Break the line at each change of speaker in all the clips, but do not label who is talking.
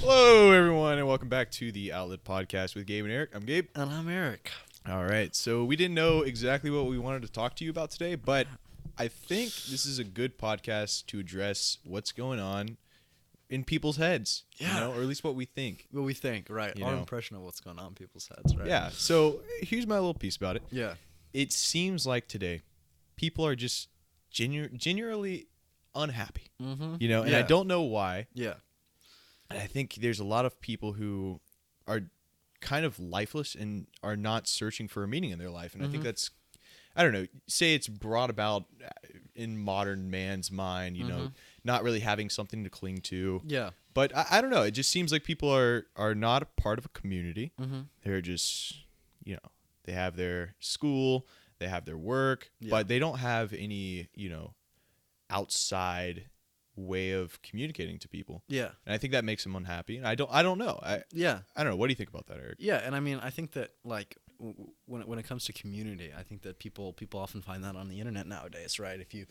Hello, everyone, and welcome back to the Outlet Podcast with Gabe and Erik. I'm Gabe.
And I'm Erik.
All right, so we didn't know exactly what we wanted to talk to you about today, but I think this is a good podcast to address what's going on in people's heads,
Yeah.
or at least what we think.
What we think, right?
You
Our
know.
impression of what's going on in people's heads, right?
Yeah, so here's my little piece about it.
Yeah.
It seems like today people are just genuinely unhappy,
Mm-hmm.
and I don't know why.
Yeah.
And I think there's a lot of people who are kind of lifeless and are not searching for a meaning in their life. And I think that's, I don't know, say it's brought about in modern man's mind, not really having something to cling to.
Yeah.
But I don't know. It just seems like people are not a part of a community.
Mm-hmm.
They're just, they have their school, they have their work, but they don't have any, outside way of communicating to people.
Yeah.
And I think that makes them unhappy. And I don't know. I
Yeah.
don't know. What do you think about that, Erik?
Yeah. And I mean, I think that when it comes to community, I think that people often find that on the internet nowadays, right? If you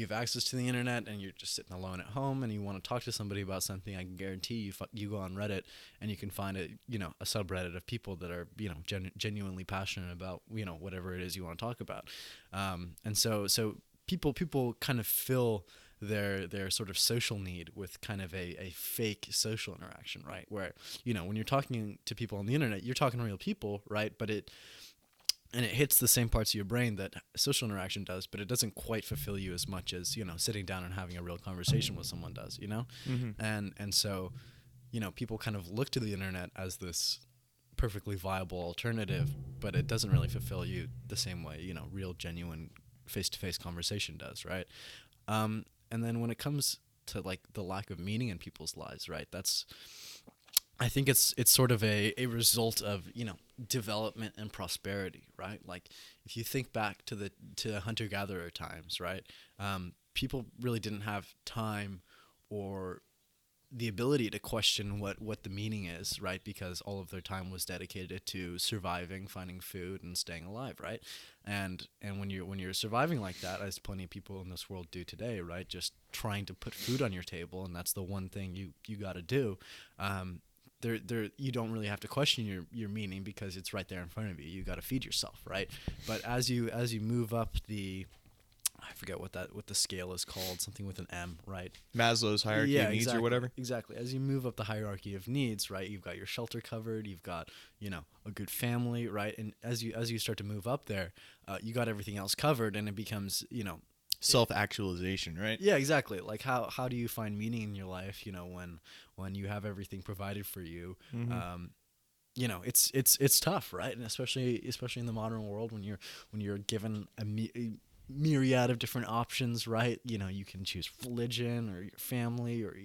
have access to the internet and you're just sitting alone at home and you want to talk to somebody about something, I can guarantee you go on Reddit and you can find a subreddit of people that are genuinely passionate about whatever it is you want to talk about, and so people kind of fill their sort of social need with kind of a fake social interaction, right? Where, when you're talking to people on the internet, you're talking to real people, right? But it hits the same parts of your brain that social interaction does, but it doesn't quite fulfill you as much as, sitting down and having a real conversation with someone does, And so, people kind of look to the internet as this perfectly viable alternative, but it doesn't really fulfill you the same way, real, genuine face-to-face conversation does, right? And then when it comes to like the lack of meaning in people's lives, right? I think it's sort of a result of, development and prosperity, right? Like if you think back to hunter-gatherer times, right? People really didn't have time or the ability to question what the meaning is, right? Because all of their time was dedicated to surviving, finding food, and staying alive, right? And when you're surviving like that, as plenty of people in this world do today, right? Just trying to put food on your table, and that's the one thing you got to do. You don't really have to question your meaning because it's right there in front of you. You got to feed yourself, right? But as you move up I forget what the scale is called, something with an M, right?
Maslow's hierarchy of needs,
exactly,
or whatever.
Exactly. As you move up the hierarchy of needs, right, you've got your shelter covered, you've got, a good family, right? And as you start to move up there, you got everything else covered, and it becomes,
Self-actualization, right?
Yeah, exactly. Like how do you find meaning in your life, when you have everything provided for you? It's tough, right? And especially in the modern world when you're given a myriad of different options, right? You can choose religion or your family or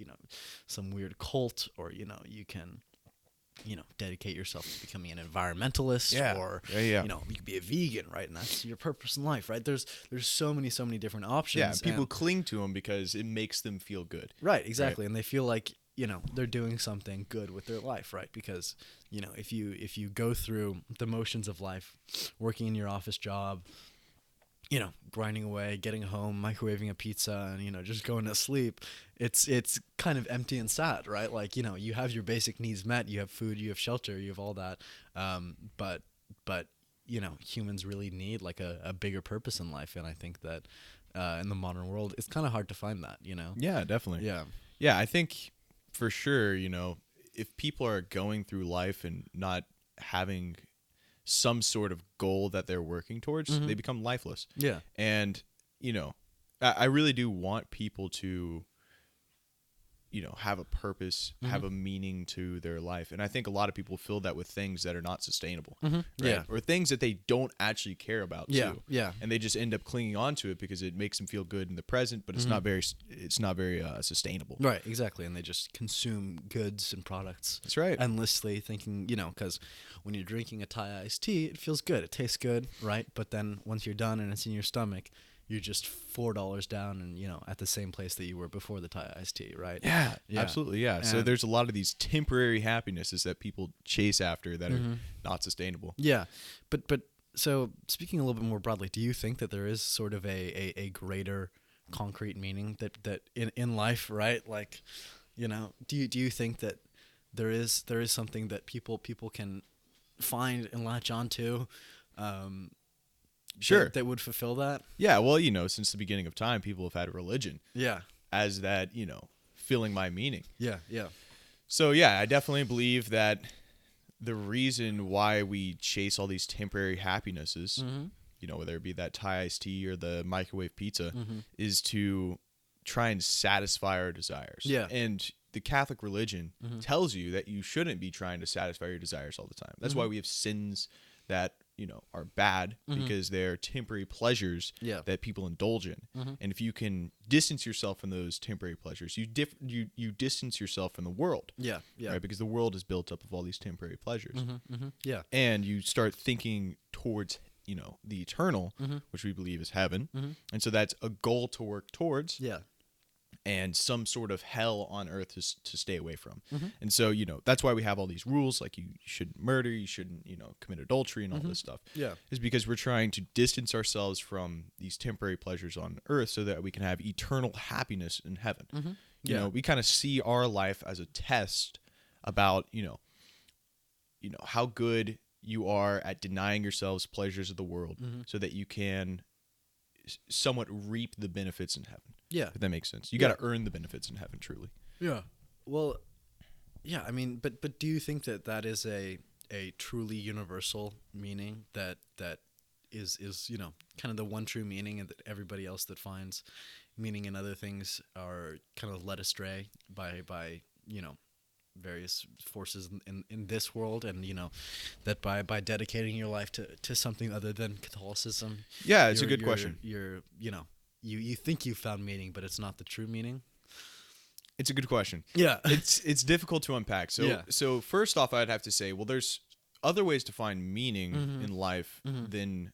some weird cult, or you can dedicate yourself to becoming an environmentalist, or you could be a vegan, right? And that's your purpose in life, right? There's so many different options.
Yeah, people cling to them because it makes them feel good.
Right, exactly. Right. And they feel like they're doing something good with their life, right? Because if you go through the motions of life, working in your office job, grinding away, getting home, microwaving a pizza, and, just going to sleep, it's kind of empty and sad, right? Like, you have your basic needs met, you have food, you have shelter, you have all that. But humans really need like a bigger purpose in life. And I think that in the modern world, it's kind of hard to find that,
Yeah, definitely.
Yeah.
Yeah, I think for sure, if people are going through life and not having some sort of goal that they're working towards, they become lifeless.
Yeah.
And, I really do want people to, have a purpose, have a meaning to their life. And I think a lot of people fill that with things that are not sustainable. Right?
Yeah.
Or things that they don't actually care about too.
Yeah.
And they just end up clinging on to it because it makes them feel good in the present, but it's not very sustainable.
Right, exactly. And they just consume goods and products.
That's right.
Endlessly, thinking, because when you're drinking a Thai iced tea, it feels good. It tastes good, right? But then once you're done and it's in your stomach, you're just $4 down and, at the same place that you were before the Thai iced tea, right?
Yeah, absolutely, yeah. So there's a lot of these temporary happinesses that people chase after that are not sustainable.
Yeah, but so speaking a little bit more broadly, do you think that there is sort of a greater concrete meaning that in life, right? Like, do you think that there is something that people can find and latch onto,
Sure.
that would fulfill that.
Yeah, well, since the beginning of time, people have had religion
Yeah,
as that, filling my meaning.
yeah, yeah,
So, yeah, I definitely believe that the reason why we chase all these temporary happinesses, whether it be that Thai iced tea or the microwave pizza, is to try and satisfy our desires.
Yeah.
And the Catholic religion tells you that you shouldn't be trying to satisfy your desires all the time. That's why we have sins that, are bad because they're temporary pleasures
Yeah.
that people indulge in. And if you can distance yourself from those temporary pleasures, you distance yourself from the world.
yeah, yeah,
Right? Because the world is built up of all these temporary pleasures.
yeah,
And you start thinking towards, the eternal, which we believe is heaven. And so that's a goal to work towards.
yeah,
And some sort of hell on earth to stay away from. And so, that's why we have all these rules, like you shouldn't murder, you shouldn't, commit adultery and all this stuff.
yeah,
Is because we're trying to distance ourselves from these temporary pleasures on earth so that we can have eternal happiness in heaven.
Yeah.
We kind of see our life as a test about, how good you are at denying yourselves pleasures of the world so that you can somewhat reap the benefits in heaven.
yeah,
If that makes sense. You
Yeah.
got to earn the benefits in heaven, truly.
yeah. Well, yeah. I mean, but do you think that is a truly universal meaning that is kind of the one true meaning, and that everybody else that finds meaning in other things are kind of led astray by various forces in this world, and that by dedicating your life to something other than Catholicism,
Yeah, it's a good question.
You think you found meaning, but it's not the true meaning.
It's a good question.
Yeah.
It's difficult to unpack. So
Yeah.
so first off, I'd have to say, well, there's other ways to find meaning in life than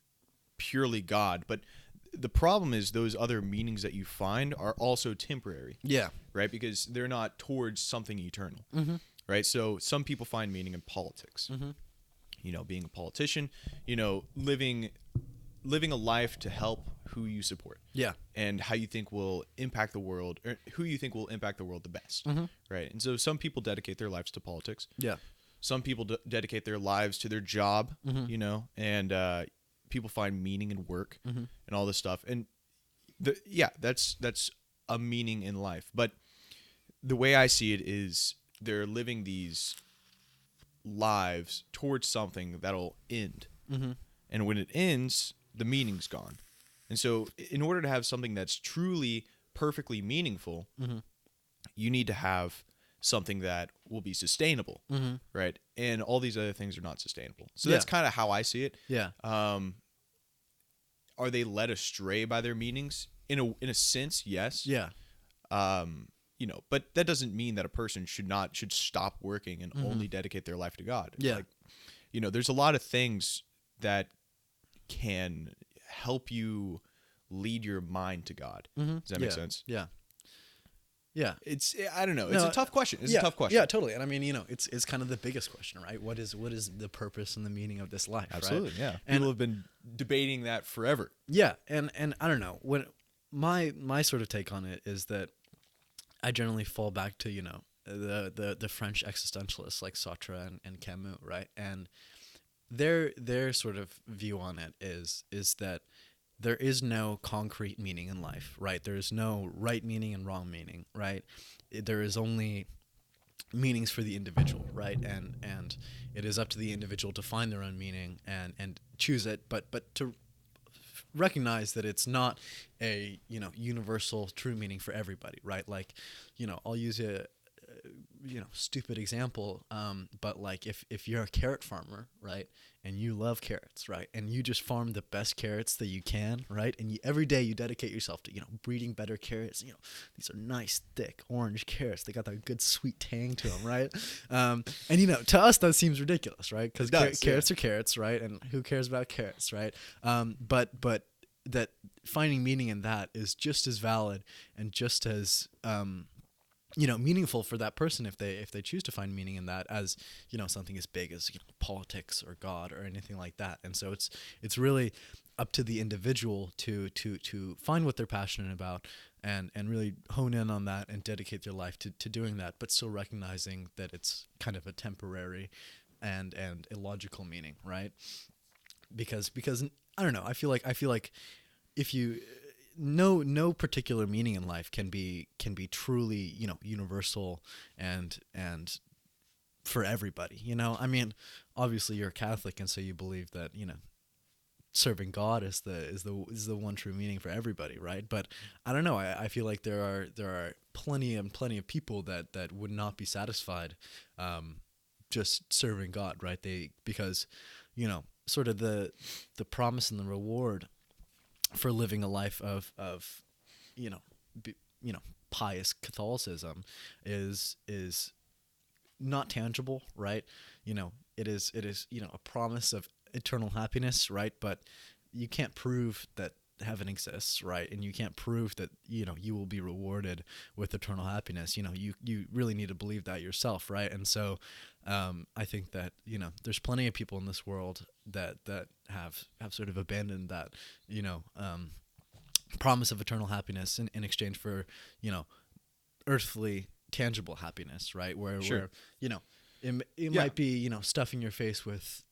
purely God. But the problem is those other meanings that you find are also temporary,
Yeah.
right? Because they're not towards something eternal, right? So some people find meaning in politics. Being a politician, living a life to help who you support.
Yeah.
And how you think will impact the world, or who you think will impact the world the best, right? And so some people dedicate their lives to politics.
Yeah.
Some people dedicate their lives to their job, and people find meaning in work and all this stuff. And that's a meaning in life. But the way I see it is they're living these lives towards something that'll end. And when it ends, the meaning's gone. And so in order to have something that's truly perfectly meaningful, you need to have something that will be sustainable, right? And all these other things are not sustainable. So that's kind of how I see it.
Yeah.
Are they led astray by their meanings? In a sense, yes.
Yeah.
But that doesn't mean that a person should stop working and only dedicate their life to God.
Yeah.
There's a lot of things that can help you lead your mind to God. Does that make sense?
Yeah. Yeah.
I don't know. It's
No,
a tough question. It's
yeah,
a tough question.
Yeah, totally. And I mean, it's kind of the biggest question, right? What is the purpose and the meaning of this life?
Absolutely.
Right?
Yeah.
And
People have been debating that forever.
yeah, and I don't know, when my sort of take on it is that I generally fall back to the French existentialists like Sartre and Camus, right? And their sort of view on it is that there is no concrete meaning in life, right? There is no right meaning and wrong meaning, right? There is only meanings for the individual, right? And it is up to the individual to find their own meaning and choose it, but to recognize that it's not a universal true meaning for everybody, right? Like, I'll use a stupid example, but like if you're a carrot farmer, right, and you love carrots, right, and you just farm the best carrots that you can, right, and every day you dedicate yourself to breeding better carrots. These are nice thick orange carrots, they got that good sweet tang to them, right? And to us that seems ridiculous, right? Because carrots are carrots, right? And who cares about carrots, right? But that finding meaning in that is just as valid and just as meaningful for that person if they choose to find meaning in that as something as big as politics or God or anything like that. And so it's really up to the individual to find what they're passionate about and really hone in on that and dedicate their life to doing that, but still recognizing that it's kind of a temporary and illogical meaning, right? Because I don't know, I feel like if you no particular meaning in life can be truly, you know, universal and for everybody, you know. I mean, obviously you're a Catholic, and so you believe that, you know, serving God is the one true meaning for everybody, right? But I don't know. I feel like there are plenty of people that would not be satisfied just serving God, right? Because you know, sort of the promise and the reward for living a life of you know, pious Catholicism is not tangible, right? You know, it is you know, a promise of eternal happiness, right? But you can't prove that heaven exists, right? And you can't prove that, you know, you will be rewarded with eternal happiness. You know, you really need to believe that yourself, right? And so I think that, you know, there's plenty of people in this world that have sort of abandoned that, you know, promise of eternal happiness in exchange for, you know, earthly tangible happiness, right? Where you know, it might be, you know, stuffing your face with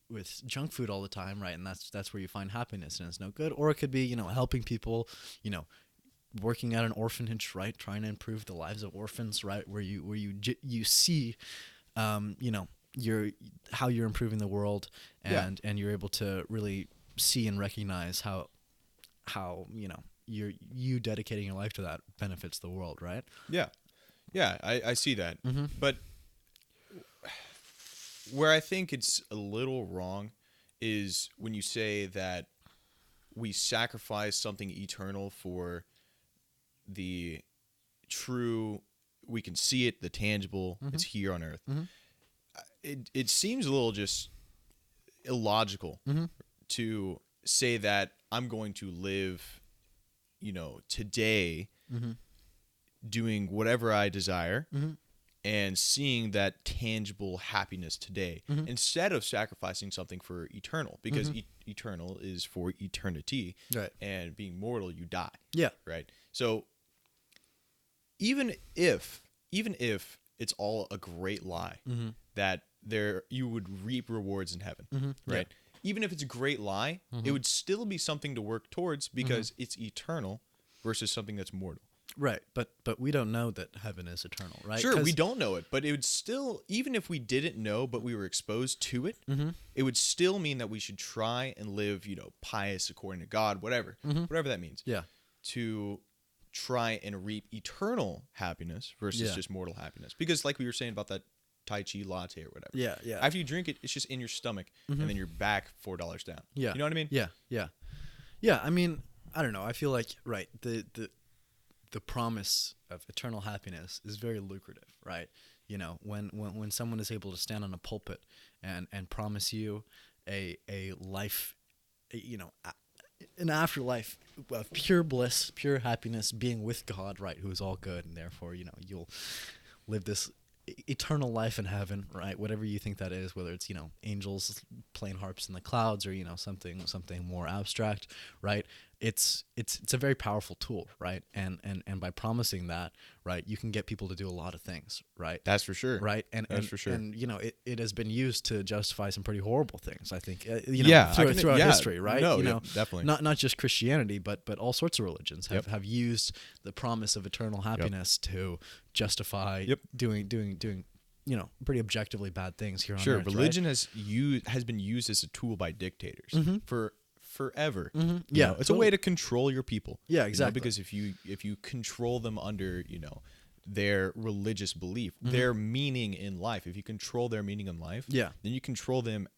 junk food all the time, right? And that's where you find happiness, and it's no good. Or it could be, you know, helping people, you know, working at an orphanage, right? Trying to improve the lives of orphans, right? Where you see, you know, how you're improving the world, and you're able to really see and recognize how you know, you dedicating your life to that benefits the world, right?
Yeah, I see that.
Mm-hmm.
But where I think it's a little wrong is when you say that we sacrifice something eternal for the true, we can see it, the tangible, it's here on earth. It seems a little just illogical to say that I'm going to live, you know, today doing whatever I desire and seeing that tangible happiness today instead of sacrificing something for eternal, because eternal is for eternity,
right?
And being mortal, you die.
Yeah.
Right. So even if it's all a great lie that you would reap rewards in heaven, right? Yeah. Even if it's a great lie, it would still be something to work towards because it's eternal versus something that's mortal.
Right, but we don't know that heaven is eternal, right?
Sure, we don't know it, but it would still, even if we didn't know, but we were exposed to it, it would still mean that we should try and live, you know, pious according to God, whatever that means.
Yeah.
To try and reap eternal happiness versus just mortal happiness. Because like we were saying about that Tai Chi latte or whatever.
Yeah, yeah.
After you drink it, it's just in your stomach, and then you're back $4 down.
Yeah.
You know what I mean?
Yeah, yeah. Yeah, I mean, I don't know. I feel like, right, the promise of eternal happiness is very lucrative, right? You know, when someone is able to stand on a pulpit and promise you a life, you know, an afterlife of pure bliss, pure happiness, being with God, right, who is all good, and therefore, you know, you'll live this eternal life in heaven, right? Whatever you think that is, whether it's, you know, angels playing harps in the clouds, or, you know, something more abstract, right? It's a very powerful tool, right? And by promising that, right, you can get people to do a lot of things, right?
That's for sure.
Right?
That's for sure.
And you know, it has been used to justify some pretty horrible things, I think. You know, throughout history, right?
No,
you know,
definitely.
Not just Christianity, but all sorts of religions have used the promise of eternal happiness to justify doing you know, pretty objectively bad things here on earth.
Sure, religion has been used as a tool by dictators for forever.
Yeah,
you know, it's a way to control your people.
Yeah, exactly.
You know, because if you control them under, you know, their religious belief, their meaning in life, if you control their meaning in life, then you control them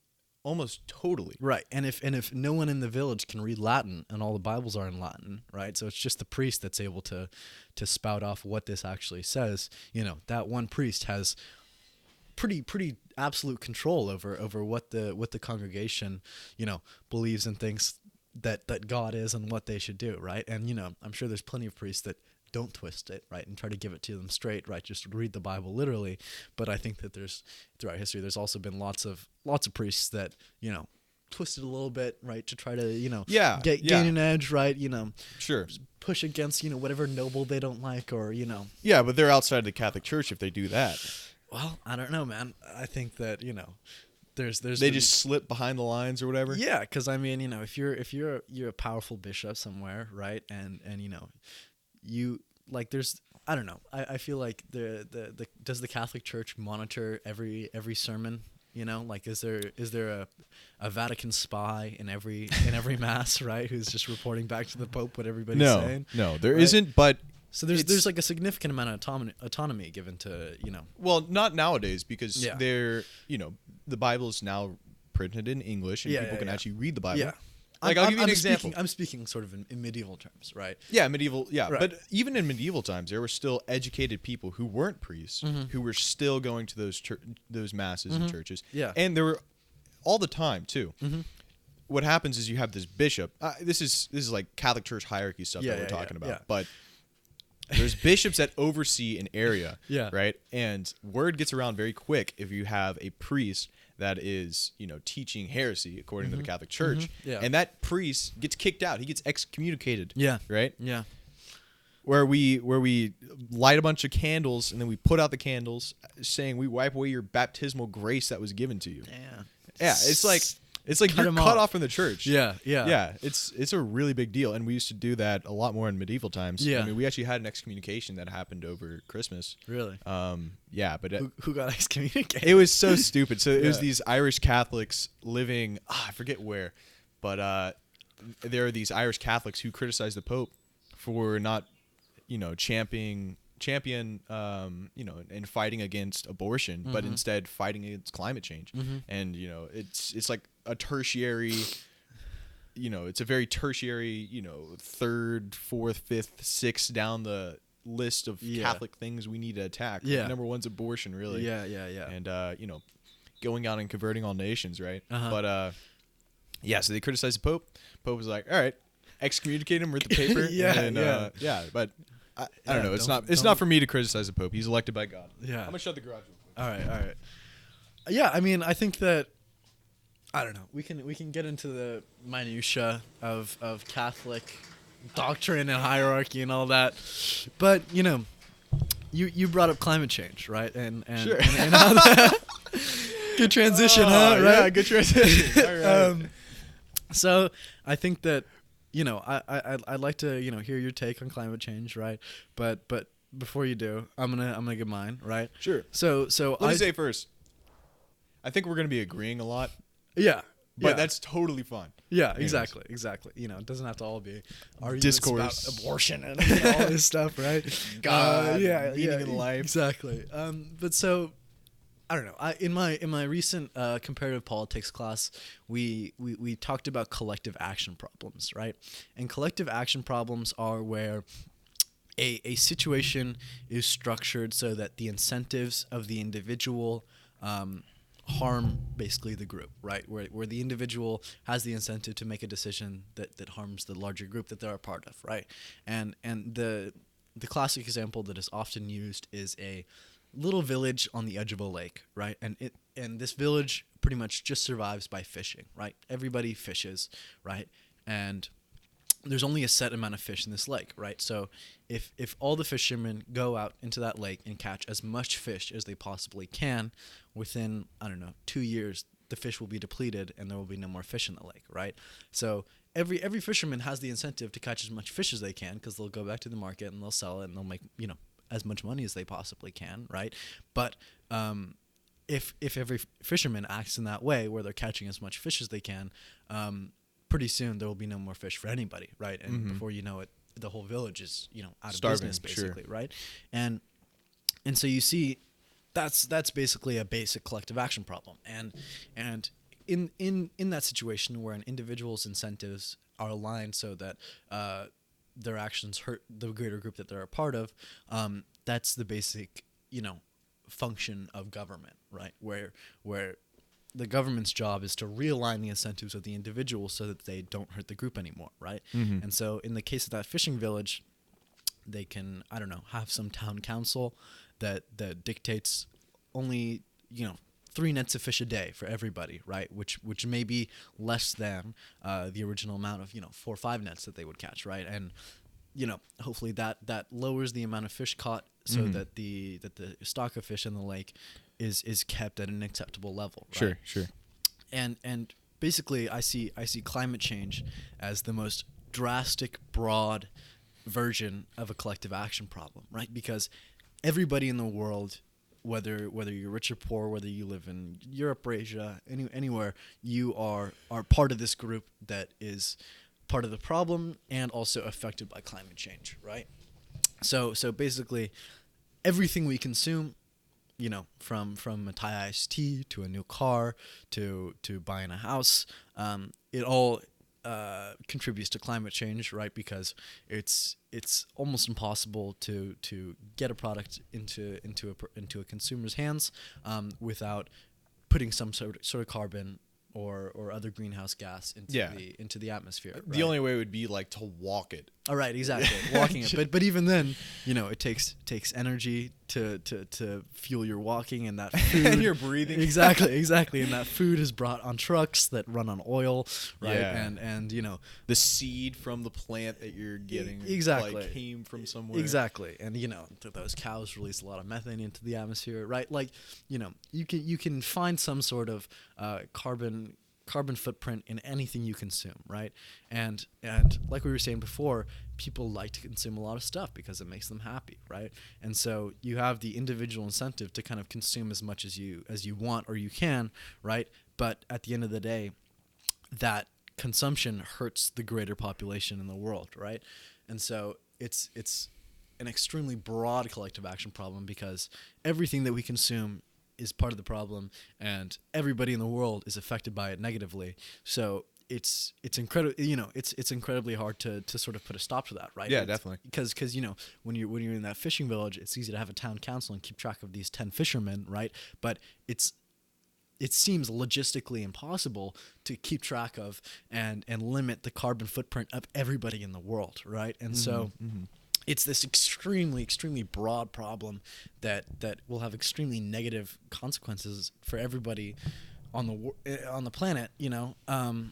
almost totally.
Right. And if no one in the village can read Latin, and all the Bibles are in Latin, right? So it's just the priest that's able to spout off what this actually says. You know, that one priest has pretty absolute control over what the congregation, you know, believes and thinks that God is and what they should do, right? And, you know, I'm sure there's plenty of priests that don't twist it, right, and try to give it to them straight, right? Just read the Bible literally. But I think that throughout history, there's also been lots of priests that, you know, twist it a little bit, right, to try to gain an edge, right,
Sure.
push against whatever noble they don't like, or
Yeah, but they're outside the Catholic Church if they do that.
Well, I don't know, man. I think that there's
they just slip behind the lines or whatever.
Yeah, because I mean, if you're a powerful bishop somewhere, right, and you like, there's, I don't know. I feel like the does the Catholic Church monitor every sermon? Like, is there a Vatican spy in every mass, right? Who's just reporting back to the Pope what everybody's saying?
No, there
right?
isn't. But
so there's like a significant amount of autonomy given to
Well, not nowadays, because they're the Bible is now printed in English and people can actually read the Bible.
Yeah.
Like, I'll give you an example.
I'm speaking sort of in medieval terms, right?
Yeah, medieval. Yeah,
right.
But even in medieval times, there were still educated people who weren't priests who were still going to those masses and churches.
Yeah,
and there were all the time too. What happens is you have this bishop. This is like Catholic Church hierarchy stuff that we're talking about.
Yeah.
But there's bishops that oversee an area. Right, and word gets around very quick if you have a priest that is, teaching heresy according to the Catholic Church. And that priest gets kicked out. He gets excommunicated. Right?
Yeah.
Where we light a bunch of candles and then we put out the candles saying we wipe away your baptismal grace that was given to you. Yeah, it's like you're cut off from the church.
Yeah.
It's a really big deal, and we used to do that a lot more in medieval times.
Yeah.
I mean, we actually had an excommunication that happened over Christmas.
Really?
Yeah, but
who got excommunicated?
It was so stupid. So it was these Irish Catholics living, I forget where, but there are these Irish Catholics who criticized the Pope for not, champion, and fighting against abortion, but instead fighting against climate change. And it's like a tertiary, it's a very tertiary, third, fourth, fifth, sixth down the list of Catholic things we need to attack. Like, number one's abortion, really.
Yeah.
And going out and converting all nations, right? But so they criticized the Pope. Pope was like, all right, excommunicate him, read the paper. But I don't know. It's not for me to criticize the Pope. He's elected by God.
Yeah.
I'm gonna shut the garage real quick.
All right. Yeah, I mean, I think that, I don't know. We can get into the minutia of Catholic doctrine and hierarchy and all that, but you brought up climate change, right? And
sure.
and how that good transition, huh? Right?
Yeah, good transition. All right.
So I think that I'd like to hear your take on climate change, right? But before you do, I'm gonna give mine, right?
Sure.
So
let me say first, I think we're gonna be agreeing a lot.
Yeah.
But that's totally fine.
Yeah,
Anyways.
exactly. It doesn't have to all be arguments
Discourse
about abortion and all this stuff, right?
God, meaning in life.
Exactly. But so, I don't know. In my recent comparative politics class, we talked about collective action problems, right? And collective action problems are where a situation is structured so that the incentives of the individual harm basically the group, right? Where the individual has the incentive to make a decision that harms the larger group that they're a part of, right? And the classic example that is often used is a little village on the edge of a lake, right? And this village pretty much just survives by fishing, right? Everybody fishes, right? And there's only a set amount of fish in this lake, right? So if all the fishermen go out into that lake and catch as much fish as they possibly can, within, 2 years, the fish will be depleted and there will be no more fish in the lake, right? So every fisherman has the incentive to catch as much fish as they can, because they'll go back to the market and they'll sell it and they'll make, as much money as they possibly can, right? But if every fisherman acts in that way, where they're catching as much fish as they can, pretty soon there will be no more fish for anybody, right? And before you know it, the whole village is out of business, basically, right? And so you see, that's basically a basic collective action problem. And in that situation where an individual's incentives are aligned so that their actions hurt the greater group that they're a part of, that's the basic function of government, right? Where the government's job is to realign the incentives of the individual so that they don't hurt the group anymore, right? And so in the case of that fishing village, they can, have some town council that dictates only, 3 nets of fish a day for everybody, right? Which may be less than the original amount of 4 or 5 nets that they would catch, right? And hopefully that lowers the amount of fish caught so that the stock of fish in the lake is kept at an acceptable level, right?
Sure.
And basically I see climate change as the most drastic, broad version of a collective action problem, right? Because everybody in the world, whether you're rich or poor, whether you live in Europe or Asia, anywhere, you are part of this group that is part of the problem and also affected by climate change, right? So basically, everything we consume, from a Thai iced tea to a new car to buying a house, it all contributes to climate change, right? Because it's almost impossible to get a product into a consumer's hands without putting some sort of carbon or other greenhouse gas into the atmosphere. Right?
The only way would be like to walk it.
All right, exactly, walking it. But even then, it takes energy to fuel your walking, and that food
and you're breathing.
Exactly, and that food is brought on trucks that run on oil, right?
Yeah.
And
the seed from the plant that you're getting
exactly
came from somewhere.
Exactly, and those cows release a lot of methane into the atmosphere, right? Like you can find some sort of carbon footprint in anything you consume, right? And like we were saying before, people like to consume a lot of stuff because it makes them happy, right? And so you have the individual incentive to kind of consume as much as you want or you can, right? But at the end of the day, that consumption hurts the greater population in the world, right? And so it's an extremely broad collective action problem because everything that we consume is part of the problem, and everybody in the world is affected by it negatively. So it's incredible. It's incredibly hard to sort of put a stop to that, right?
Yeah, definitely.
Because when you're in that fishing village, it's easy to have a town council and keep track of these 10 fishermen, right? But it seems logistically impossible to keep track of and limit the carbon footprint of everybody in the world, right? And so. It's this extremely, extremely broad problem that will have extremely negative consequences for everybody on the planet.
All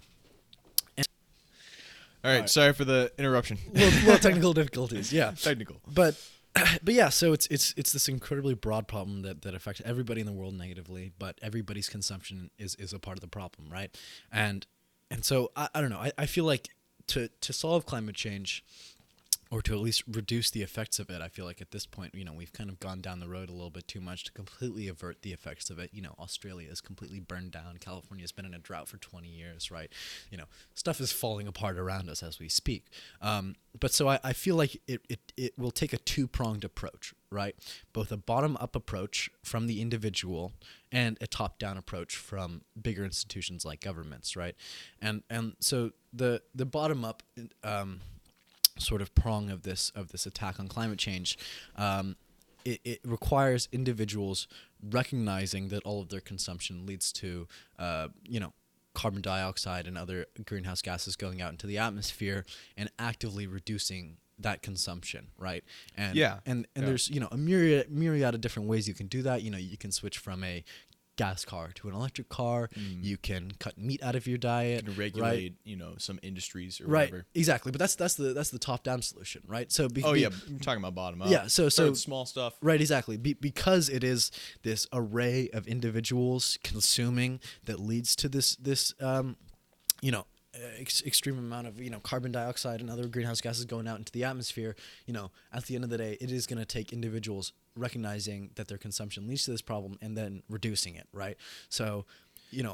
right, sorry for the interruption.
Little technical difficulties, yeah.
Technical,
but yeah. So it's this incredibly broad problem that affects everybody in the world negatively, but everybody's consumption is a part of the problem, right? And so I don't know. I feel like to solve climate change, or to at least reduce the effects of it, I feel like at this point, we've kind of gone down the road a little bit too much to completely avert the effects of it. Australia is completely burned down. California has been in a drought for 20 years, right? Stuff is falling apart around us as we speak. But so I feel like it will take a two-pronged approach, right? Both a bottom-up approach from the individual and a top-down approach from bigger institutions like governments, right? And so the bottom-up sort of prong of this attack on climate change, it requires individuals recognizing that all of their consumption leads to carbon dioxide and other greenhouse gases going out into the atmosphere, and actively reducing that consumption, right? And there's a myriad of different ways you can do that. You can switch from a gas car to an electric car. You can cut meat out of your diet.
You can regulate, some industries or
right,
whatever.
Exactly. But that's the top down solution, right? So
I'm talking about bottom up.
Yeah. So
small stuff.
Right. Exactly. Because it is this array of individuals consuming that leads to this extreme amount of carbon dioxide and other greenhouse gases going out into the atmosphere. At the end of the day, it is going to take individuals recognizing that their consumption leads to this problem and then reducing it, right? So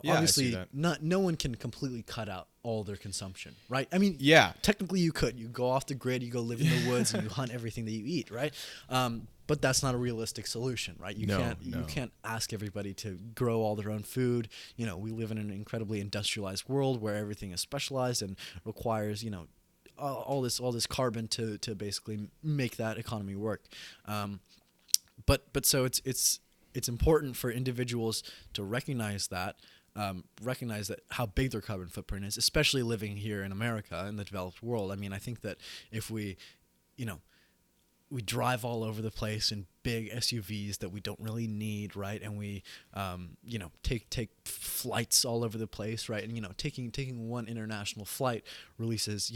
obviously no one can completely cut out all their consumption, right? I mean, technically you could. You go off the grid, you go live in the woods, and you hunt everything that you eat, right? But that's not a realistic solution, right? You can't ask everybody to grow all their own food. We live in an incredibly industrialized world where everything is specialized and requires, all this carbon to basically make that economy work. But so it's important for individuals to recognize that how big their carbon footprint is, especially living here in America in the developed world. I mean, I think that if we, we drive all over the place in big SUVs that we don't really need, right? And we, take flights all over the place, right? And taking one international flight releases,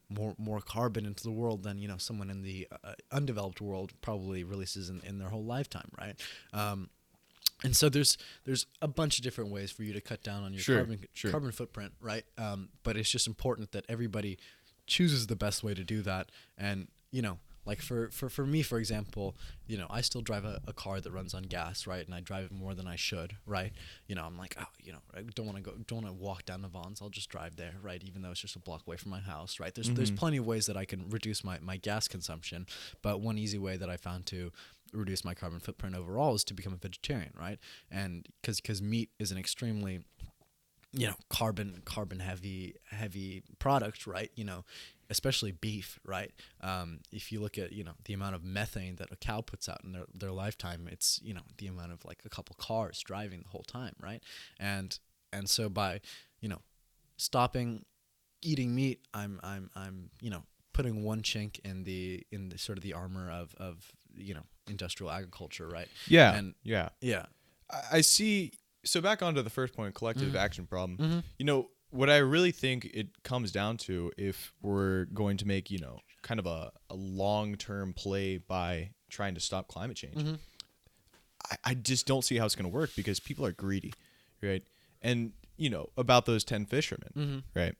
more carbon into the world than someone in the undeveloped world probably releases in their whole lifetime, right? And so there's a bunch of different ways for you to cut down on your carbon footprint, right? But it's just important that everybody chooses the best way to do that. And like for me, for example, I still drive a car that runs on gas, right? And I drive it more than I should, right? I'm like, I don't want to walk down the Vons. I'll just drive there, right? Even though it's just a block away from my house, right? There's plenty of ways that I can reduce my gas consumption. But one easy way that I found to reduce my carbon footprint overall is to become a vegetarian, right? And because meat is an extremely carbon heavy product, right? Especially beef, right? If you look at the amount of methane that a cow puts out in their lifetime, it's the amount of like a couple cars driving the whole time, right? And so by stopping eating meat, I'm putting one chink in the sort of the armor of industrial agriculture, right?
Yeah.
And
yeah.
yeah.
I see. So back onto the first point, collective action problem.
Mm-hmm.
What I really think it comes down to, if we're going to make, kind of a long-term play by trying to stop climate change, I just don't see how it's going to work, because people are greedy, right? And, about those 10 fishermen, right?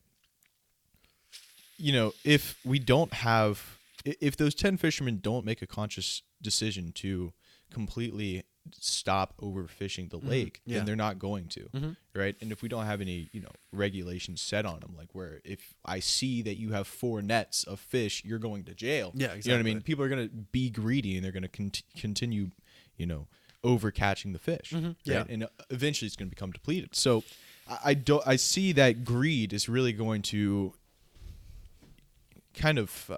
If we don't have, if those 10 fishermen don't make a conscious decision to completely stop overfishing the lake, then they're not going to, right? And if we don't have any, regulations set on them, like where if I see that you have 4 nets of fish, you're going to jail.
Yeah, exactly.
You know what I mean? People are going to be greedy, and they're going to continue, over catching the fish, right?
Yeah.
And eventually it's going to become depleted. So I see that greed is really going to kind of,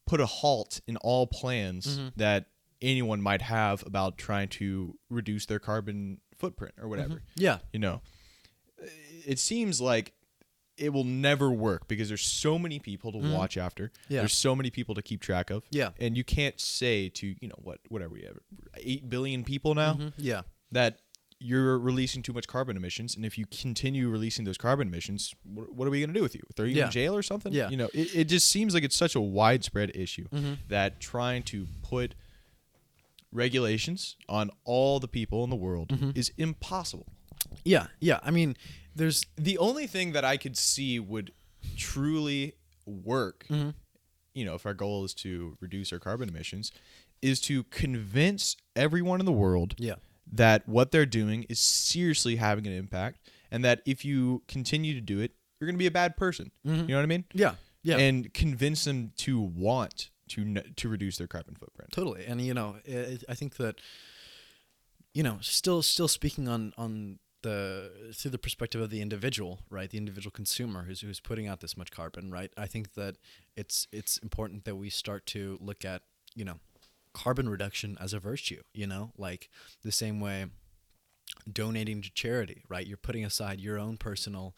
put a halt in all plans that anyone might have about trying to reduce their carbon footprint or whatever.
Yeah.
It seems like it will never work, because there's so many people to watch after.
Yeah.
There's so many people to keep track of.
Yeah.
And you can't say to, whatever we have, 8 billion people now,
Yeah.
that you're releasing too much carbon emissions. And if you continue releasing those carbon emissions, what are we going to do with you? Throw you in jail or something?
Yeah.
It just seems like it's such a widespread issue that trying to put regulations on all the people in the world is impossible.
Yeah. I mean, there's
the only thing that I could see would truly work, if our goal is to reduce our carbon emissions, is to convince everyone in the world that what they're doing is seriously having an impact, and that if you continue to do it, you're going to be a bad person. You know what I mean?
Yeah.
And convince them to want to reduce their carbon footprint.
Totally. And I think that still speaking on through the perspective of the individual, right? The individual consumer who's putting out this much carbon, right? I think that it's important that we start to look at carbon reduction as a virtue, like the same way donating to charity, right? You're putting aside your own personal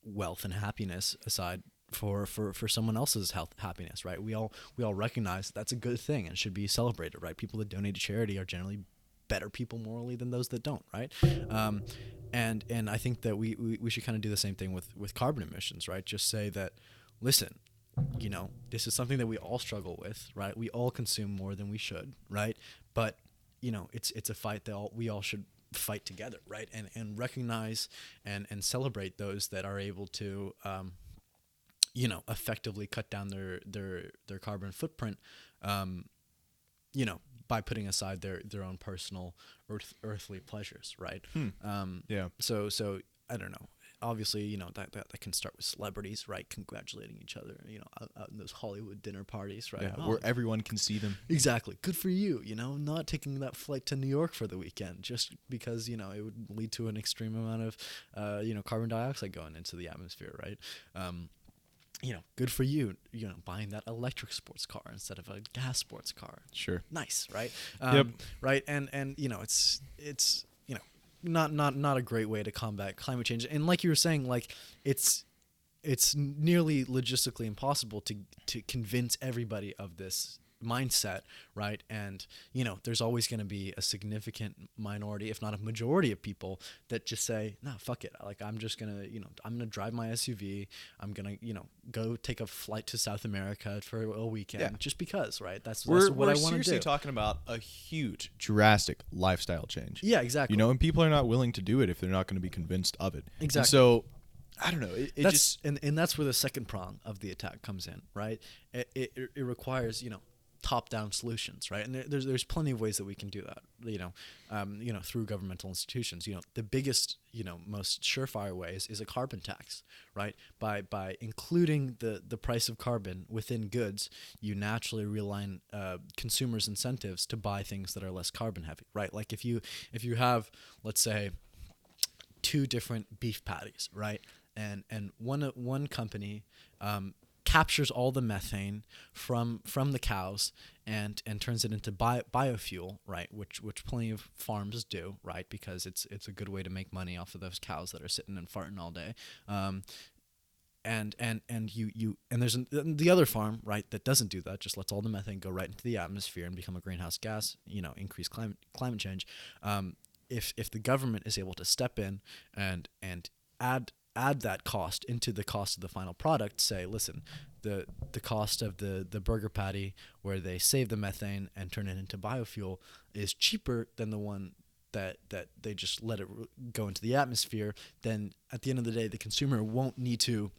wealth and happiness aside for someone else's happiness, right? We all recognize that's a good thing and should be celebrated, right? People that donate to charity are generally better people morally than those that don't, right? And I think that we should kind of do the same thing with carbon emissions, right? Just say that, listen, this is something that we all struggle with, right? We all consume more than we should, right? But it's a fight that we all should fight together, right? And recognize and celebrate those that are able to effectively cut down their carbon footprint, by putting aside their own personal earthly pleasures, right? So I don't know. Obviously, that can start with celebrities, right? Congratulating each other, out in those Hollywood dinner parties, right?
Yeah, where everyone can see them.
Exactly. Good for you, not taking that flight to New York for the weekend just because, it would lead to an extreme amount of, carbon dioxide going into the atmosphere, right? Good for you, buying that electric sports car instead of a gas sports car.
Sure.
Nice, right?
Yep.
Right. And it's not a great way to combat climate change. And like you were saying, like it's it's nearly logistically impossible to convince everybody of this mindset, right? And there's always going to be a significant minority, if not a majority, of people that just say, "No, fuck it. Like, I'm just gonna, I'm gonna drive my SUV. I'm gonna, go take a flight to South America for a weekend, just because, right? That's what I want to do."
We're seriously talking about a huge, drastic lifestyle change.
Yeah, exactly.
And people are not willing to do it if they're not going to be convinced of it.
Exactly.
And so, I don't know.
And that's where the second prong of the attack comes in, right? It requires, top-down solutions, right? And there's plenty of ways that we can do that, through governmental institutions. The biggest, most surefire ways is a carbon tax, right? By including the price of carbon within goods, you naturally realign consumers' incentives to buy things that are less carbon heavy, right? Like if you have, let's say, 2 different beef patties, right? And one company captures all the methane from the cows and turns it into biofuel, right? Which plenty of farms do, right? Because it's a good way to make money off of those cows that are sitting and farting all day. And there's the other farm, right, that doesn't do that, just lets all the methane go right into the atmosphere and become a greenhouse gas, increase climate change. If the government is able to step in and add that cost into the cost of the final product, say, listen, the cost of the burger patty where they save the methane and turn it into biofuel is cheaper than the one that they just let it go into the atmosphere, then at the end of the day, the consumer won't need to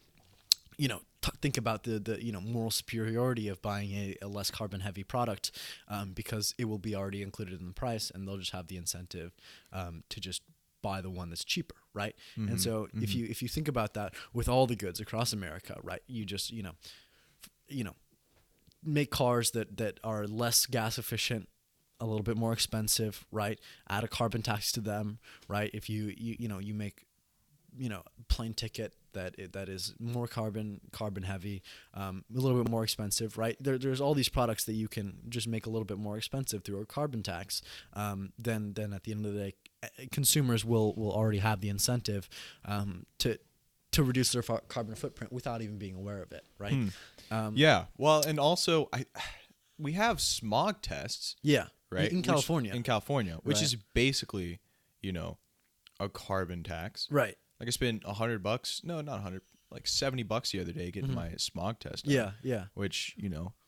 think about the moral superiority of buying a less carbon heavy product, because it will be already included in the price, and they'll just have the incentive to just buy the one that's cheaper, right? Mm-hmm. And so if you think about that with all the goods across America, right, you just make cars that are less gas efficient, a little bit more expensive, right? Add a carbon tax to them, right? If you make plane ticket that is more carbon heavy, a little bit more expensive, right? There's all these products that you can just make a little bit more expensive through a carbon tax. Then at the end of the day, consumers will already have the incentive to reduce their carbon footprint without even being aware of it, right?
Yeah. Well, and also we have smog tests.
Yeah.
Right.
In California.
Which is basically, a carbon tax.
Right.
Like I spent $100. No, not 100. Like $70 the other day getting my smog test done.
Yeah. Yeah.
Which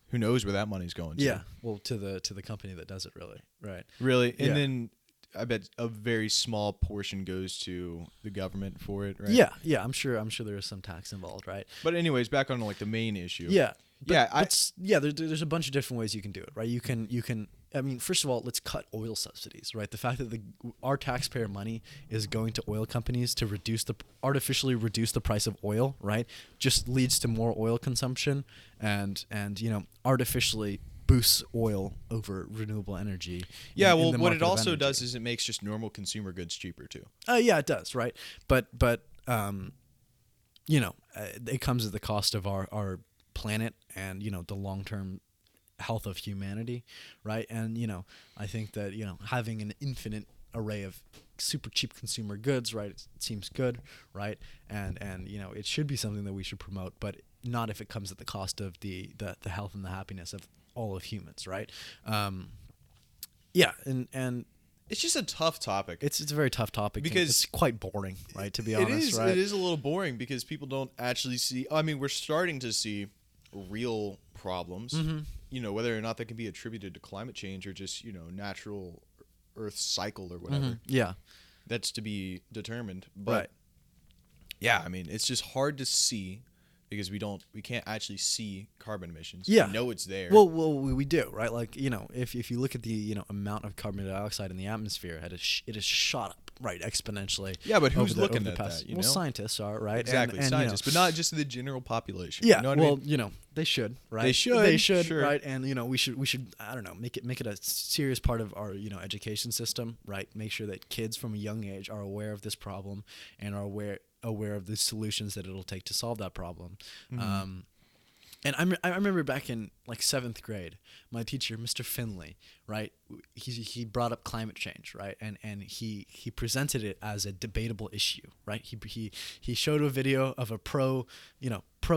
who knows where that money's going to?
Yeah. Well, to the company that does it, really. Right.
Really, and then I bet a very small portion goes to the government for it, right?
Yeah. Yeah. I'm sure there is some tax involved, right?
But anyways, back on like the main issue.
Yeah. There's a bunch of different ways you can do it, right? You can. I mean, first of all, let's cut oil subsidies, right? The fact that our taxpayer money is going to oil companies to artificially reduce the price of oil, right, just leads to more oil consumption and artificially boosts oil over renewable energy.
Yeah, well, what it also does is it makes just normal consumer goods cheaper too.
Yeah, it does, right? But it comes at the cost of our planet and the long-term health of humanity, right? And I think that having an infinite array of super cheap consumer goods, right, it seems good, right? And it should be something that we should promote, but not if it comes at the cost of the health and the happiness of all of humans, right? And
it's just a tough topic.
It's a very tough topic
because
it's quite boring, right? To be honest, right?
It is a little boring because people don't actually see. I mean, we're starting to see real problems. Mm-hmm. Whether or not that can be attributed to climate change or just natural Earth cycle or whatever.
Mm-hmm. Yeah,
that's to be determined. But
right.
Yeah, I mean, it's just hard to see because we can't actually see carbon emissions.
Yeah,
we know it's there.
Well, we do, right? Like if you look at the amount of carbon dioxide in the atmosphere, it has shot up, right, exponentially.
Yeah, but who's looking at that?
Well, scientists are, right?
Exactly, and scientists, but not just the general population.
Yeah,
you know what I mean?
They should, right?
They should, sure.
Right? And we should I don't know, make it a serious part of our education system, right? Make sure that kids from a young age are aware of this problem and are aware of the solutions that it'll take to solve that problem. Mm-hmm. And I remember back in like 7th grade, my teacher, Mr. Finley, right? He brought up climate change, right? And he presented it as a debatable issue, right? He showed a video of a pro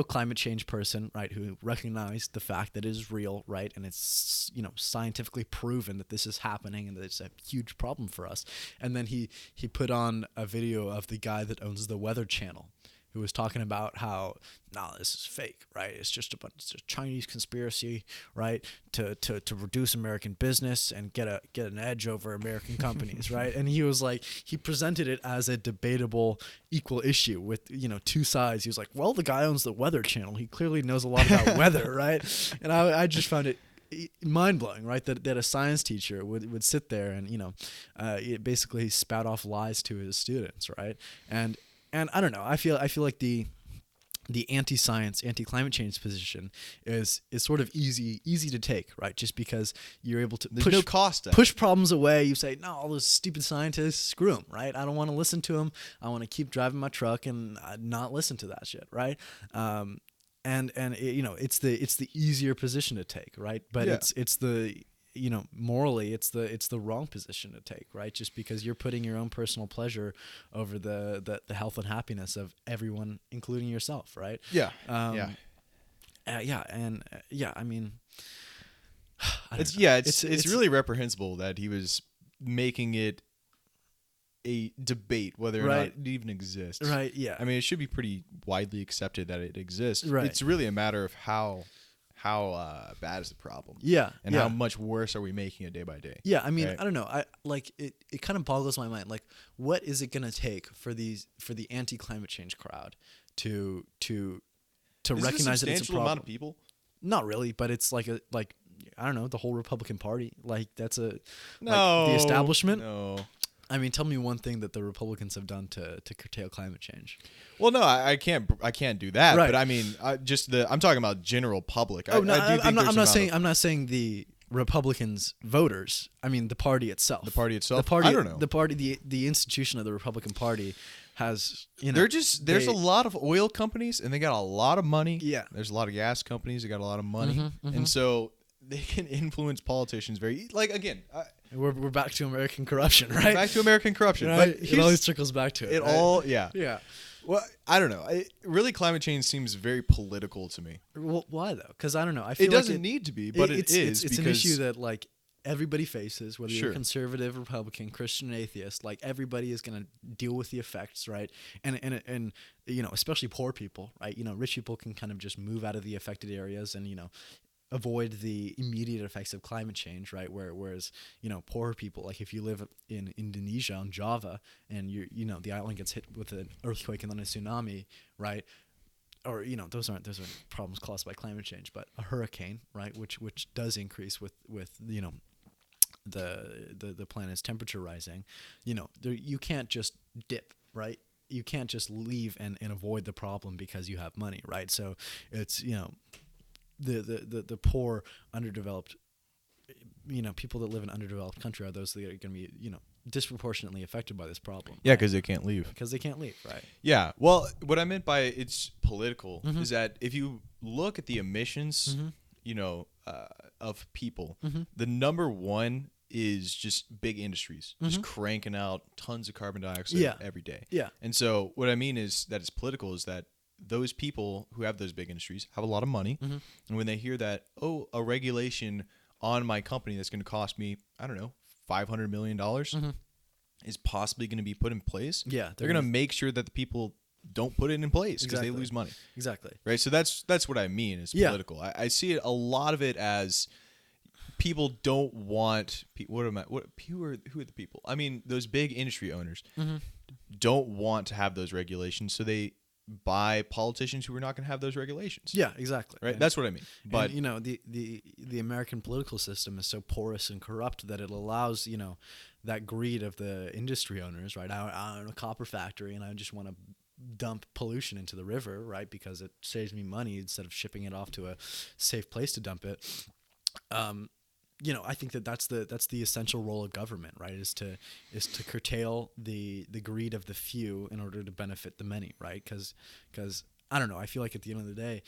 climate change person, right, who recognized the fact that it is real, right, and it's scientifically proven that this is happening and that it's a huge problem for us. And then he put on a video of the guy that owns the Weather Channel, who was talking about how, no, this is fake, right? It's just a Chinese conspiracy, right? To reduce American business and get an edge over American companies, right? And he was like, he presented it as a debatable equal issue with, two sides. He was like, well, the guy owns the Weather Channel. He clearly knows a lot about weather, right? And I just found it mind-blowing, right, that a science teacher would sit there and it basically spout off lies to his students, right? And I don't know. I feel like the anti-science, anti-climate change position is sort of easy to take, right? Just because you're able to
There's no cost
push problems away. You say, no, all those stupid scientists, screw them, right? I don't want to listen to them. I want to keep driving my truck and not listen to that shit, right? And it's the easier position to take, right? But
Yeah.
it's the morally it's the wrong position to take, right? Just because you're putting your own personal pleasure over the health and happiness of everyone, including yourself, right?
Yeah.
I mean,
it's really reprehensible that he was making it a debate whether or not it even exists.
Right. Yeah.
I mean, it should be pretty widely accepted that it exists.
Right.
It's really a matter of how bad is the problem?
Yeah.
And how much worse are we making it day by day?
Yeah, I mean,
right?
I don't know. I like it. It kind of boggles my mind. Like, what is it gonna take for the anti-climate change crowd to recognize that it's a problem?
Amount of people?
Not really, but it's like I don't know, the whole Republican Party. Like that's the establishment.
No.
I mean, tell me one thing that the Republicans have done to curtail climate change.
Well, no, I can't do that.
Right.
But I mean, I'm talking about general public.
Oh, no, I'm not saying the Republicans voters. I mean the party itself.
The party itself.
The party.
I don't know.
The party. The institution of the Republican Party has.
There's a lot of oil companies and they got a lot of money.
Yeah.
There's a lot of gas companies that got a lot of money,
Mm-hmm.
and so they can influence politicians
We're back to American corruption, right?
Back to American corruption.
Right?
But
It always trickles back to it. Right? Yeah.
Well, I don't know. Really, climate change seems very political to me.
Well, why though? Because I don't know. I feel
it doesn't need to be, but
it's
because
an issue that like everybody faces, whether
Sure.
you're conservative, Republican, Christian, atheist. Like everybody is going to deal with the effects, right? And especially poor people, right? Rich people can kind of just move out of the affected areas and avoid the immediate effects of climate change, right? Whereas poorer people, like if you live in Indonesia on Java and the island gets hit with an earthquake and then a tsunami, right? Or those aren't problems caused by climate change, but a hurricane, right? Which does increase with the planet's temperature rising. You can't just dip, right? You can't just leave and avoid the problem because you have money, right? So it's the poor, underdeveloped, people that live in underdeveloped country are those that are going to be, disproportionately affected by this problem.
Yeah, because they can't leave.
Because they can't leave, right?
Yeah. Well, what I meant by it's political
Mm-hmm.
is that if you look at the emissions, of people, the number one is just big industries, just cranking out tons of carbon dioxide every day.
Yeah.
And so what I mean is that it's political is that those people who have those big industries have a lot of money. And when they hear that, a regulation on my company that's going to cost me, I don't know, $500 million is possibly going to be put in place.
Yeah.
They're going to make sure that the people don't put it in place because
Exactly.
they lose money.
Exactly.
Right. So that's what I mean is political. I see it a lot of it as people don't want, who are the people? I mean, those big industry owners don't want to have those regulations. So they buy politicians who are not going to have those regulations.
Yeah, exactly.
Right.
And,
That's what I mean. But
the American political system is so porous and corrupt that it allows, that greed of the industry owners, right? I own a copper factory and I just want to dump pollution into the river, right? Because it saves me money instead of shipping it off to a safe place to dump it. I think that's the essential role of government, right? Is to curtail the greed of the few in order to benefit the many, right? Because I don't know, I feel like at the end of the day,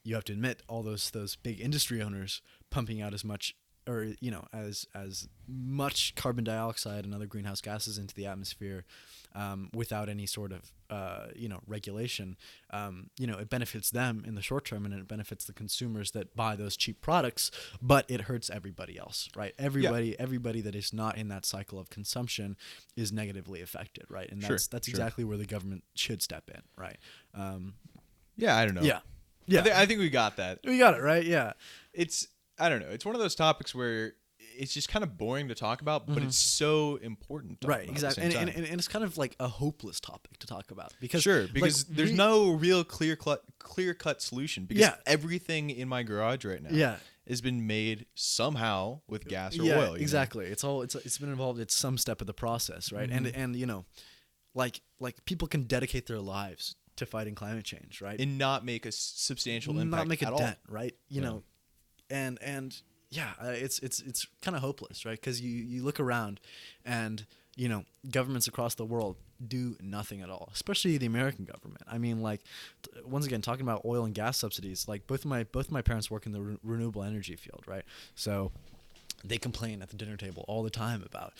you have to admit all those big industry owners pumping out as much, or as much carbon dioxide and other greenhouse gases into the atmosphere without any sort of regulation. It benefits them in the short term, and it benefits the consumers that buy those cheap products, but it hurts everybody else, right? Everybody that is not in that cycle of consumption is negatively affected, right? And that's exactly where the government should step in, right?
I don't know.
Yeah.
I think we got that.
We got it, right? Yeah.
I don't know. It's one of those topics where it's just kind of boring to talk about, but it's so important to talk about
exactly.
at the same time.
And it's kind of like a hopeless topic to talk about because
there's no real clear cut solution, because everything in my garage right now has been made somehow with gas or oil.
Exactly. It's been involved at some step of the process, right? And like people can dedicate their lives to fighting climate change, right?
And not make a substantial impact,
not make a
at
dent,
all.
right? It's kind of hopeless, right? Because you look around, and governments across the world do nothing at all, especially the American government. I mean, like, once again, talking about oil and gas subsidies, like both of my parents work in the renewable energy field, right? So they complain at the dinner table all the time about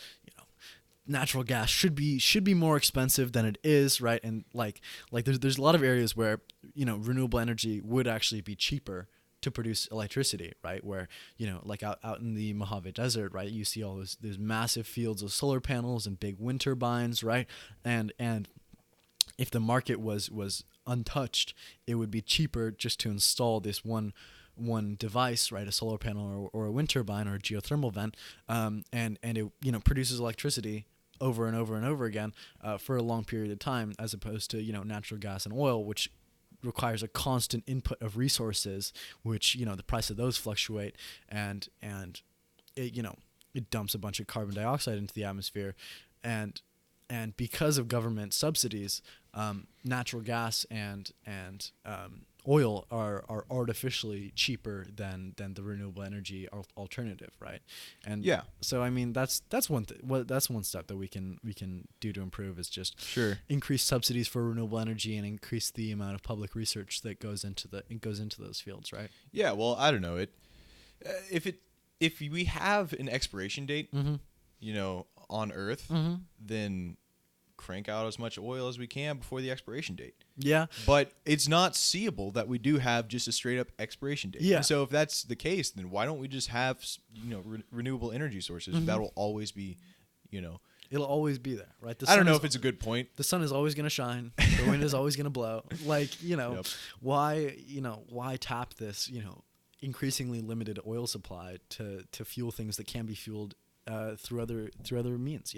natural gas should be more expensive than it is, right? And like there's a lot of areas where renewable energy would actually be cheaper to produce electricity, right? Where like out in the Mojave Desert, right, you see all those massive fields of solar panels and big wind turbines, right? And if the market was untouched, it would be cheaper just to install this one device, right, a solar panel or a wind turbine or a geothermal vent, and it produces electricity over and over and over again for a long period of time, as opposed to natural gas and oil, which requires a constant input of resources, which the price of those fluctuate, and it dumps a bunch of carbon dioxide into the atmosphere, and because of government subsidies, natural gas and oil are artificially cheaper than the renewable energy alternative, right? And so I mean that's one step that we can do to improve, is just increase subsidies for renewable energy and increase the amount of public research that goes into those fields, right?
Yeah, well, I don't know, if we have an expiration date, on Earth, then crank out as much oil as we can before the expiration date.
Yeah.
But it's not seeable that we do have just a straight up expiration date.
Yeah.
And so if that's the case, then why don't we just have, renewable energy sources that will always be,
It'll always be there, right?
I don't know if it's a good point.
The sun is always going to shine. The wind is always going to blow. Like, why tap this, increasingly limited oil supply to fuel things that can be fueled through other means,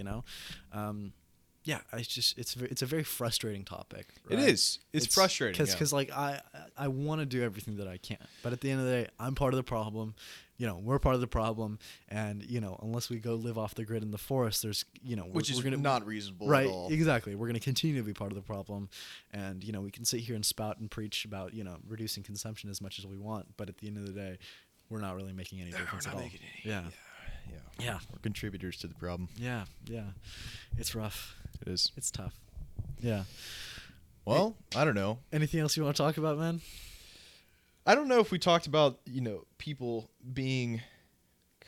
it's a very frustrating topic. Right?
It is. It's frustrating
because like I want to do everything that I can, but at the end of the day, I'm part of the problem. We're part of the problem, and unless we go live off the grid in the forest, there's
which is not reasonable,
right?
At all.
Exactly. We're going to continue to be part of the problem, and we can sit here and spout and preach about reducing consumption as much as we want, but at the end of the day, we're not really making any difference at all. Yeah.
We're contributors to the problem.
Yeah. It's rough.
It is.
It's tough. Yeah.
Well, I don't know.
Anything else you want to talk about, man?
I don't know if we talked about, people being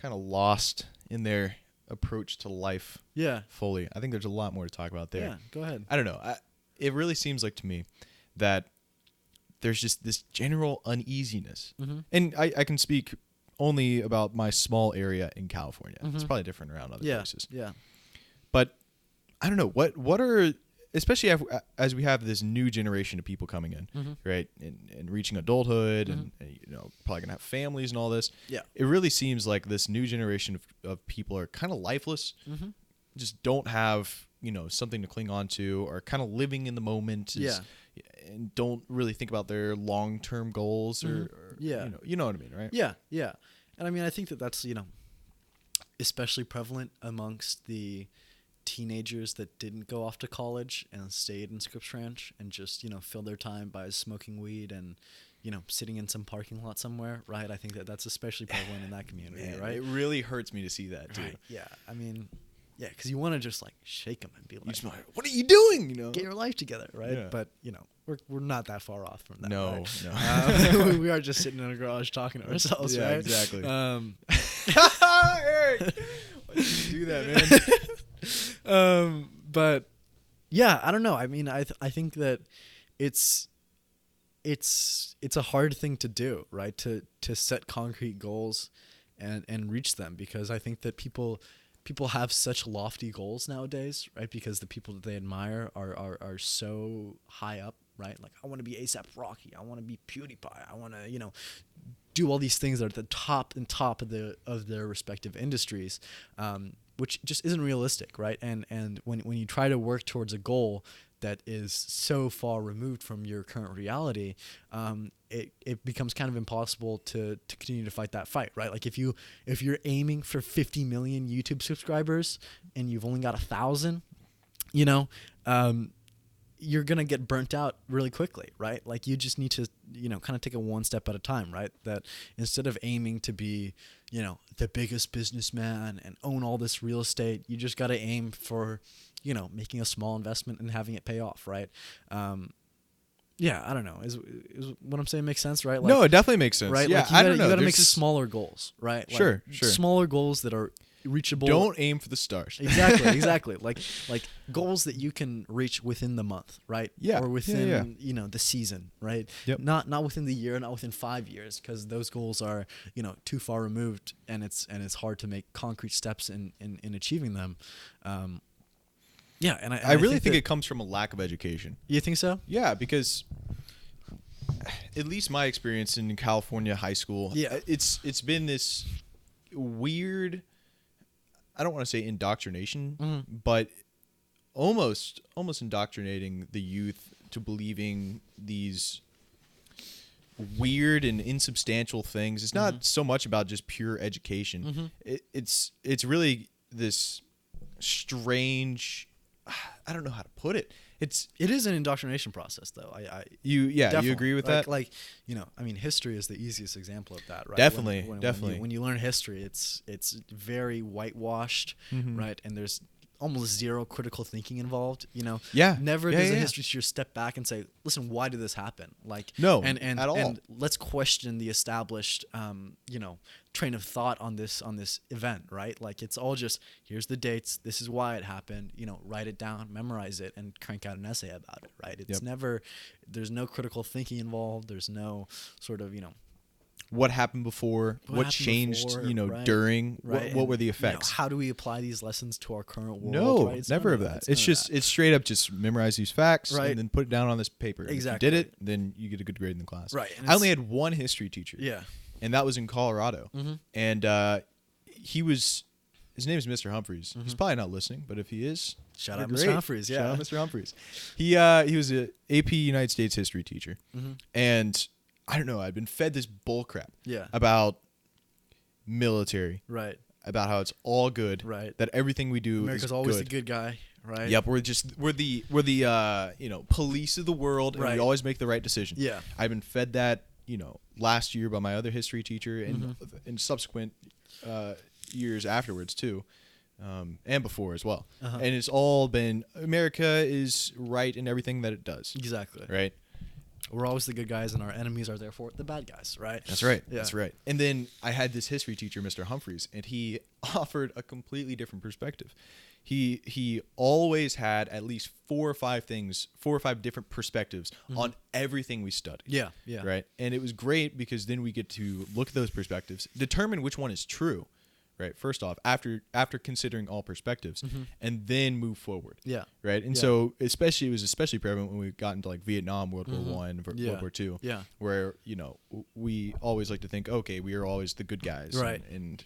kind of lost in their approach to life.
Yeah.
Fully. I think there's a lot more to talk about there.
Yeah, go ahead.
I don't know. It really seems like to me that there's just this general uneasiness. Mm-hmm. And I can speak only about my small area in California. Mm-hmm. It's probably different around other places.
Yeah.
But I don't know. What are, especially as we have this new generation of people coming in, right, and reaching adulthood, and probably gonna have families and all this.
Yeah,
it really seems like this new generation of people are kind of lifeless, just don't have something to cling on to, or kind of living in the moment, and don't really think about their long-term goals, or you know what I mean, right?
Yeah, and I mean I think that's especially prevalent amongst the teenagers that didn't go off to college and stayed in Scripps Ranch and just filled their time by smoking weed and sitting in some parking lot somewhere, right? I think that's especially prevalent in that community. Man, right?
It really hurts me to see that too.
Right. Yeah, I mean, because you want to just like shake them and be like,
"What are you doing?"
Get your life together, right?
Yeah.
But we're not that far off from that.
No,
right?
no.
We are just sitting in a garage talking to ourselves,
Yeah,
right?
exactly.
Eric, why did you do that, man? But yeah, I don't know. I mean, I think that it's a hard thing to do, right? To set concrete goals and reach them, because I think that people have such lofty goals nowadays, right? Because the people that they admire are so high up, right? Like, I want to be ASAP Rocky, I want to be PewDiePie, I want to, do all these things that are at the top of their respective industries, which just isn't realistic, right? And when you try to work towards a goal that is so far removed from your current reality, it becomes kind of impossible to continue to fight that fight, right? Like, if you're aiming for 50 million YouTube subscribers and you've only got 1,000, you're gonna get burnt out really quickly, right? Like, you just need to kind of take it one step at a time, right? That instead of aiming to be the biggest businessman and own all this real estate, you just got to aim for making a small investment and having it pay off, right? Yeah, I don't know. Is what I'm saying makes sense, right? Like,
No, it definitely makes sense.
Right?
Yeah,
Like,
I don't know.
You got to
There's
make
just-
smaller goals, right? Like,
Sure.
Smaller goals that are reachable.
Don't aim for the stars.
Exactly. Like goals that you can reach within the month, right?
Yeah.
Or within
Yeah.
the season, right?
Yep.
Not within the year, not within 5 years, because those goals are too far removed, and it's hard to make concrete steps in achieving them. Yeah, and
I really think it comes from a lack of education.
You think so?
Yeah, because at least my experience in California high school,
Yeah.
it's been this weird, I don't want to say indoctrination, but almost indoctrinating the youth to believing these weird and insubstantial things. It's not so much about just pure education. It's really this strange, I don't know how to put it.
It is an indoctrination process, though.
You agree with that?
Like, I mean, history is the easiest example of that, right?
Definitely.
When you learn history, it's very whitewashed, right? And there's almost zero critical thinking involved.
Yeah.
Never
Yeah,
does a
yeah.
history teacher step back and say, "Listen, why did this happen?" Like,
No,
and
at all.
and let's question the established, train of thought on this event, right? Like, it's all just, here's the dates, this is why it happened. Write it down, memorize it, and crank out an essay about it, right? It's never, there's no critical thinking involved. There's no sort of
what happened before, what
happened
changed,
before, right,
during,
right.
what were the
And,
effects?
how do we apply these lessons to our current world?
No,
right? It's
never
none
of that.
It's
It's
none of
just,
that.
it's straight up just memorize these facts
Right.
and then put it down on this paper. And
Exactly.
If you did it, then you get a good grade in the class.
Right. And
I only had one history teacher.
Yeah.
And that was in Colorado. And his name is Mr. Humphreys. He's probably not listening, but if he is,
Shout out
great.
Mr. Humphreys. Yeah.
Shout out Mr. Humphreys. He was a AP United States history teacher. And I don't know, I'd been fed this bull crap
Yeah.
about military,
Right.
about how it's all good,
Right.
that everything we do
America's
is
always
good.
the good guy, right?
Yep, we're the police of the world, and
Right.
we always make the right decision.
Yeah.
I've been fed that last year by my other history teacher, and in subsequent years afterwards too, and before as well. And it's all been America is right in everything that it does.
Exactly.
Right.
We're always the good guys, and our enemies are therefore the bad guys, right?
That's right.
Yeah.
That's right. And then I had this history teacher, Mr. Humphreys, and he offered a completely different perspective. He always had at least 4 or 5 different perspectives on everything we studied.
Yeah. Yeah.
Right. And it was great because then we get to look at those perspectives, determine which one is true, right? First off, after considering all perspectives, and then move forward.
Yeah.
Right. And
Yeah.
so it was especially prevalent when we got into like Vietnam, World War One,
Yeah.
World War Two.
Yeah.
Where, we always like to think, okay, we are always the good guys.
Right.
And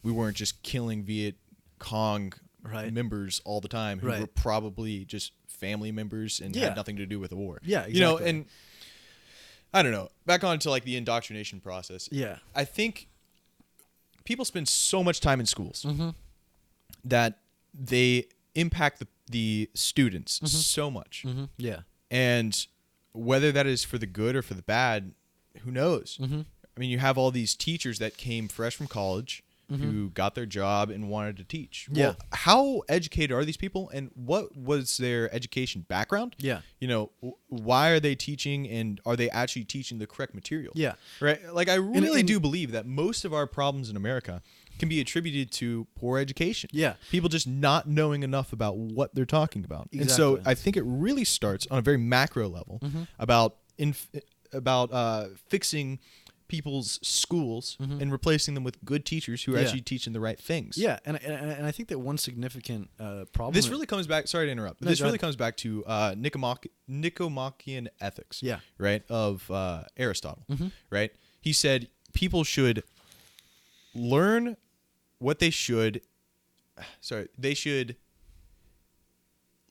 we weren't just killing Viet Cong
Right.
members all the time who
Right.
were probably just family members and
Yeah.
had nothing to do with the war.
Yeah, exactly.
And I don't know, back on to like the indoctrination process.
Yeah.
I think people spend so much time in schools that they impact the students so much.
Yeah.
And whether that is for the good or for the bad, who knows? I mean, you have all these teachers that came fresh from college, who got their job and wanted to teach.
Yeah.
Well, how educated are these people, and what was their education background?
Yeah.
You know, why are they teaching, and are they actually teaching the correct material?
Yeah.
Right? Like, I really do believe that most of our problems in America can be attributed to poor education.
Yeah.
People just not knowing enough about what they're talking about.
Exactly.
And so I think it really starts on a very macro level about fixing people's schools and replacing them with good teachers who are actually teaching the right things.
Yeah, and I think that one significant problem.
This really comes back. Sorry to interrupt. But this really comes back to Nicomachean ethics.
Yeah.
Right, of Aristotle. Right. He said people should learn what they should. Sorry, they should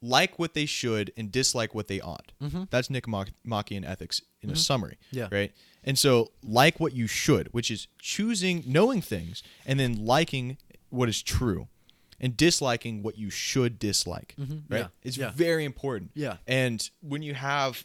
like what they should and dislike what they ought. That's Nicomachean ethics in a summary.
Yeah.
Right. And so, like what you should, which is knowing things, and then liking what is true, and disliking what you should dislike. Right.
Yeah.
It's very important.
Yeah.
And when you have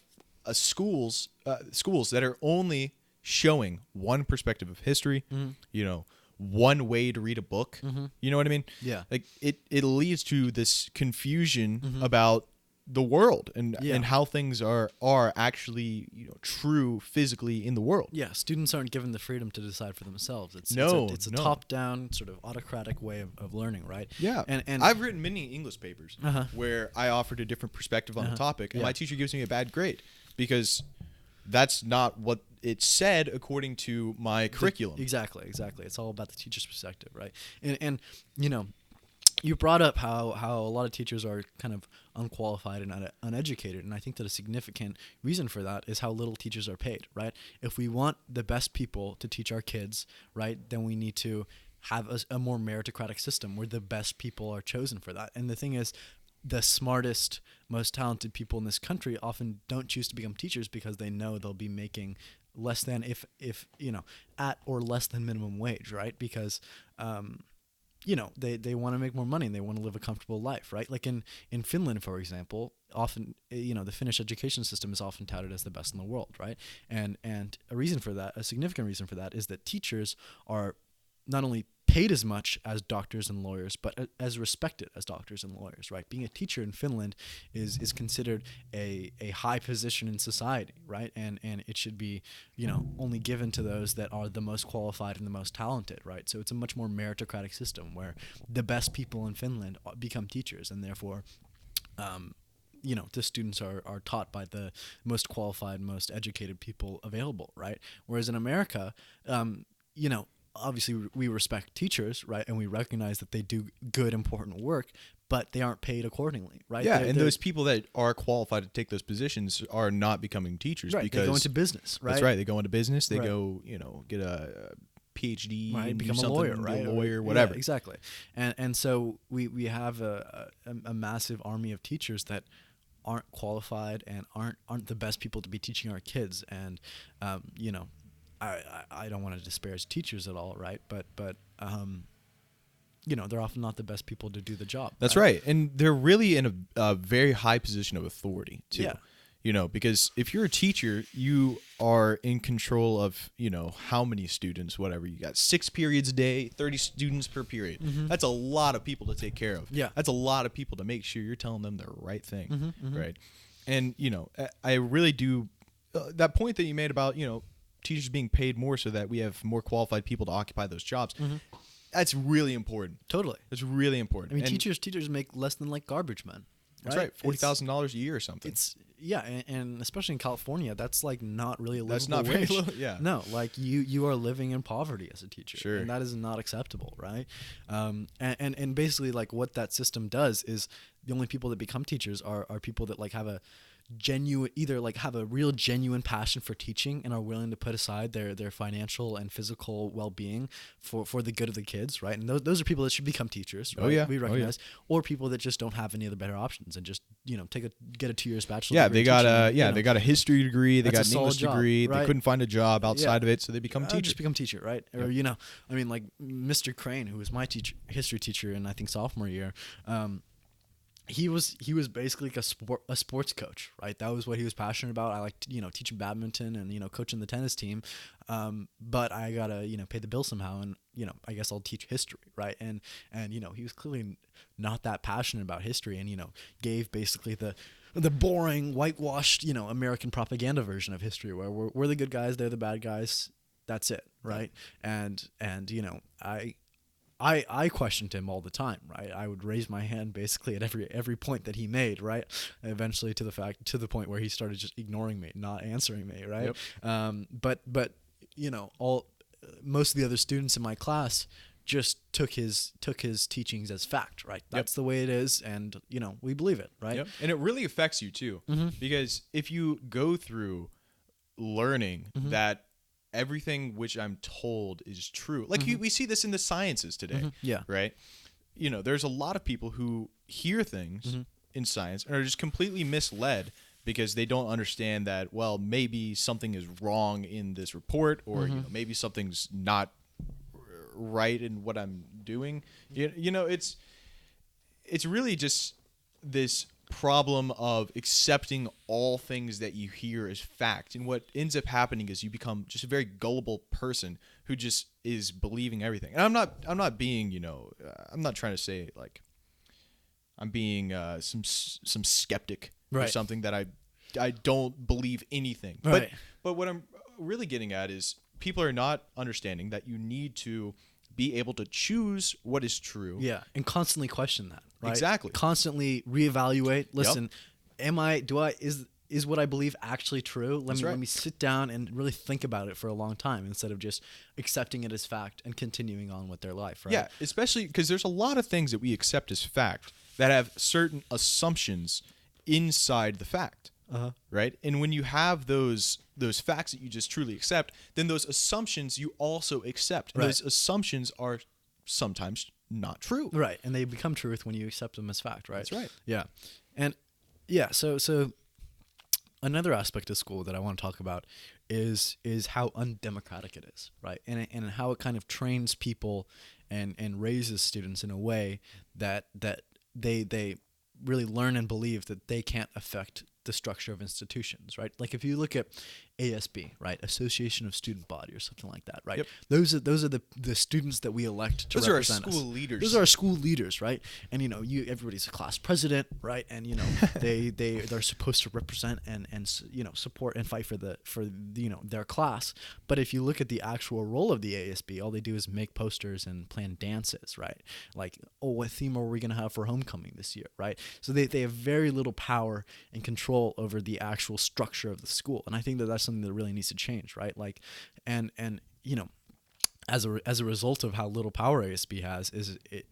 schools that are only showing one perspective of history, you know, one way to read a book, you know what I mean?
Yeah.
Like it leads to this confusion about the world and how things are actually, you know, true physically in the world.
Yeah, students aren't given the freedom to decide for themselves. It's a top-down sort of autocratic way of learning, right?
Yeah,
and
I've written many English papers where I offered a different perspective on the topic, and my teacher gives me a bad grade because that's not what it said according to my curriculum.
Exactly. It's all about the teacher's perspective, right? And you know, you brought up how a lot of teachers are kind of unqualified and uneducated, and I think that a significant reason for that is how little teachers are paid, right? If we want the best people to teach our kids, right, then we need to have a more meritocratic system where the best people are chosen for that. And the thing is, the smartest, most talented people in this country often don't choose to become teachers because they know they'll be making less than, if you know, at or less than minimum wage, right? Because you know, they want to make more money and they want to live a comfortable life, right? Like in Finland, for example, often, you know, the Finnish education system is often touted as the best in the world, right? And a reason for that, a significant reason for that, is that teachers are not only paid as much as doctors and lawyers, but as respected as doctors and lawyers, right? Being a teacher in Finland is considered a high position in society, right? And it should be, you know, only given to those that are the most qualified and the most talented, right? So it's a much more meritocratic system where the best people in Finland become teachers, and therefore, you know, the students are taught by the most qualified, most educated people available, right? Whereas in America, you know, obviously we respect teachers, right? And we recognize that they do good, important work, but they aren't paid accordingly, right?
Yeah, and those people that are qualified to take those positions are not becoming teachers,
right,
because
they go into business, right?
That's right. They go into business. They go, you know, get a PhD,
right,
and
become
do
a lawyer,
something,
right?
A lawyer, whatever.
Yeah, exactly. And so we have a massive army of teachers that aren't qualified and aren't the best people to be teaching our kids. And you know, I don't want to disparage teachers at all, right? But you know, they're often not the best people to do the job.
That's right. And they're really in a very high position of authority too.
Yeah.
You know, because if you're a teacher, you are in control of, you know, how many students, whatever. You got 6 periods a day, 30 students per period. That's a lot of people to take care of.
Yeah.
That's a lot of people to make sure you're telling them the right thing, right? And, you know, I really do that point that you made about, you know, teachers being paid more so that we have more qualified people to occupy those jobs. That's really important.
Totally.
That's really important.
I mean,
and
teachers make less than like garbage men.
That's right. $40,000 a year or something.
It's and especially in California, that's like not really a livable
That's not
wage.
very low. Yeah.
No, like you are living in poverty as a teacher,
Sure.
and that is not acceptable, right? And basically, like what that system does is the only people that become teachers are people that like have a real genuine passion for teaching and are willing to put aside their financial and physical well-being for the good of the kids, right? And those are people that should become teachers, right?
Oh yeah,
we recognize, or people that just don't have any other better options and just, you know, get a 2 years bachelor's
Yeah,
degree
they got
teaching,
they got a history degree, they
That's
got
a
an English
solid job,
degree,
right?
they couldn't find a job outside of it, so they become teachers.
Just become teacher, right? Or, you know, I mean, like Mr. Crane, who was my history teacher in I think sophomore year, he was basically like a sports coach, right? That was what he was passionate about. I liked, teaching badminton and, coaching the tennis team. But I gotta, pay the bill somehow, and, I guess I'll teach history, right? And he was clearly not that passionate about history, and, gave basically the boring, whitewashed, American propaganda version of history, where we're the good guys, they're the bad guys. That's it, right? And I questioned him all the time, right? I would raise my hand basically at every point that he made, right? Eventually to the point where he started just ignoring me, not answering me, right? Yep. But most of the other students in my class just took his teachings as fact, right? That's the way it is, and we believe it, right?
Yep. And it really affects you too, because if you go through learning that everything which I'm told is true. Like we see this in the sciences today.
Yeah.
Right. There's a lot of people who hear things in science and are just completely misled because they don't understand that, well, maybe something is wrong in this report, or maybe something's not right in what I'm doing. It's really just this problem of accepting all things that you hear as fact, and what ends up happening is you become just a very gullible person who just is believing everything. And I'm not being I'm not trying to say like I'm being some skeptic or something, that I don't believe anything, but what I'm really getting at is people are not understanding that you need to be able to choose what is true.
Yeah, and constantly question that, right?
Exactly.
Constantly reevaluate. Listen, is what I believe actually true? Let me sit down and really think about it for a long time, instead of just accepting it as fact and continuing on with their life, right?
Yeah, especially because there's a lot of things that we accept as fact that have certain assumptions inside the fact. Right? And when you have those facts that you just truly accept, then those assumptions you also accept. And those assumptions are sometimes not true.
Right. And they become truth when you accept them as fact, right?
That's right.
Yeah. And yeah, so another aspect of school that I want to talk about is how undemocratic it is, right? And how it kind of trains people and raises students in a way that they really learn and believe that they can't affect the structure of institutions, right? Like if you look at ASB, right, Association of Student Body or something like that, right? Yep. Those are the students that we elect to represent us.
Those are our school leaders.
Those are our school leaders, right? And everybody's a class president, right? And they're supposed to represent and support and fight for their class. But if you look at the actual role of the ASB, all they do is make posters and plan dances, right? Like, what theme are we going to have for homecoming this year, right? So they have very little power and control over the actual structure of the school, and I think that that's something that really needs to change, right? Like, and as a result of how little power ASB has, is it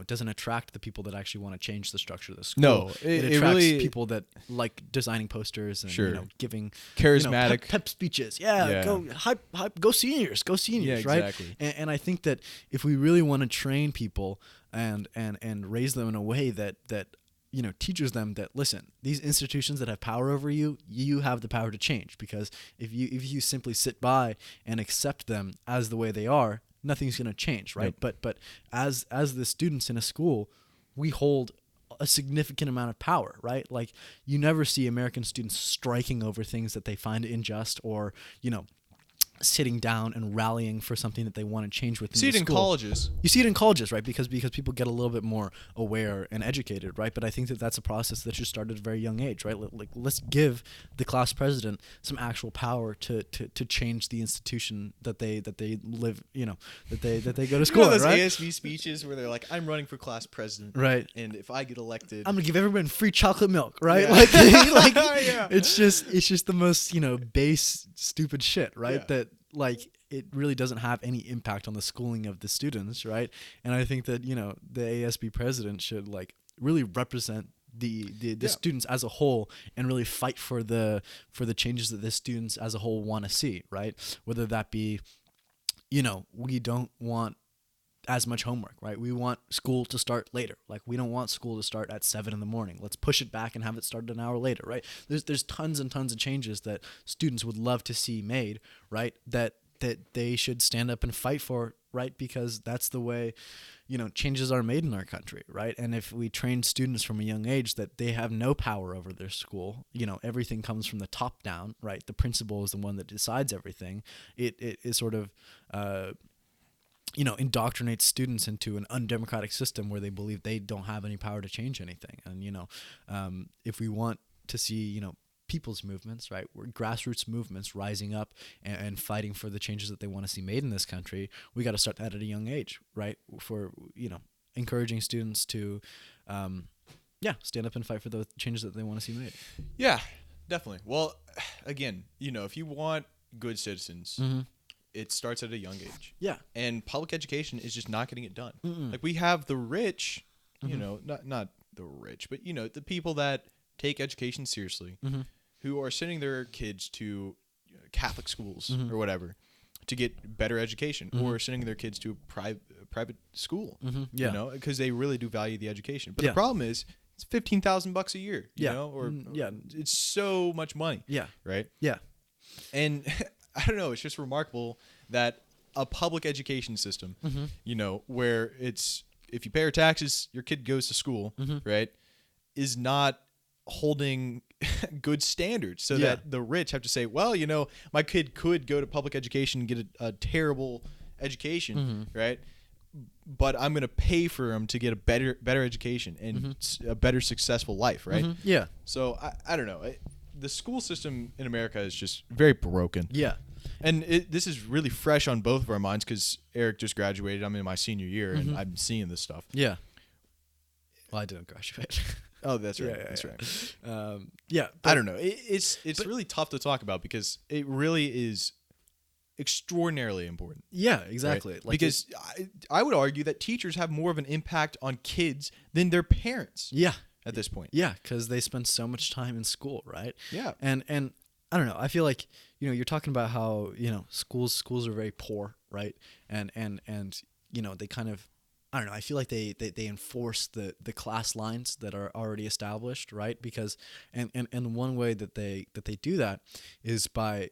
doesn't attract the people that actually want to change the structure of the school.
No,
it attracts
really,
people that like designing posters and giving
charismatic
pep speeches. Go hype, go seniors,
yeah,
right?
Exactly.
And I think that if we really want to train people and raise them in a way that teaches them that, listen, these institutions that have power over you, you have the power to change, because if you simply sit by and accept them as the way they are, nothing's going to change, right? Yep. But as the students in a school, we hold a significant amount of power, right? Like, you never see American students striking over things that they find unjust, or sitting down and rallying for something that they want to change within the school.
You see it in colleges.
You see it in colleges, right? Because people get a little bit more aware and educated, right? But I think that that's a process that should start at a very young age, right? Like, let's give the class president some actual power to change the institution that they live, that they go to school in,
those
right?
ASB speeches where they're like, I'm running for class president,
right?
And if I get elected,
I'm gonna give everyone free chocolate milk, right?
Yeah.
Like
Yeah.
it's just the most base stupid shit, right?
Yeah.
That, like, it really doesn't have any impact on the schooling of the students, right? And I think that the ASB president should, like, really represent the students as a whole, and really fight for the changes that the students as a whole want to see, right? Whether that be, we don't want as much homework, right? We want school to start later. Like, we don't want school to start at 7 a.m. Let's push it back and have it start an hour later, right? There's tons and tons of changes that students would love to see made, right? That they should stand up and fight for, right? Because that's the way, changes are made in our country, right? And if we train students from a young age that they have no power over their school, everything comes from the top down, right? The principal is the one that decides everything. It sort of indoctrinates students into an undemocratic system where they believe they don't have any power to change anything. And if we want to see people's movements, right, grassroots movements rising up and fighting for the changes that they want to see made in this country, we got to start that at a young age, right? For encouraging students to stand up and fight for the changes that they want to see made.
Yeah, definitely. Well, again, if you want good citizens, it starts at a young age.
Yeah.
And public education is just not getting it done. Like, we have the rich, not the rich, but the people that take education seriously, who are sending their kids to Catholic schools or whatever to get better education, or sending their kids to a private school, because they really do value the education. But the problem is, it's $15,000 a year, or it's so much money.
Yeah.
Right.
Yeah.
And I don't know, it's just remarkable that a public education system, where it's, if you pay your taxes, your kid goes to school, right, is not holding good standards, so that the rich have to say, well, my kid could go to public education and get a terrible education, right? But I'm going to pay for him to get a better education and a better successful life, right?
Yeah.
So I don't know. The school system in America is just very broken.
Yeah.
And this is really fresh on both of our minds because Erik just graduated. I'm in my senior year, and I'm seeing this stuff.
Yeah. Well, I didn't graduate.
Oh, that's right.
Yeah,
that's right.
But
I don't know. It's really tough to talk about because it really is extraordinarily important.
Yeah, exactly.
Right? Because I would argue that teachers have more of an impact on kids than their parents.
Yeah.
At this point.
Yeah, because they spend so much time in school, right?
Yeah.
And I don't know. I feel like you're talking about how schools are very poor, right? And they kind of, I don't know. I feel like they enforce the class lines that are already established, right? Because and one way that they do that is by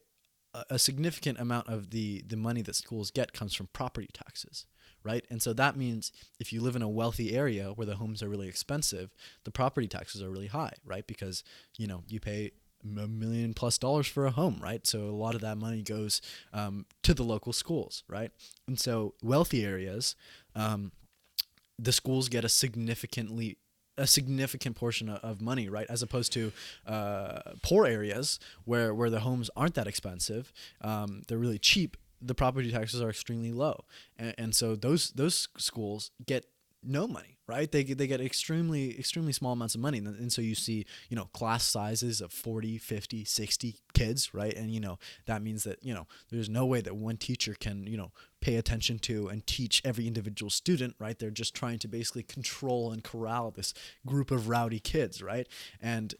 a significant amount of the money that schools get comes from property taxes, right? And so that means if you live in a wealthy area where the homes are really expensive, the property taxes are really high, right? Because you pay $1 million+ for a home, right? So a lot of that money goes to the local schools, right? And so wealthy areas, the schools get a significant portion of money, right? As opposed to poor areas where the homes aren't that expensive, they're really cheap. The property taxes are extremely low, and so those schools get no money, right? They get extremely small amounts of money, and so you see class sizes of 40, 50, 60 kids, right? And that means that there's no way that one teacher can pay attention to and teach every individual student, right? They're just trying to basically control and corral this group of rowdy kids, right? And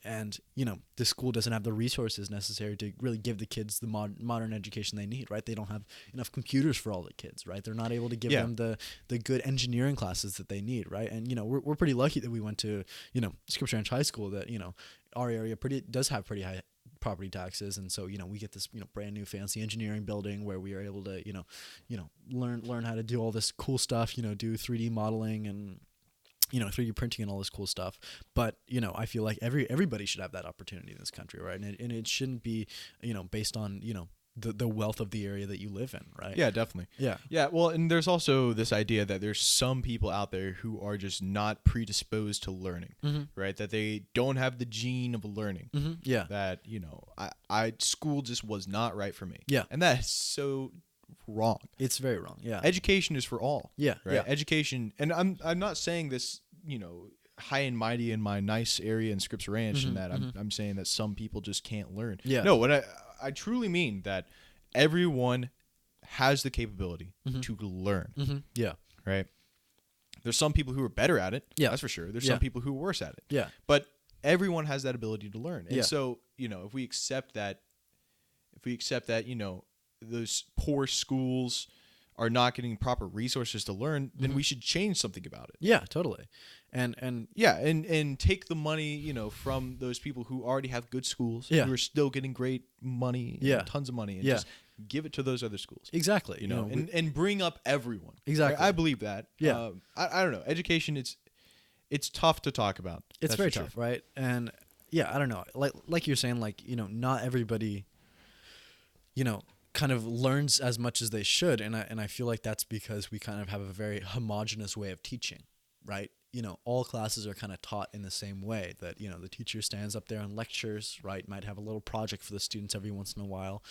the school doesn't have the resources necessary to really give the kids the modern education they need, right? They don't have enough computers for all the kids, right? They're not able to give them the good engineering classes that they need, right? And we're pretty lucky that we went to Scripture Ranch High School, that our area does have pretty high property taxes, and so we get this brand new fancy engineering building where we are able to learn how to do all this cool stuff, do 3D modeling and 3D printing and all this cool stuff. But I feel like everybody should have that opportunity in this country, right? And it shouldn't be based on the wealth of the area that you live in, right?
Yeah, definitely. Yeah. Well, and there's also this idea that there's some people out there who are just not predisposed to learning, right? That they don't have the gene of learning.
Yeah.
That I school just was not right for me.
Yeah.
And that's so wrong.
It's very wrong. Yeah.
Education is for all.
Yeah.
Right.
Yeah.
Education, and I'm not saying this high and mighty in my nice area in Scripps Ranch, and that I'm saying that some people just can't learn.
Yeah.
No, what I truly mean that everyone has the capability to learn.
Yeah.
Right. There's some people who are better at it.
Yeah.
That's for sure. There's some people who are worse at it.
Yeah.
But everyone has that ability to learn. And
Yeah.
so, if we accept that, those poor schools are not getting proper resources to learn, then we should change something about it.
Yeah, totally. And
yeah, and take the money, from those people who already have good schools, who are still getting great money, tons of money, and just give it to those other schools.
Exactly.
You know, and bring up everyone.
Exactly.
Right? I believe that.
Yeah.
I don't know. Education, it's tough to talk about.
It's very tough, right? And yeah, I don't know. Like you're saying, like, you know, not everybody, you know, kind of learns as much as they should, and I feel like that's because we kind of have a very homogenous way of teaching, right? You know, all classes are kind of taught in the same way, that, you know, the teacher stands up there and lectures, right? Might have a little project for the students every once in a while,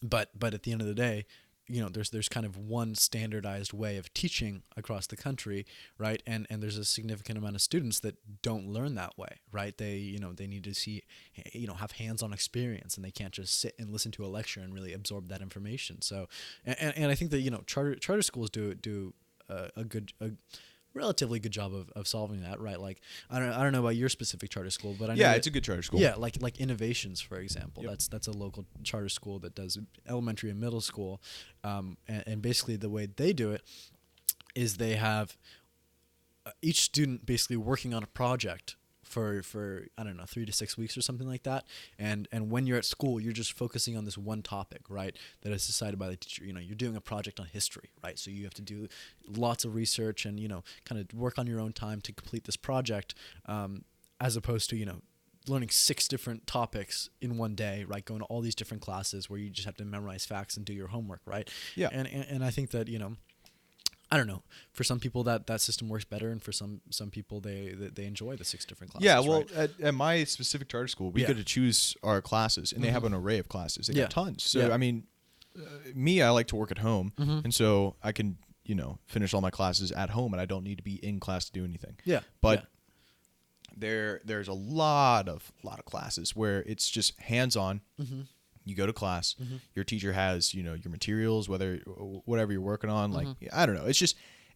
but at the end of the day, you know, there's kind of one standardized way of teaching across the country, right? And there's a significant amount of students that don't learn that way, right? They, you know, they need to see, you know, have hands-on experience, and they can't just sit and listen to a lecture and really absorb that information. So, and I think that, you know, charter schools do a relatively good job of solving that, right? Like, I don't know about your specific charter school, but I know
it's a good charter school.
Yeah, like Innovations, for example.
Yep.
That's a local charter school that does elementary and middle school, and basically the way they do it is they have each student basically working on a project for I don't know, 3 to 6 weeks or something like that, and when you're at school, you're just focusing on this one topic, right, that is decided by the teacher. You know, you're doing a project on history, right, so you have to do lots of research and, you know, kind of work on your own time to complete this project, as opposed to, you know, learning 6 different topics in one day, right, going to all these different classes where you just have to memorize facts and do your homework, right?
Yeah.
And I think that, you know, I don't know. For some people, that system works better, and for some people, they enjoy the 6 different classes.
Yeah, well,
right?
at my specific charter school, we get to choose our classes, and they have an array of classes. They got tons. So, I mean, I like to work at home, and so I can, you know, finish all my classes at home, and I don't need to be in class to do anything.
Yeah.
But there's a lot of classes where it's just hands-on. You go to class, your teacher has, you know, your materials, whatever you're working on. Like, I don't know.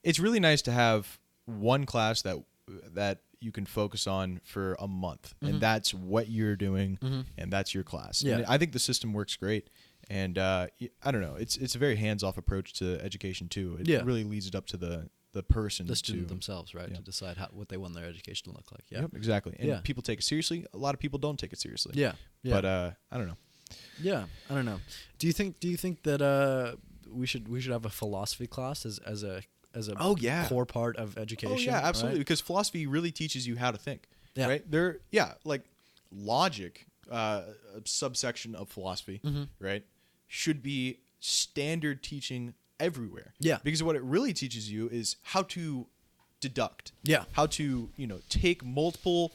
It's really nice to have one class that you can focus on for a month, and that's what you're doing, and that's your class.
Yeah.
And I think the system works great. And I don't know. It's a very hands-off approach to education too. It really leads it up to the person,
the student themselves, right, to decide what they want their education to look like. Yeah,
yep, exactly. And people take it seriously. A lot of people don't take it seriously.
Yeah.
But I don't know.
Yeah, I don't know. Do you think that we should have a philosophy class as a core part of education?
Oh yeah, absolutely.
Right?
Because philosophy really teaches you how to think.
Yeah.
Right. Like logic, a subsection of philosophy, right, should be standard teaching everywhere.
Yeah.
Because what it really teaches you is how to deduct.
Yeah.
How to, you know, take multiple,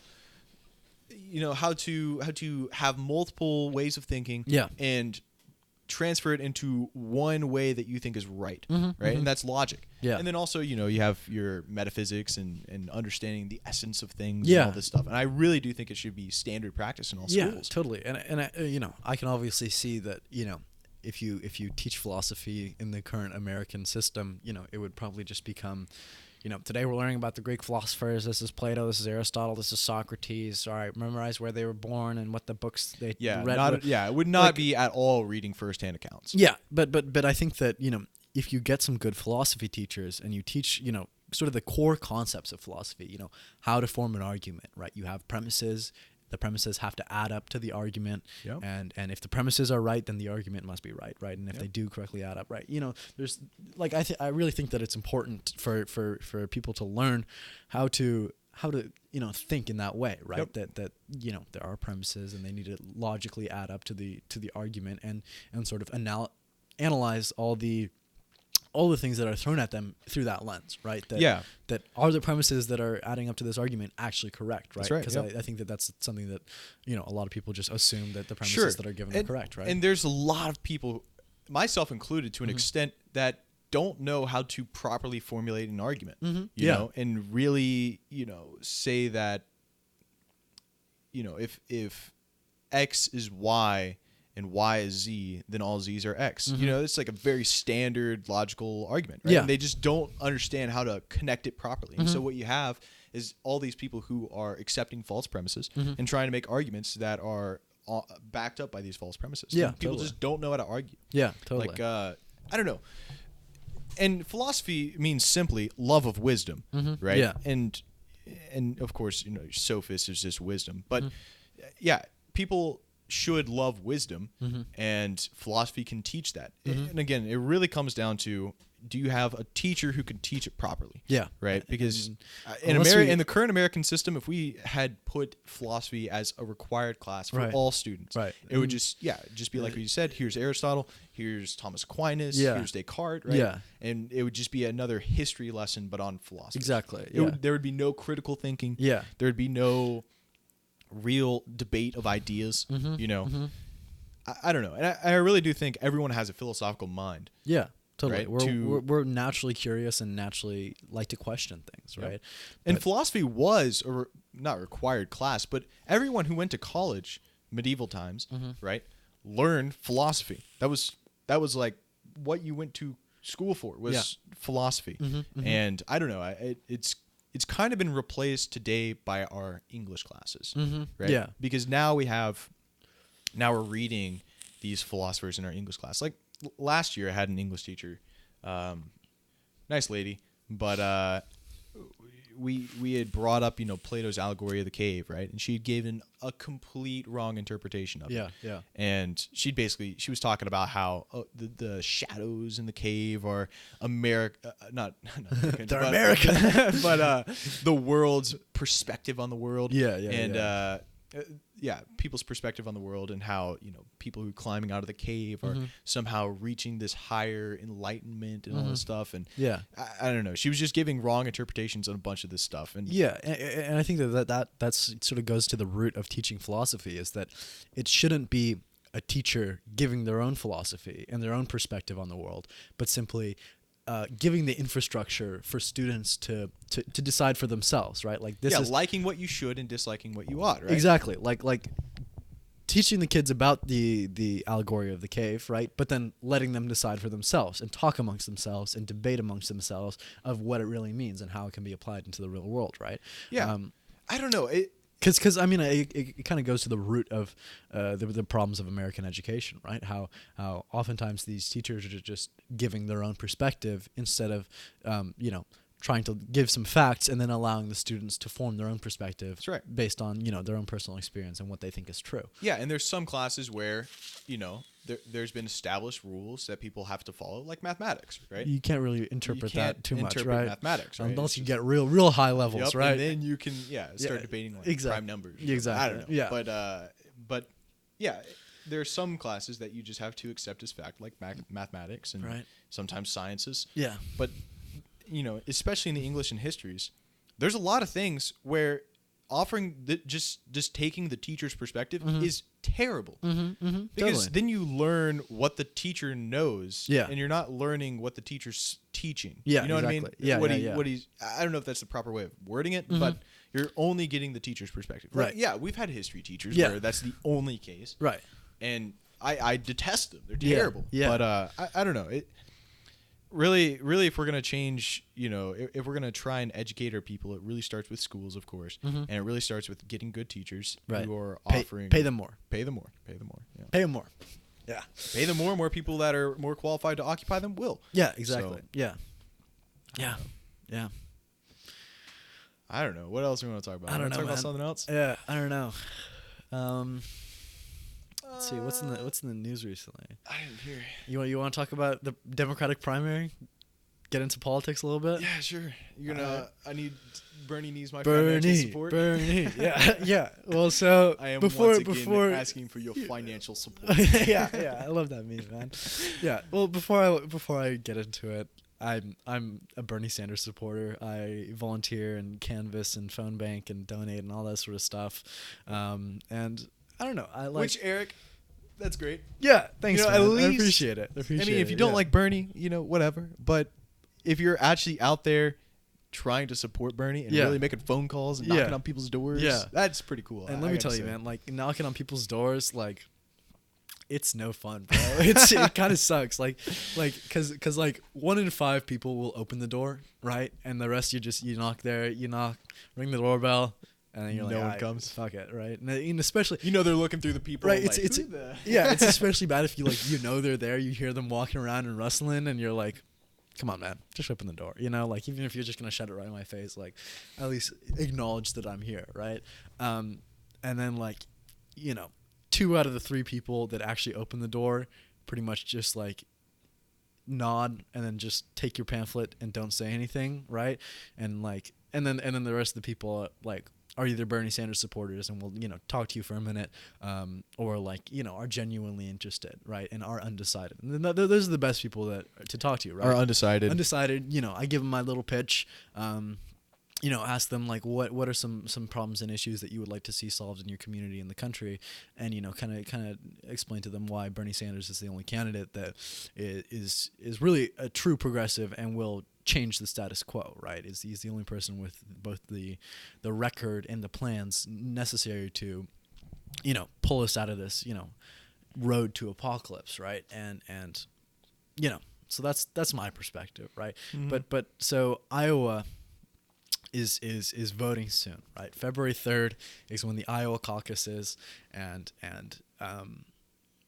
you know, how to have multiple ways of thinking.
Yeah.
And transfer it into one way that you think is right. Right. And that's logic.
Yeah.
And then also, you know, you have your metaphysics and understanding the essence of things
Yeah.
and all this stuff. And I really do think it should be standard practice in all schools.
Yeah, totally. And I, you know, I can obviously see that, you know, if you teach philosophy in the current American system, you know, it would probably just become, you know, today we're learning about the Greek philosophers. This is Plato. This is Aristotle. This is Socrates. All right, memorize where they were born and what the books they read.
It would not be at all reading firsthand accounts.
Yeah, but I think that, you know, if you get some good philosophy teachers and you teach, you know, sort of the core concepts of philosophy, you know, how to form an argument, right? You have premises. The premises have to add up to the argument, and if the premises are right, then the argument must be right, and if they do correctly add up, right, you know, there's like I really think that it's important for people to learn how to you know, think in that way, right? That you know, there are premises and they need to logically add up to the argument and sort of analyze all the things that are thrown at them through that lens, right? That are the premises that are adding up to this argument actually correct, right?
That's right.
Because I think that that's something that, you know, a lot of people just assume that the premises that are given are correct, right?
And there's a lot of people, myself included, to an extent, that don't know how to properly formulate an argument, you know, and really, you know, say that, you know, if X is Y and Y is Z, then all Z's are X. You know, it's like a very standard logical argument, right?
Yeah.
And they just don't understand how to connect it properly. And so what you have is all these people who are accepting false premises and trying to make arguments that are backed up by these false premises.
Yeah,
and people just don't know how to argue.
Yeah, totally.
Like, I don't know. And philosophy means simply love of wisdom, right?
Yeah.
And of course, you know, sophist is just wisdom. But yeah, people should love wisdom, and philosophy can teach that. And again, it really comes down to, do you have a teacher who can teach it properly?
Yeah.
Right? Because in the current American system, if we had put philosophy as a required class for all students, it would just be like what you said, here's Aristotle, here's Thomas Aquinas, here's Descartes, right?
Yeah.
And it would just be another history lesson, but on philosophy.
Exactly.
There would be no critical thinking.
Yeah.
There would be no real debate of ideas, you know? I don't know. And I really do think everyone has a philosophical mind.
Yeah. Totally.
Right?
We're naturally curious and naturally like to question things, right?
And philosophy was not required class, but everyone who went to college, medieval times, right, learned philosophy. That was like what you went to school for, was philosophy. And I don't know, it's kind of been replaced today by our English classes, right?
Yeah.
Because now we're reading these philosophers in our English class. Like last year I had an English teacher, nice lady, but we had brought up, Plato's allegory of the cave, right? And she had given a complete wrong interpretation of it.
Yeah.
And she was talking about how the shadows in the cave are America, not American,
they're American,
but the world's perspective on the world. People's perspective on the world, and how, people who are climbing out of the cave are somehow reaching this higher enlightenment and all this stuff. And I don't know. She was just giving wrong interpretations on a bunch of this stuff. And
and I think that's sort of goes to the root of teaching philosophy, is that it shouldn't be a teacher giving their own philosophy and their own perspective on the world, but simply giving the infrastructure for students to decide for themselves, right? Like this is
liking what you should and disliking what you ought, right?
Exactly. Like teaching the kids about the allegory of the cave, right? But then letting them decide for themselves and talk amongst themselves and debate amongst themselves of what it really means and how it can be applied into the real world, right?
Yeah. I don't know.
Because I mean, it kind of goes to the root of the problems of American education, right? How oftentimes these teachers are just giving their own perspective instead of trying to give some facts and then allowing the students to form their own perspective.
That's right.
Based on their own personal experience and what they think is true.
Yeah, and there's some classes where there's been established rules that people have to follow, like mathematics, right?
You can't really interpret that too much, right?
Mathematics, right?
Unless you get real high levels, right?
And then you can start debating like prime numbers.
Exactly.
I don't know.
Yeah.
But there are some classes that you just have to accept as fact, like mathematics and sometimes sciences.
Yeah.
But especially in the English and histories, there's a lot of things where offering just taking the teacher's perspective is terrible. Because then you learn what the teacher knows, and you're not learning what the teacher's teaching.
Yeah,
you know
exactly.
what I mean?
Yeah,
What he's I don't know if that's the proper way of wording it, but you're only getting the teacher's perspective.
Right.
Like, yeah, we've had history teachers where that's the only case.
Right.
And I detest them. They're terrible.
Yeah.
But I don't know. Really, if we're gonna change, if we're gonna try and educate our people, it really starts with schools, of course, and it really starts with getting good teachers who are offering.
Pay them more.
Pay them more. Pay them more. Yeah.
Pay them more. Yeah.
Pay them more. More people that are more qualified to occupy them will.
Yeah. Exactly.
So,
yeah. Yeah.
I don't know. What else do we want to talk about?
I don't know.
Talk about something else.
Yeah. I don't know. Let's see what's in the news recently.
I didn't hear.
You want to talk about the Democratic primary? Get into politics a little bit.
Yeah, sure. I need Bernie needs my financial support.
Bernie. Yeah. Well, so
I am
before
asking for your financial support.
yeah. I love that meme, man. Yeah. Well, before I get into it, I'm a Bernie Sanders supporter. I volunteer and canvass and phone bank and donate and all that sort of stuff. And I don't know. I like.
Which, Eric, that's great.
Yeah, thanks. Man.
At least,
I appreciate it.
I mean, if you don't like Bernie, whatever. But if you're actually out there trying to support Bernie and really making phone calls and knocking on people's doors, that's pretty cool.
And let me tell you, man, like knocking on people's doors, like it's no fun, bro. It kind of sucks. Cause 1 in 5 people will open the door, right? And the rest you knock, ring the doorbell. And then you're
no
like,
one comes.
Fuck it, right? And especially,
they're looking through the people.
Right?
Like,
It's especially bad if they're there. You hear them walking around and rustling, and you're like, come on, man, just open the door. Even if you're just gonna shut it right in my face, like, at least acknowledge that I'm here, right? And then 2 out of the 3 people that actually open the door pretty much just like nod and then just take your pamphlet and don't say anything, right? And like and then the rest of the people like are either Bernie Sanders supporters and will, you know, talk to you for a minute, or like, you know, are genuinely interested, right, and are undecided. And those are the best people to talk to, right?
Are undecided.
Undecided, you know, I give them my little pitch, you know, ask them like what are some problems and issues that you would like to see solved in your community in the country, and, you know, kind of explain to them why Bernie Sanders is the only candidate that is really a true progressive and will change the status quo, right? He's the only person with both the record and the plans necessary to, you know, pull us out of this, you know, road to apocalypse, right? And you know, so that's my perspective, right?
Mm-hmm.
But so Iowa is voting soon, right? February 3rd is when the Iowa caucus is, and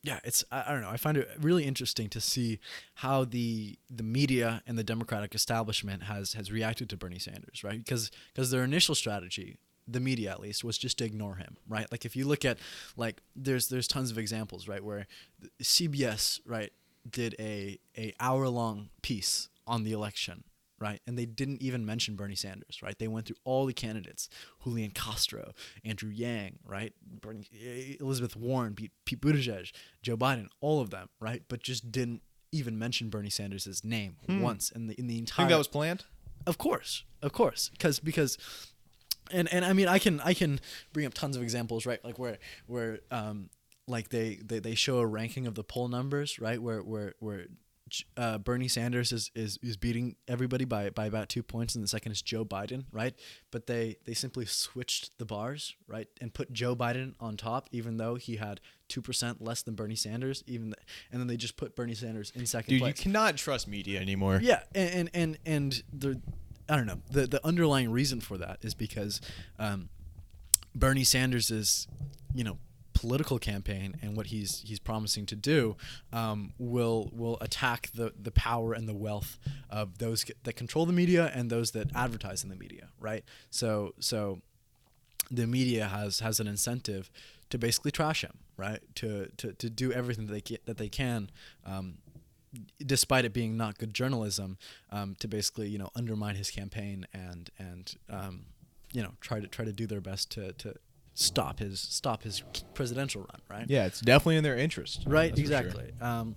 yeah, it's I don't know. I find it really interesting to see how the media and the Democratic establishment has reacted to Bernie Sanders, right? Because their initial strategy, the media at least, was just to ignore him, right? Like if you look at like there's tons of examples, right, where CBS, right, did a hour-long piece on the election, right? And they didn't even mention Bernie Sanders, right? They went through all the candidates, Julian Castro, Andrew Yang, right? Elizabeth Warren, Pete Buttigieg, Joe Biden, all of them, right? But just didn't even mention Bernie Sanders' name once in the entire.
Think that was planned?
Of course, because. And I mean I can bring up tons of examples, right? Like where like they show a ranking of the poll numbers, right? Where Bernie Sanders is beating everybody by about 2 points, and the second is Joe Biden, right? But they simply switched the bars, right, and put Joe Biden on top, even though he had 2% less than Bernie Sanders, and then they just put Bernie Sanders in second place.
You cannot trust media anymore.
Yeah, and the I don't know, the underlying reason for that is because Bernie Sanders is, you know, political campaign and what he's promising to do will attack the power and the wealth of those that control the media and those that advertise in the media, right? So the media has an incentive to basically trash him, right? To do everything that they can, despite it being not good journalism, to basically, you know, undermine his campaign and you know, try to do their best to stop his presidential run, right?
Yeah, it's definitely in their interest.
Right, exactly. Sure.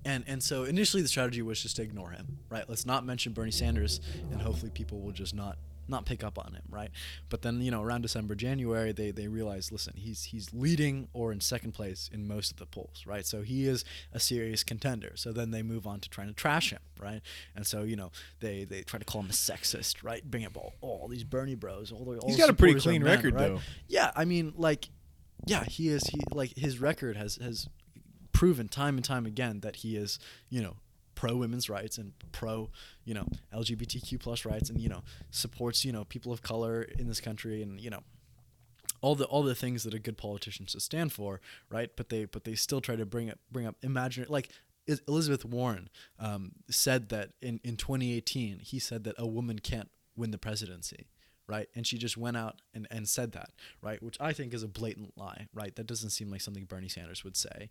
And so initially the strategy was just to ignore him, right? Let's not mention Bernie Sanders, and hopefully people will just not pick up on him, right? But then, you know, around December, January, they realized, listen, he's leading or in second place in most of the polls, right? So he is a serious contender. So then they move on to trying to trash him, right? And so, you know, they try to call him a sexist, right? Bring up all these Bernie bros. All
he's got a pretty clean record,
right?
though.
Yeah, I mean, like, yeah, he like his record has proven time and time again that he is, you know, pro women's rights and pro, you know, LGBTQ plus rights, and, you know, supports, you know, people of color in this country, and, you know, all the things that a good politician should stand for, right? But they still try to bring up imaginary, like Elizabeth Warren said that in 2018 he said that a woman can't win the presidency, right? And she just went out and said that, right? Which I think is a blatant lie, right? That doesn't seem like something Bernie Sanders would say.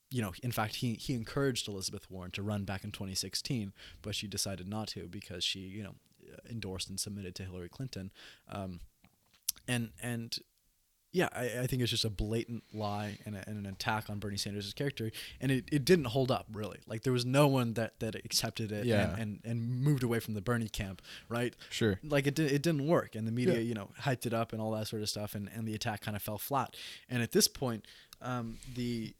You know, in fact, he encouraged Elizabeth Warren to run back in 2016, but she decided not to because she, you know, endorsed and submitted to Hillary Clinton. And yeah, I think it's just a blatant lie and an attack on Bernie Sanders' character, and it didn't hold up, really. Like, there was no one that accepted it and moved away from the Bernie camp, right?
Sure.
Like, it didn't work, and the media, you know, hyped it up and all that sort of stuff, and the attack kind of fell flat. And at this point, the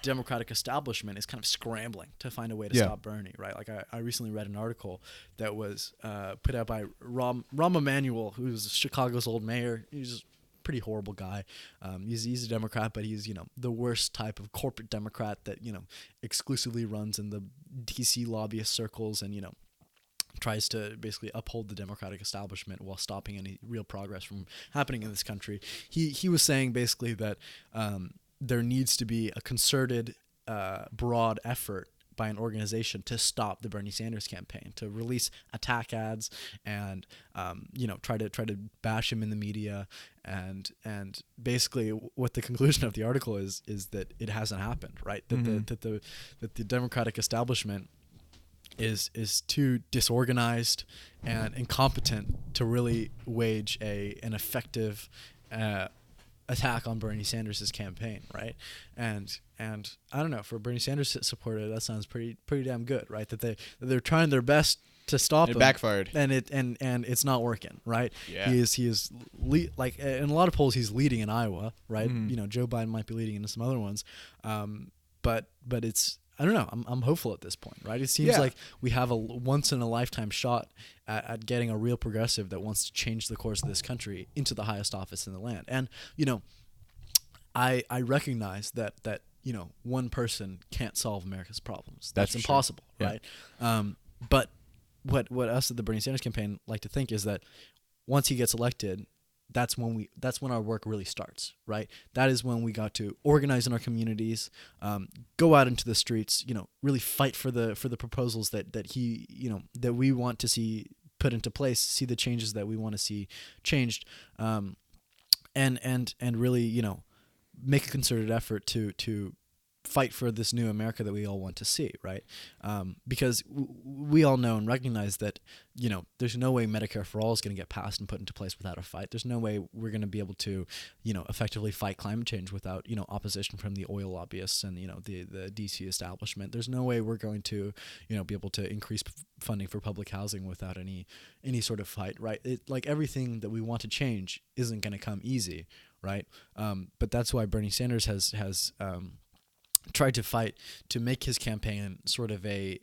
Democratic establishment is kind of scrambling to find a way to stop Bernie, right? Like, I recently read an article that was put out by Rahm Emanuel, who's Chicago's old mayor. He's a pretty horrible guy. He's a Democrat, but he's, you know, the worst type of corporate Democrat that, you know, exclusively runs in the DC lobbyist circles and, you know, tries to basically uphold the Democratic establishment while stopping any real progress from happening in this country. He was saying basically that there needs to be a concerted, broad effort by an organization to stop the Bernie Sanders campaign, to release attack ads and try to bash him in the media, and basically what the conclusion of the article is that it hasn't happened, right? That the Democratic establishment is too disorganized and incompetent to really wage an effective attack on Bernie Sanders' campaign, right? And I don't know, for Bernie Sanders supporter, that sounds pretty damn good, right? That they're trying their best to stop him.
It backfired,
and it's not working, right?
Yeah.
He is like in a lot of polls he's leading in Iowa, right? Joe Biden might be leading in some other ones, but it's, I don't know. I'm hopeful at this point, right? It seems like we have a once in a lifetime shot at getting a real progressive that wants to change the course of this country into the highest office in the land. And I recognize that one person can't solve America's problems. That's impossible, right? But what us at the Bernie Sanders campaign like to think is that once he gets elected, that's when our work really starts, right? That is when we got to organize in our communities, go out into the streets, really fight for the proposals that he, that we want to see put into place, see the changes that we want to see changed, and really, make a concerted effort to fight for this new America that we all want to see, right? Because we all know and recognize that, there's no way Medicare for All is going to get passed and put into place without a fight. There's no way we're going to be able to, effectively fight climate change without, opposition from the oil lobbyists and, the DC establishment. There's no way we're going to, be able to increase funding for public housing without any sort of fight, right? Like everything that we want to change isn't going to come easy, right? But that's why Bernie Sanders has tried to fight to make his campaign sort of a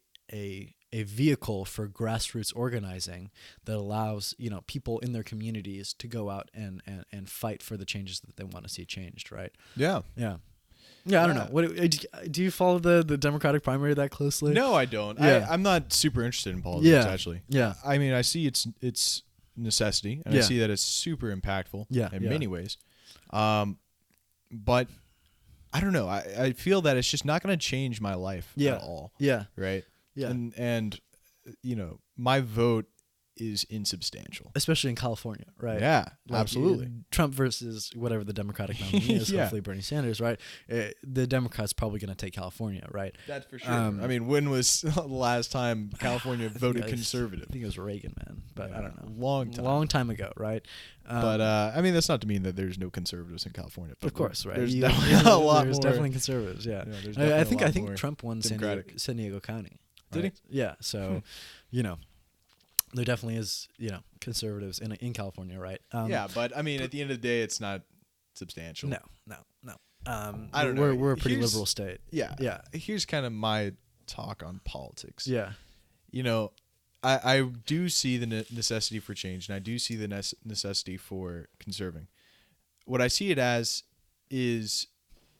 vehicle for grassroots organizing that allows people in their communities to go out and fight for the changes that they want to see changed, right?
Yeah.
I don't know. What do you follow the Democratic primary that closely?
No, I don't.
Yeah.
I'm not super interested in politics, actually.
Yeah.
I mean, I see its necessity, and I see that it's super impactful in many ways. But I don't know. I feel that it's just not going to change my life at all.
Yeah.
Right?
Yeah.
And my vote is insubstantial.
Especially in California, right?
Yeah, absolutely.
Trump versus whatever the Democratic nominee is, hopefully Bernie Sanders, right? The Democrats probably going to take California, right?
That's for sure. I mean, when was the last time California voted conservative?
I think it was Reagan, man. But I don't know.
Long time
ago, right?
But I mean, that's not to mean that there's no conservatives in California.
Of course, right?
There's definitely a lot more.
There's definitely conservatives, yeah. I think Trump won San Diego County. Right?
Did he?
Yeah. So, there definitely is, conservatives in California, right?
But I mean, at the end of the day, it's not substantial.
No.
I don't know.
We're a pretty liberal state.
Yeah. Here's kind of my talk on politics.
Yeah.
I do see the necessity for change, and I do see the necessity for conserving. What I see it as is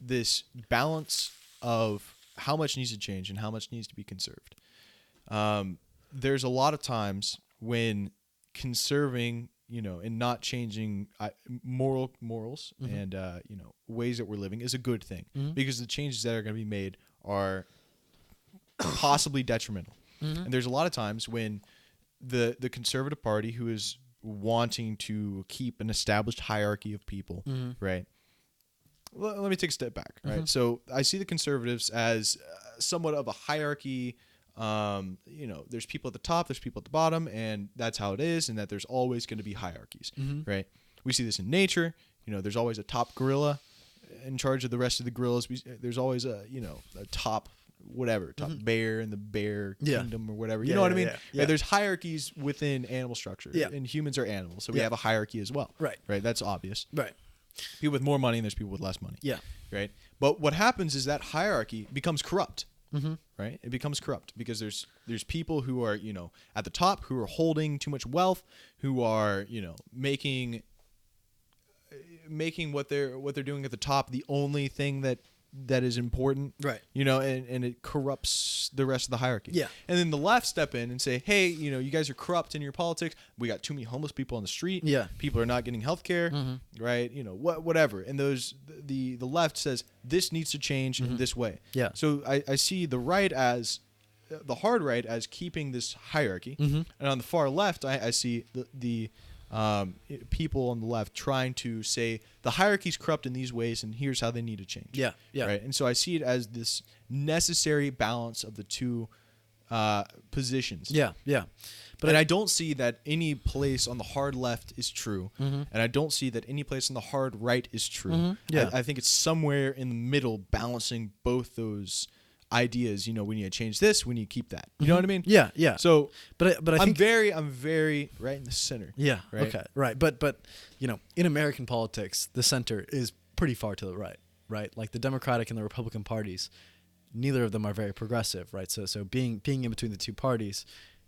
this balance of how much needs to change and how much needs to be conserved. There's a lot of times when conserving, and not changing morals and ways that we're living is a good thing, because the changes that are going to be made are possibly detrimental. And there's a lot of times when the conservative party, who is wanting to keep an established hierarchy of people, right? Let me take a step back, right? So I see the conservatives as somewhat of a hierarchy. There's people at the top, there's people at the bottom, and that's how it is, and that there's always going to be hierarchies, right? We see this in nature. There's always a top gorilla in charge of the rest of the gorillas. There's always a top bear in the bear kingdom or whatever. You know what I mean? Yeah. There's hierarchies within animal structure, and humans are animals, so we have a hierarchy as well. Right? That's obvious.
Right.
People with more money and there's people with less money.
Yeah.
Right? But what happens is that hierarchy becomes corrupt. Right? It becomes corrupt because there's people who are, at the top, who are holding too much wealth, who are, making what they're doing at the top the only thing that is important,
right?
And it corrupts the rest of the hierarchy.
Yeah.
And then the left step in and say, hey, you guys are corrupt in your politics. We got too many homeless people on the street.
Yeah.
People are not getting health care, right? Whatever. And the left says this needs to change in this way.
Yeah.
So I see the right as the hard right as keeping this hierarchy, and on the far left, I see the people on the left trying to say the hierarchy's corrupt in these ways, and here's how they need to change.
Yeah, yeah.
Right, and so I see it as this necessary balance of the two positions.
Yeah, yeah.
But I don't see that any place on the hard left is true, and I don't see that any place on the hard right is true.
Yeah.
I think it's somewhere in the middle, balancing both those ideas. We need to change this, we need to keep that. You know what I mean?
Yeah, yeah.
So,
but I think
I'm very right in the center.
Yeah.
Right?
Okay. Right. But in American politics, the center is pretty far to the right. Right. Like the Democratic and the Republican parties, neither of them are very progressive. Right. So being in between the two parties,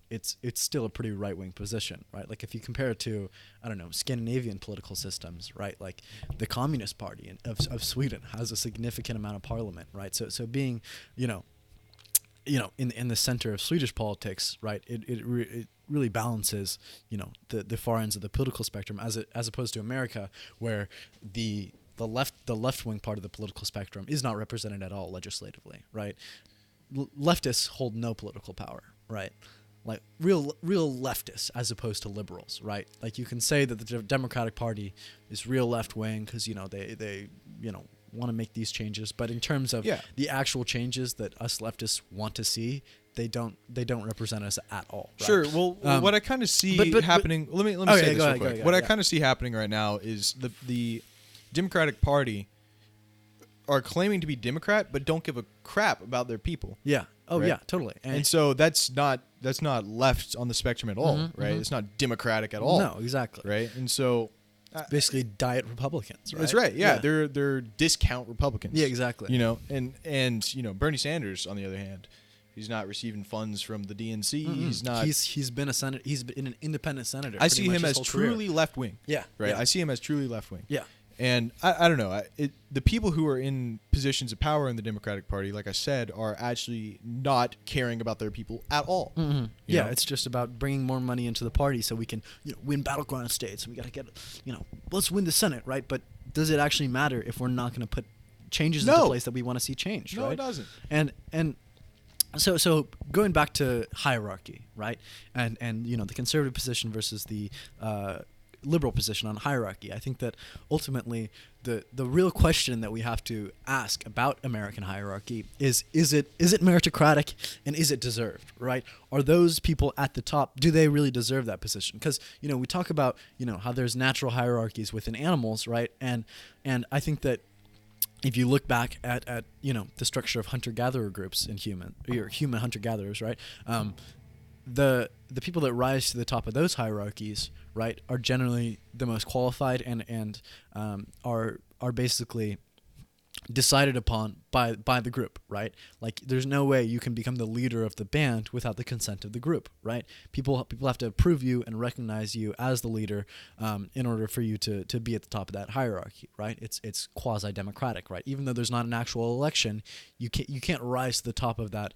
it's still a pretty right wing position. Right. Like if you compare it to, I don't know, Scandinavian political systems. Right. Like the Communist Party of Sweden has a significant amount of parliament. Right. So being in the center of Swedish politics, right, it really balances, the far ends of the political spectrum as opposed to America, where the left wing part of the political spectrum is not represented at all legislatively, right? Leftists hold no political power, right? Like real leftists as opposed to liberals, right? Like you can say that the Democratic Party is real left wing because they want to make these changes, but in terms of the actual changes that us leftists want to see, they don't represent us at all. Right?
Sure. Well, what I kind of see happening. Let me say this real quick. What I kind of see happening right now is the Democratic Party are claiming to be Democrat, but don't give a crap about their people.
Yeah. Oh,
right?
yeah, totally.
And so that's not left on the spectrum at all, right? It's not democratic at all.
No, exactly.
Right. And so
basically diet Republicans, right?
That's right. Yeah. They're discount Republicans.
Yeah, exactly.
And Bernie Sanders, on the other hand, he's not receiving funds from the DNC. He's not.
He's been a senator. He's been an independent senator.
I see him as truly left wing.
Yeah.
Right.
Yeah.
I see him as truly left wing.
Yeah.
And I don't know. The people who are in positions of power in the Democratic Party, like I said, are actually not caring about their people at all. You know?
It's just about bringing more money into the party so we can win battleground states. And we got to get, let's win the Senate, right? But does it actually matter if we're not going to put changes into place that we want to see changed, right?
No, it doesn't.
And so going back to hierarchy, right? And the conservative position versus the liberal position on hierarchy. I think that ultimately the real question that we have to ask about American hierarchy is it meritocratic and is it deserved, right? Are those people at the top, do they really deserve that position? Because we talk about how there's natural hierarchies within animals, right? And I think that if you look back at the structure of hunter-gatherer groups in human hunter-gatherers, right? The people that rise to the top of those hierarchies, right, are generally the most qualified and are basically decided upon by the group, right? Like there's no way you can become the leader of the band without the consent of the group, right? People have to approve you and recognize you as the leader in order for you to be at the top of that hierarchy, right? It's quasi-democratic, right? Even though there's not an actual election, you can't rise to the top of that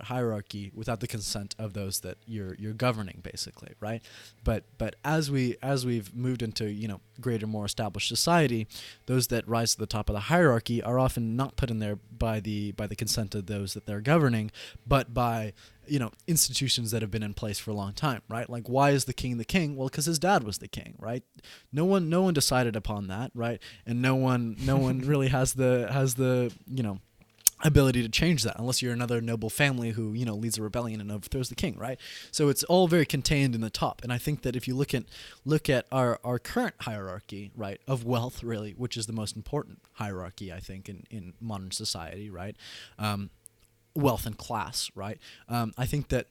hierarchy without the consent of those that you're governing, basically, right? But as we've moved into greater, more established society, those that rise to the top of the hierarchy are often not put in there by the consent of those that they're governing, but by institutions that have been in place for a long time, right? Like, why is the king the king? Well, because his dad was the king, right? No one decided upon that, right? And no one really has the ability to change that unless you're another noble family who leads a rebellion and overthrows the king, right? So it's all very contained in the top. And I think that if you look at our current hierarchy, right, of wealth, really, which is the most important hierarchy, I think, in modern society, right? Wealth and class, right? I think that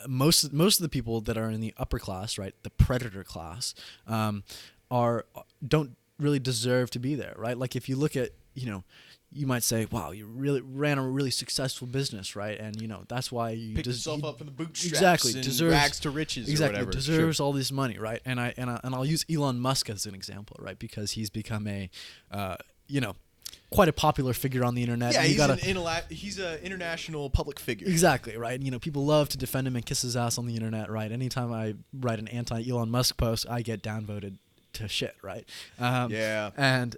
most of the people that are in the upper class, right, the predator class, don't really deserve to be there, right? Like if you look at you might say, wow, you really ran a really successful business, right? And that's why you
picked yourself up from the bootstraps.
Exactly,
and
deserves
rags to riches.
Exactly,
or whatever.
deserves all this money, right? And I'll use Elon Musk as an example, right? Because he's become a quite a popular figure on the internet.
Yeah, he's an international public figure.
Exactly, right? People love to defend him and kiss his ass on the internet, right? Anytime I write an anti-Elon Musk post, I get downvoted to shit, right? And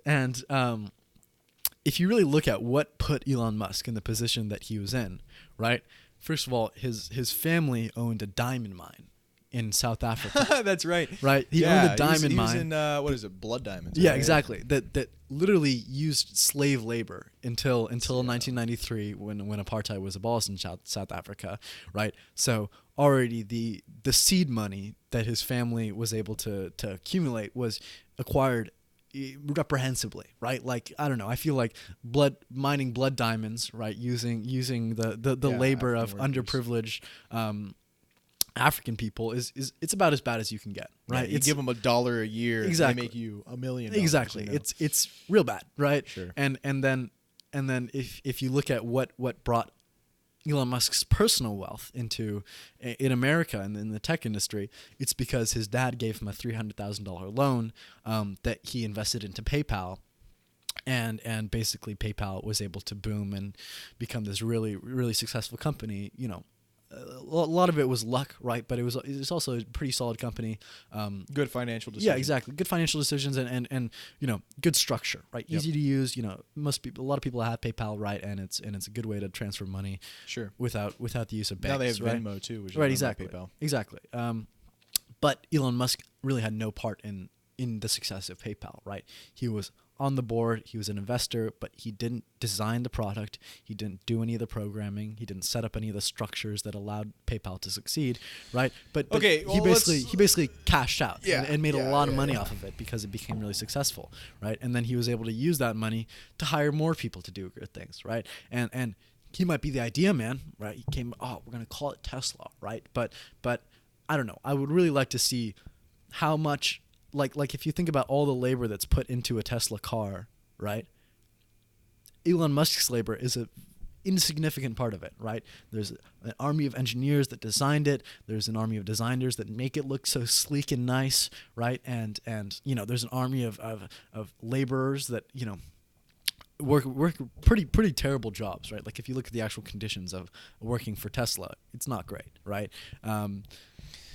if you really look at what put Elon Musk in the position that he was in, right? first of all, his family owned a diamond mine in South Africa.
That's right.
Right? He owned a diamond mine.
He was in, what is it, blood diamonds?
Yeah,
right?
exactly. That literally used slave labor until 1993 when apartheid was abolished in South Africa, right? So already the seed money that his family was able to accumulate was acquired reprehensibly, right? Like, I don't know, I feel like mining blood diamonds, right, using the labor of underprivileged African people is it's about as bad as you can get, right?
Yeah, you give them $1 a year, exactly. They make you $1 million.
Exactly, you know? It's real bad, right?
Sure.
And then if you look at what brought Elon Musk's personal wealth in America and in the tech industry, it's because his dad gave him a $300,000 loan that he invested into PayPal. And basically PayPal was able to boom and become this really, really successful company, you know. A lot of it was luck, right? But it was also a pretty solid company.
Good financial decisions.
Yeah, exactly. Good financial decisions and you know, good structure, right?
Yep.
Easy to use. You know, a lot of people have PayPal, right? And it's a good way to transfer money.
Sure.
Without the use of banks.
Now they have
right?
Venmo too, which is
right. Exactly.
PayPal.
Exactly. But Elon Musk really had no part in the success of PayPal, right? He was on the board, he was an investor, but he didn't design the product, he didn't do any of the programming, he didn't set up any of the structures that allowed PayPal to succeed, right? But
okay, well,
he basically cashed out and made a lot of money
yeah.
off of it because it became really successful, right? And then he was able to use that money to hire more people to do good things, right? And he might be the idea man, right? He came, we're gonna call it Tesla, right? But I don't know. I would really like to see how much. Like if you think about all the labor that's put into a Tesla car, right? Elon Musk's labor is a insignificant part of it, right? There's an army of engineers that designed it. There's an army of designers that make it look so sleek and nice, right? And you know, there's an army of laborers that, you know, work pretty terrible jobs, right? Like if you look at the actual conditions of working for Tesla, it's not great, right?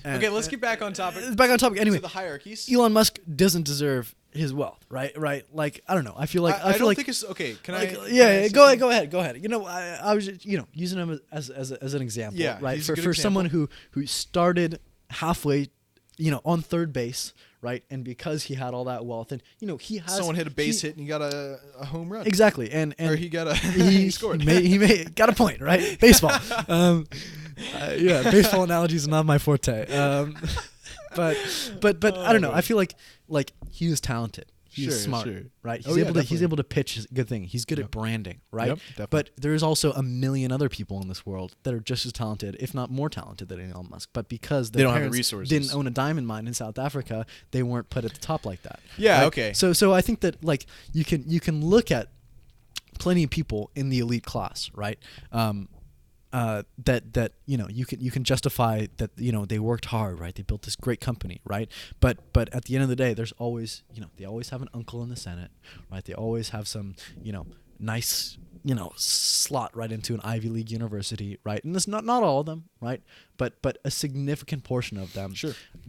Okay, let's get back on topic.
Back on topic. Anyway,
to the hierarchies.
Elon Musk doesn't deserve his wealth, right? Like I don't know. I feel like
I don't think it's okay. Can
like,
I?
Yeah, go ahead. You know, I was just, you know, using him as an example,
yeah,
right?
For
example. Someone who started halfway, you know, on third base, right? And because he had all that wealth, and you know,
someone hit a base hit and he got a home run.
Exactly, and
or he got he scored.
He got a point, right? Baseball. Yeah, baseball analogy is not my forte. But I don't know. I feel like he was talented. He's smart, right? He's able to pitch a good thing. He's good at branding, right?
Yep, definitely.
But there's also a million other people in this world that are just as talented, if not more talented than Elon Musk. But because
they don't have the
parents
resources,
didn't own a diamond mine in South Africa, they weren't put at the top like that.
Yeah,
right?
okay.
So I think that like you can look at plenty of people in the elite class, right? That you know you can justify that, you know, they worked hard, right? They built this great company, right? But at the end of the day, there's always, you know, they always have an uncle in the Senate, right? They always have some, you know, nice, you know, slot right into an Ivy League university, right? And it's not all of them, right? But a significant portion of them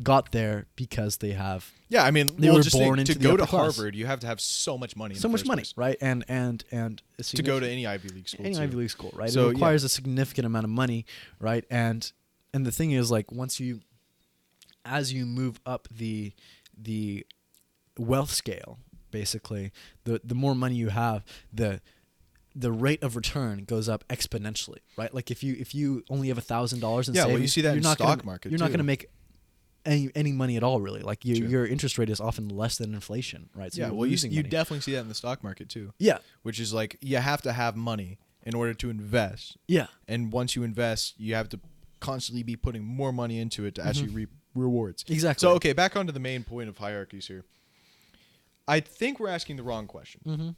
got there because they have.
Yeah, I mean,
they were born into
to go to
class.
Harvard, you have to have so much money.
So much money,
place.
right? And
to go to any Ivy League school.
Ivy League school, right?
So
it requires a significant amount of money, right? And the thing is, like, as you move up the wealth scale, basically, the more money you have, the rate of return goes up exponentially, right? Like if you only have $1,000 in savings,
well, you see that in the stock market.
You're not going to make any money at all, really. Like your interest rate is often less than inflation, right? So
you definitely see that in the stock market too.
Yeah,
which is like you have to have money in order to invest.
Yeah,
and once you invest, you have to constantly be putting more money into it to actually reap rewards.
Exactly.
So okay, back onto the main point of hierarchies here. I think we're asking the wrong question.
Mm-hmm.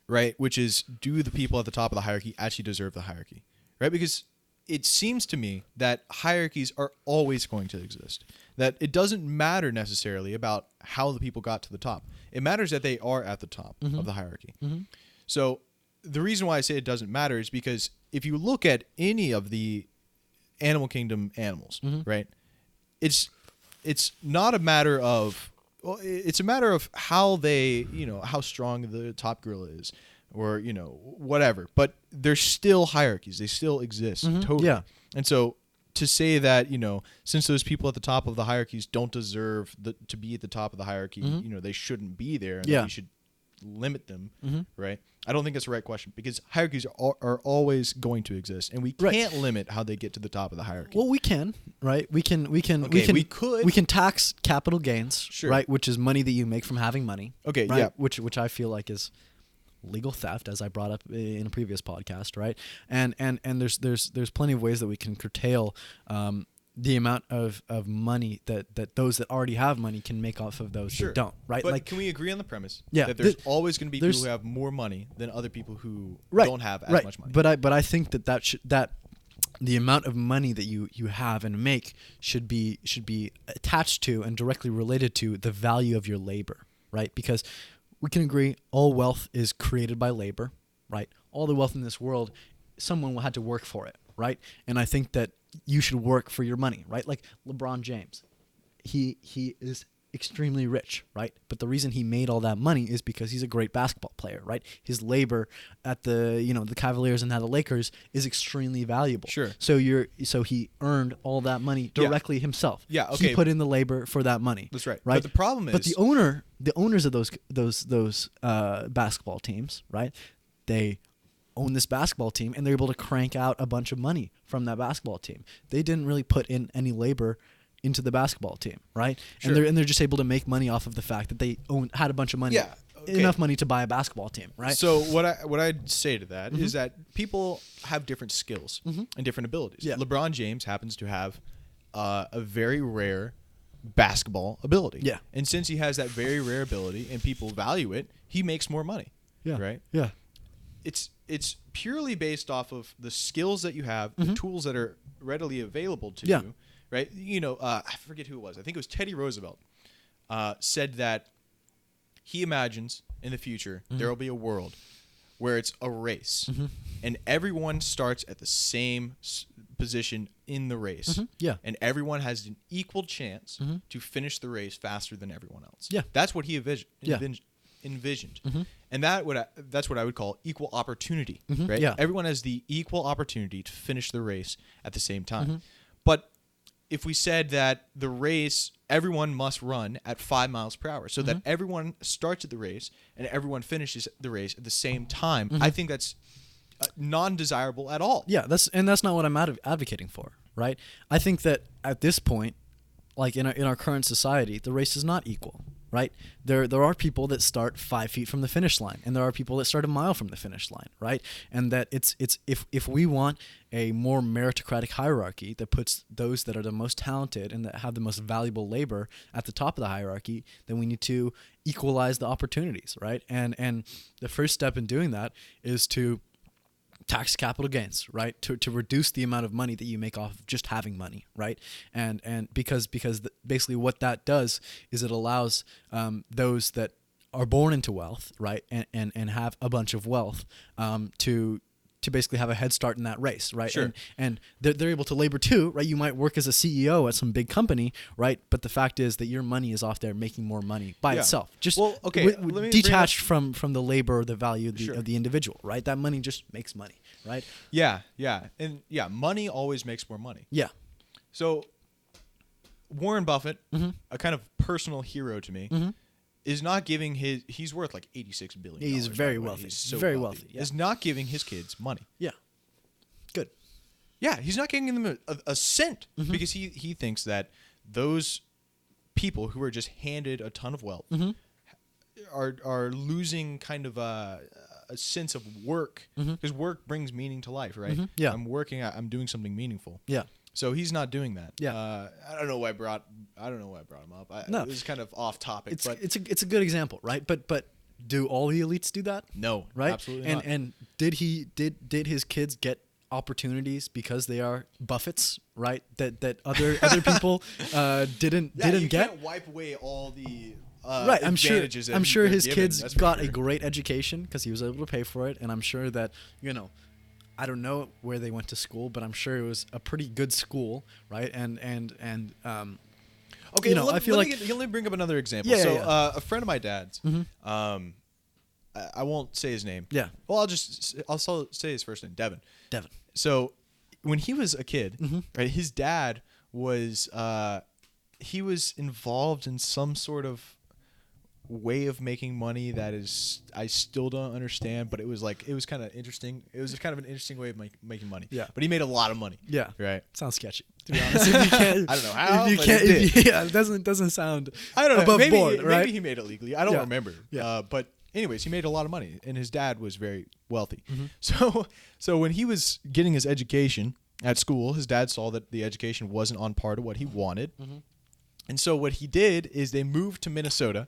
Right, which is, do the people at the top of the hierarchy actually deserve the hierarchy? Right, because it seems to me that hierarchies are always going to exist. That it doesn't matter necessarily about how the people got to the top. It matters that they are at the top of the hierarchy. Mm-hmm. So the reason why I say it doesn't matter is because if you look at any of the animal kingdom animals, right, it's not a matter of. Well, it's a matter of how they, you know, how strong the top gorilla is. or whatever. But there's still hierarchies. They still exist. Totally.
Yeah.
And so to say that, since those people at the top of the hierarchies don't deserve to be at the top of the hierarchy, they shouldn't be there, and that we should limit them, right? I don't think that's the right question, because hierarchies are always going to exist, and we can't limit how they get to the top of the hierarchy.
Well, we can, right? We can tax capital gains, right? Which is money that you make from having money.
Okay,
right?
yeah.
Which I feel like is legal theft, as I brought up in a previous podcast, right? And there's plenty of ways that we can curtail the amount of money that those that already have money can make off of those that don't, right?
But can we agree on the premise that there's always going to be people who have more money than other people who don't have as much money?
But I think that the amount of money that you have and make should be attached to and directly related to the value of your labor, right? Because we can agree all wealth is created by labor, right? All the wealth in this world, someone had to work for it, right? And I think that you should work for your money, right? Like LeBron James, he is extremely rich, right? But the reason he made all that money is because he's a great basketball player, right? His labor at the Cavaliers and now the Lakers is extremely valuable.
Sure.
So he earned all that money directly himself.
Yeah. Okay.
He put in the labor for that money.
That's right.
Right.
But the problem is,
the owners of those basketball teams, right? They own this basketball team, and they're able to crank out a bunch of money from that basketball team. They didn't really put in any labor into the basketball team, right?
Sure.
And they're just able to make money off of the fact that they had a bunch of money, enough money to buy a basketball team, right?
So what I'd say to that is that people have different skills and different abilities.
Yeah.
LeBron James happens to have a very rare basketball ability.
Yeah.
And since he has that very rare ability and people value it, he makes more money.
Yeah.
Right?
Yeah.
It's purely based off of the skills that you have, the tools that are readily available to you, right? I forget who it was. I think it was Teddy Roosevelt said that he imagines in the future there will be a world where it's a race and everyone starts at the same position in the race.
Yeah.
And everyone has an equal chance to finish the race faster than everyone else.
Yeah.
That's what he envisioned. And that's what I would call equal opportunity, right?
Yeah.
Everyone has the equal opportunity to finish the race at the same time. But if we said that the race, everyone must run at 5 miles per hour so that everyone starts at the race and everyone finishes the race at the same time, I think that's non-desirable at all.
Yeah, that's not what I'm advocating for, right? I think that at this point, like in our current society, the race is not equal, right? There are people that start 5 feet from the finish line, and there are people that start a mile from the finish line, right? And that it's if we want a more meritocratic hierarchy that puts those that are the most talented and that have the most valuable labor at the top of the hierarchy, then we need to equalize the opportunities, right? And the first step in doing that is to tax capital gains, right? To reduce the amount of money that you make off of just having money, right? And because basically what that does is it allows those that are born into wealth, right, and have a bunch of wealth to basically have a head start in that race, right?
Sure.
And they're able to labor too, right? You might work as a CEO at some big company, right? But the fact is that your money is off there making more money by itself. Just detached from the labor or the value of the individual, right? That money just makes money, right?
Yeah. And money always makes more money.
Yeah.
So Warren Buffett, a kind of personal hero to me, is not giving he's worth like $86 billion.
He's very wealthy.
He's so
very wealthy.
Is not giving his kids money.
Yeah. Good.
Yeah, he's not giving them a cent because he thinks that those people who are just handed a ton of wealth are losing kind of a sense of work, because work brings meaning to life, right?
Yeah.
I'm working, I'm doing something meaningful.
Yeah.
So he's not doing that.
Yeah.
I don't know why I brought him up.
No.
It was kind of off topic.
It's a good example, right? But do all the elites do that?
No,
right?
Absolutely not.
And did his kids get opportunities because they are Buffetts, right? That other people didn't get.
You can't wipe away all the
right. I'm sure his kids got a great education because he was able to pay for it, and I'm sure that I don't know where they went to school, but I'm sure it was a pretty good school, right? And
okay,
I feel
let me bring up another example. A friend of my dad's, I won't say his name.
Yeah.
Well, I'll say his first name, Devin.
Devin.
So when he was a kid,
Mm-hmm.
right, his dad was he was involved in some sort of way of making money that is I still don't understand, but it was kind of interesting. It was kind of an interesting way of making money.
Yeah.
But he made a lot of money.
Yeah.
Right.
Sounds sketchy, to be honest. If you can't,
I don't know how.
If you
but
can't,
it did.
yeah, it doesn't sound.
I don't know.
Above
Maybe,
board, right?
Maybe he made it legally. I don't
Yeah.
remember.
Yeah.
But anyways, he made a lot of money, and his dad was very wealthy.
Mm-hmm.
So when he was getting his education at school, his dad saw that the education wasn't on par to what he wanted, and so what he did is they moved to Minnesota,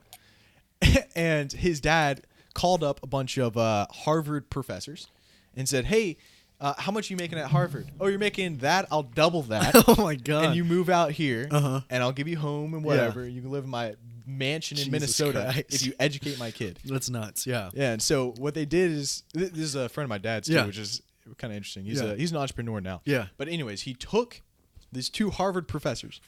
and his dad called up a bunch of Harvard professors and said, "Hey, how much are you making at Harvard? Oh, you're making that? I'll double that."
Oh my god!
And you move out here,
Uh-huh.
and I'll give you home and whatever. You can live in my mansion in
Jesus
Minnesota
Christ.
if you educate my kid.
That's nuts. Yeah.
Yeah, and so what they did is this is a friend of my dad's too,
Yeah.
which is kind of interesting. He's
Yeah.
he's an entrepreneur now.
Yeah.
But anyways, he took these 2 Harvard professors,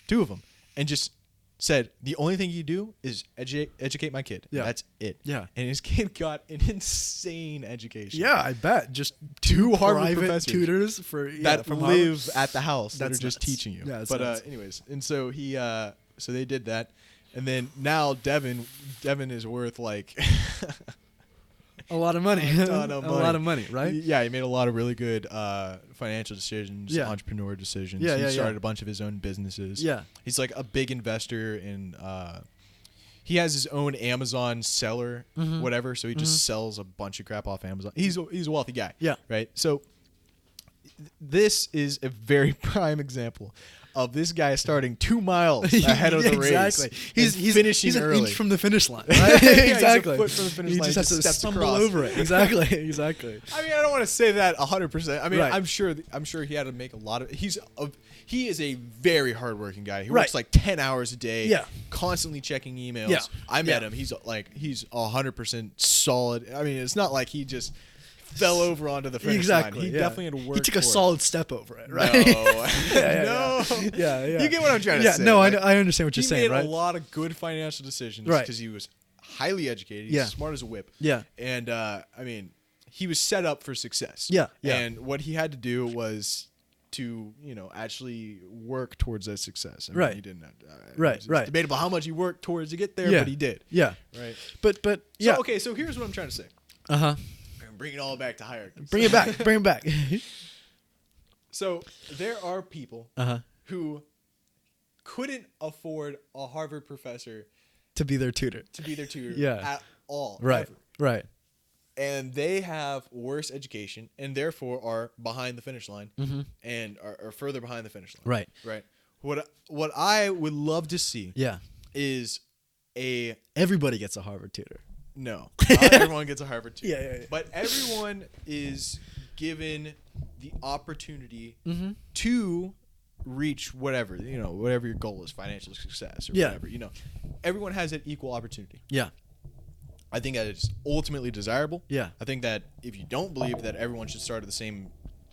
2 of them, and just said the only thing you do is educate my kid.
Yeah.
That's it.
Yeah.
And his kid got an insane education.
Yeah, I bet. Just
2 Harvard
private
professors
tutors for
that
from
live
Harvard.
at the house that
That's
are just
nuts.
teaching you.
Yeah, that's
but
nuts.
anyways, and so so they did that, and then now Devin is worth like
A lot of money.
a ton of
A
money.
lot of money, right?
Yeah, he made a lot of really good financial decisions,
Yeah.
entrepreneur decisions.
Yeah, yeah,
he started
yeah.
a bunch of his own businesses.
Yeah.
He's like a big investor in. He has his own Amazon seller, whatever. So he just sells a bunch of crap off Amazon. He's a wealthy guy.
Yeah.
Right. So this is a very prime example of this guy starting 2 miles ahead of the race.
Exactly. He's
finishing
he's an
early.
inch from the finish line. Right?
Yeah, he's a
exactly.
foot from the finish
he
line,
just has
just
to
steps
stumble
across.
over it. Exactly. Exactly.
I mean, I don't want to say that 100%. I mean,
Right.
I'm sure he had to make a lot of. He is a very hardworking guy. He
Right.
works like 10 hours a day.
Yeah.
Constantly checking emails.
Yeah.
I met
Yeah.
him. He's 100% solid. I mean, it's not like he just fell over onto the finish
Exactly.
line. He
yeah.
definitely had to work.
He took a
for it.
solid step over it, right?
No.
yeah,
No.
Yeah, yeah.
You get what I'm trying to
Yeah,
say.
no,
Like,
I understand what you're
he
saying,
made
right?
a lot of good financial decisions
Right.
because he was highly educated. He's
Yeah.
smart as a whip.
Yeah.
And I mean, he was set up for success.
Yeah, yeah.
And what he had to do was to actually work towards that success. I mean,
Right.
He didn't.
Right,
It's
right.
debatable how much he worked towards to get there,
Yeah.
but he did.
Yeah.
Right.
But yeah.
So, okay. So here's what I'm trying to say.
Uh-huh.
I'm bringing it all back to hierarchy.
Bring it back. Bring it back.
So there are people
Uh-huh.
who couldn't afford a Harvard professor
To be their tutor.
to be their tutor
Yeah.
at all.
Right.
ever.
Right.
And they have worse education and therefore are behind the finish line and are further behind the finish line.
Right.
Right. What I would love to see
Yeah.
is
Everybody gets a Harvard tutor.
no. Not everyone gets a Harvard tutor.
Yeah.
But everyone is given the opportunity
Mm-hmm.
to reach whatever your goal is, financial success or
Yeah.
whatever. Everyone has that equal opportunity.
Yeah.
I think that it's ultimately desirable.
Yeah.
I think that if you don't believe that everyone should start at the same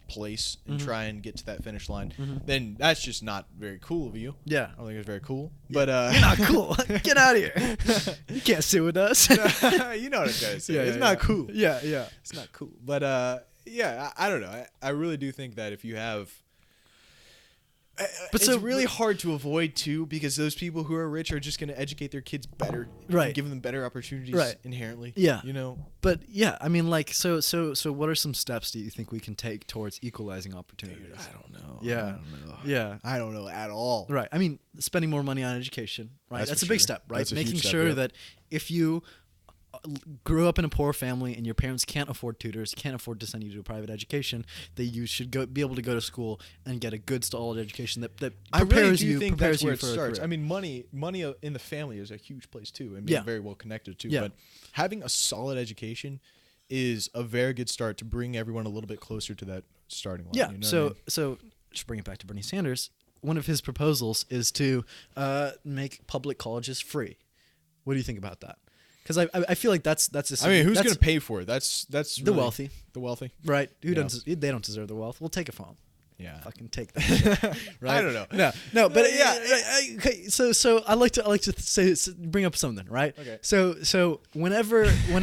place and try and get to that finish line, then that's just not very cool of you.
Yeah.
I don't think it's very cool. But
You're not cool. Get out of here. You can't sit with us.
you know what I'm trying to say. It's not cool.
Yeah, yeah.
It's not cool. But I don't know. I really do think that if you have
But
it's
so-
really hard to avoid too, because those people who are rich are just going to educate their kids better,
Right.
and give them better opportunities,
Right.
inherently.
Yeah.
But
But yeah, I mean, like, so what are some steps do you think we can take towards equalizing opportunities?
dude, I don't know.
Yeah.
I don't know.
Yeah.
I don't know at all.
Right. I mean, spending more money on education, right?
That's
That's
for
a big
sure.
step, right?
That's a
Making
huge step,
sure
yeah.
that if you grew up in a poor family and your parents can't afford tutors, can't afford to send you to a private education, that you should be able to go to school and get a good solid education that
I really
prepares
do
you
think
prepares
that's where
you
it
for a
starts.
career.
I mean, money in the family is a huge place too, and being
Yeah.
very well connected too.
Yeah.
But having a solid education is a very good start to bring everyone a little bit closer to that starting line.
Yeah.
You know
So
what I mean?
so just bring it back to Bernie Sanders. One of his proposals is to make public colleges free. What do you think about that? Because I feel like that's
I mean, who's going to pay for it? That's
the
really
wealthy,
The wealthy.
right?
Yeah.
They don't deserve the wealth. We'll take it from them.
Yeah.
fucking take that shit, right?
I don't know.
No, but
Yeah.
okay. So I like to say bring up something, right?
Okay.
So whenever
I'm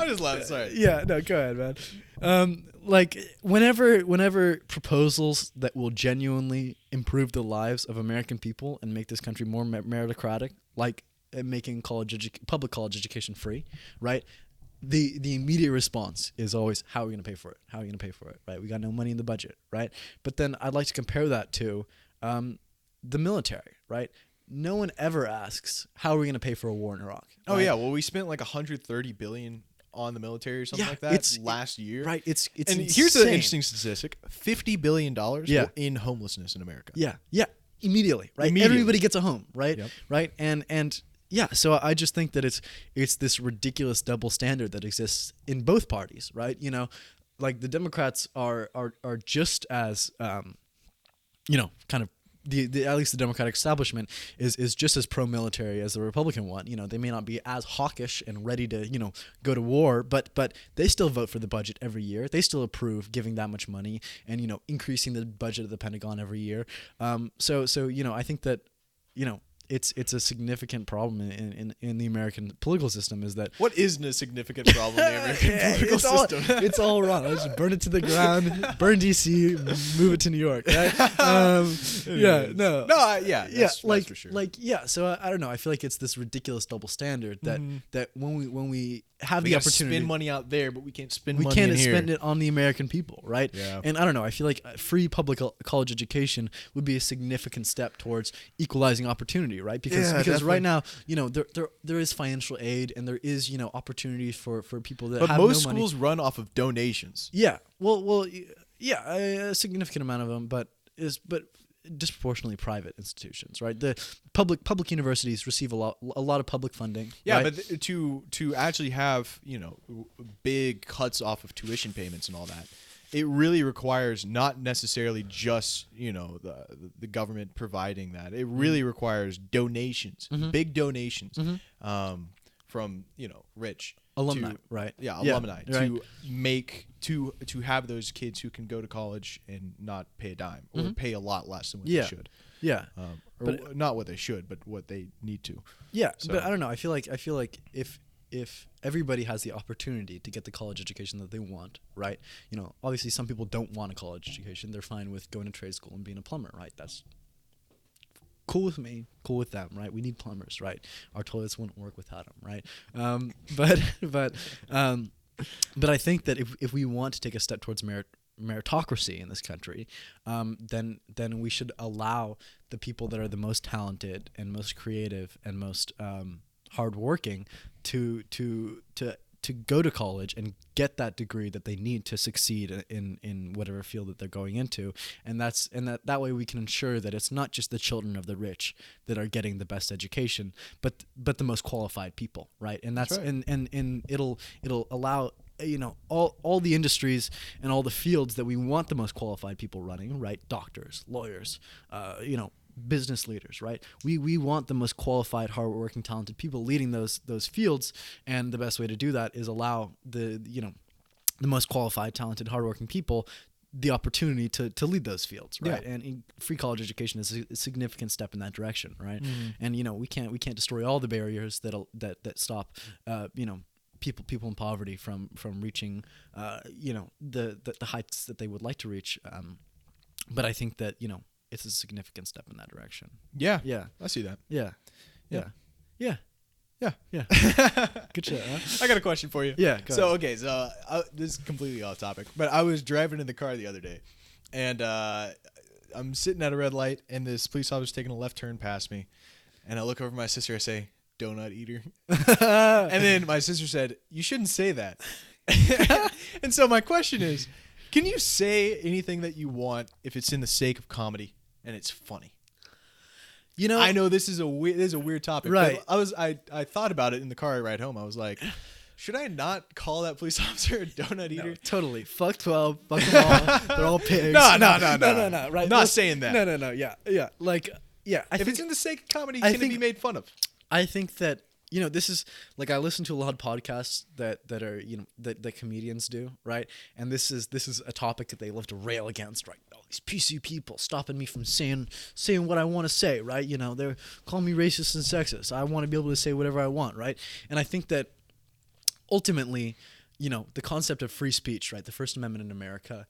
just laughing. Sorry.
yeah, no, go ahead, man. Like whenever proposals that will genuinely improve the lives of American people and make this country more meritocratic, like making public college education free, right? The immediate response is always, how are we going to pay for it? How are we going to pay for it? Right? We got no money in the budget, right? But then I'd like to compare that to the military, right? No one ever asks, how are we going to pay for a war in Iraq?
Oh
right?
yeah. Well, we spent like 130 billion on the military or something like that last year.
Right. It's
and
insane.
here's the interesting statistic: $50 billion in homelessness in America.
Yeah. Immediately, right?
Immediately.
Everybody gets a home, right?
Yep.
Right? And yeah, so I just think that it's this ridiculous double standard that exists in both parties, right? You know, like the Democrats are just as kind of the at least the Democratic establishment is just as pro-military as the Republican one. You know, they may not be as hawkish and ready to, go to war, but they still vote for the budget every year. They still approve giving that much money and, increasing the budget of the Pentagon every year. So I think that, it's a significant problem in the American political system is that
What isn't a significant problem in the American political system?
It's all wrong. Let's just burn it to the ground, burn DC, move it to New York, right?
That's for sure.
So I don't know. I feel like it's this ridiculous double standard that when we have
We
the
gotta
opportunity,
spend money out there, but we can't spend
we
money
can't
in here.
spend it on the American people, right?
Yeah.
And I don't know. I feel like free public college education would be a significant step towards equalizing opportunity, right? Because right now, there is financial aid and there is opportunity for people that
But
have
most
no money.
schools run off of donations.
Yeah. A significant amount of them, but disproportionately private institutions, right? The public universities receive a lot of public funding.
Yeah,
right?
but to actually have big cuts off of tuition payments and all that, it really requires not necessarily just the government providing that. It really requires donations, big donations, from rich
alumni, right?
Yeah, alumni
right.
to make to have those kids who can go to college and not pay a dime or pay a lot less than what they should.
Yeah.
Or not what they should, but what they need to.
Yeah,
So-
but I don't know. I feel like if everybody has the opportunity to get the college education that they want, right? Obviously some people don't want a college education. They're fine with going to trade school and being a plumber, right? That's cool with me, cool with them, right? We need plumbers, right? Our toilets wouldn't work without them, right? But I think that if we want to take a step towards meritocracy in this country, then we should allow the people that are the most talented and most creative and most hardworking to go to college and get that degree that they need to succeed in whatever field that they're going into, and that way we can ensure that it's not just the children of the rich that are getting the best education, but the most qualified people, right? And that's
right.
and it'll allow all the industries and all the fields that we want the most qualified people running, right? Doctors, lawyers, business leaders, right? We want the most qualified, hardworking, talented people leading those fields, and the best way to do that is allow the most qualified, talented, hardworking people the opportunity to lead those fields, right?
Yeah.
And free college education is a significant step in that direction, right? And we can't destroy all the barriers that stop people in poverty from reaching the heights that they would like to reach, but I think that it's a significant step in that direction.
Yeah.
Yeah.
I see that.
Yeah.
Yeah.
Yeah.
Yeah.
Yeah. Good shit, huh?
I got a question for you.
Yeah.
So, okay, so this is completely off topic, but I was driving in the car the other day, and I'm sitting at a red light, and this police officer's taking a left turn past me, and I look over at my sister, I say, "Donut eater." And then my sister said, "You shouldn't say that." And so my question is, can you say anything that you want if it's in the sake of comedy and it's funny? I know this is a weird topic,
right?
But I thought about it in the car ride home. I was like, should I not call that police officer a donut eater?
No, totally. Fuck 12. Fuck them all. They're all pigs.
No.
Right?
Not saying that.
No. Yeah. Like, yeah.
If it's in the sake of comedy, can it be made fun of?
I think that you know, this is like, I listen to a lot of podcasts that are, you know, that comedians do, right? And this is a topic that they love to rail against, right? Oh, these PC people stopping me from saying what I want to say, right? You know, they're calling me racist and sexist. I want to be able to say whatever I want, right? And I think that ultimately, you know, the concept of free speech, right? The First Amendment in America,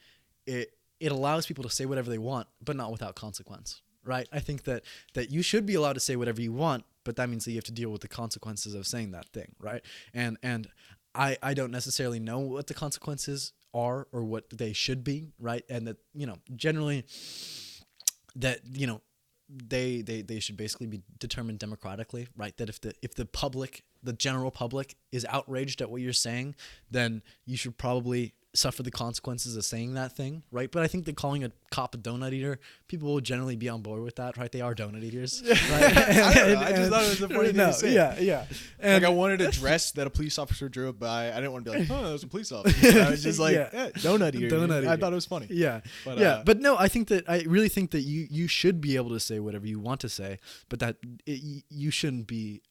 it allows people to say whatever they want, but not without consequence, right? I think that you should be allowed to say whatever you want, but that means that you have to deal with the consequences of saying that thing, right? And I don't necessarily know what the consequences are or what they should be, right? And that, you know, generally that, you know, they should basically be determined democratically, right? That if the public, the general public, is outraged at what you're saying, then you should probably suffer the consequences of saying that thing, right? But I think that calling a cop a donut eater, people will generally be on board with that, right? They are donut eaters, right?
I don't know. I just thought it was a funny thing to say.
Yeah. And
like, I wanted a dress that a police officer drove by. I didn't want to be like, oh, that was a police officer. I was just like, donut eater.
Donut eater.
I thought it was funny.
Yeah. But no, I really think that you should be able to say whatever you want to say, but that you shouldn't be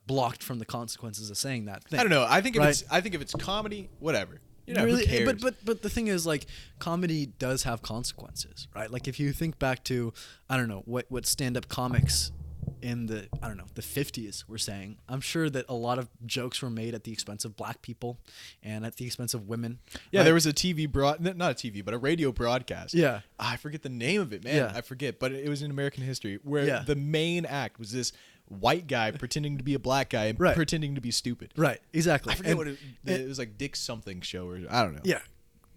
blocked from the consequences of saying that thing.
I don't know. I think if it's comedy, whatever. You know,
really,
who cares?
but the thing is, like, comedy does have consequences, right? Like, if you think back to, I don't know, what stand-up comics in the 50s were saying, I'm sure that a lot of jokes were made at the expense of black people and at the expense of women.
Yeah,
right?
there was a not a TV, but a radio broadcast.
Yeah.
I forget the name of it, man.
Yeah.
I forget, but it was in American history where the main act was this white guy pretending to be a black guy and pretending to be stupid.
Right, exactly.
I forget what it was, like Dick something show, or I don't know.
Yeah.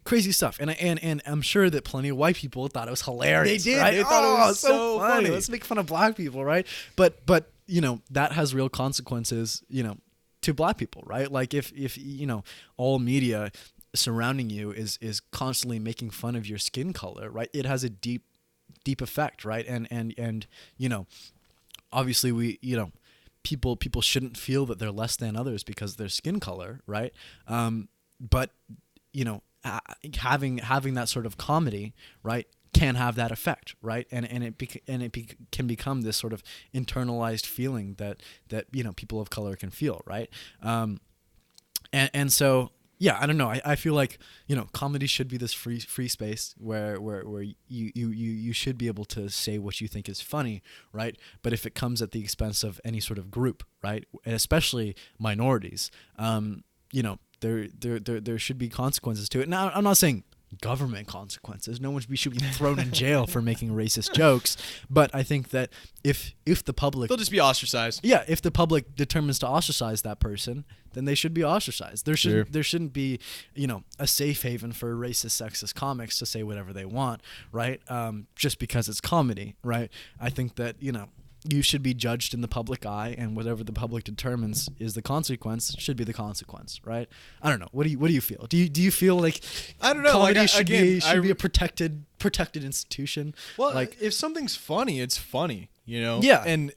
Crazy stuff, and I'm sure that plenty of white people thought it was hilarious.
They did.
Right?
They thought it was so funny.
Let's make fun of black people, right? But you know, that has real consequences, you know, to black people, right? Like if you know, all media surrounding you is constantly making fun of your skin color, right? It has a deep effect, right? And you know, obviously people shouldn't feel that they're less than others because of their skin color, right? But you know, having that sort of comedy, right, can have that effect, right? And it can become this sort of internalized feeling that you know, people of color can feel, right? And so, yeah, I don't know. I feel like, you know, comedy should be this free space where you should be able to say what you think is funny, right? But if it comes at the expense of any sort of group, right, and especially minorities, you know, there should be consequences to it. Now, I'm not saying government consequences. No one should be thrown in jail for making racist jokes. But I think that if the public,
they'll just be ostracized.
Yeah, if the public determines to ostracize that person, then they should be ostracized. There shouldn't be, you know, a safe haven for racist, sexist comics to say whatever they want, right? Just because it's comedy, right? I think that, you know, you should be judged in the public eye, and whatever the public determines is the consequence should be the consequence, right? I don't know. What do you feel? Do you feel like,
I don't know,
comedy
like,
should be a protected institution?
Well,
like,
if something's funny, it's funny, you know?
Yeah.
And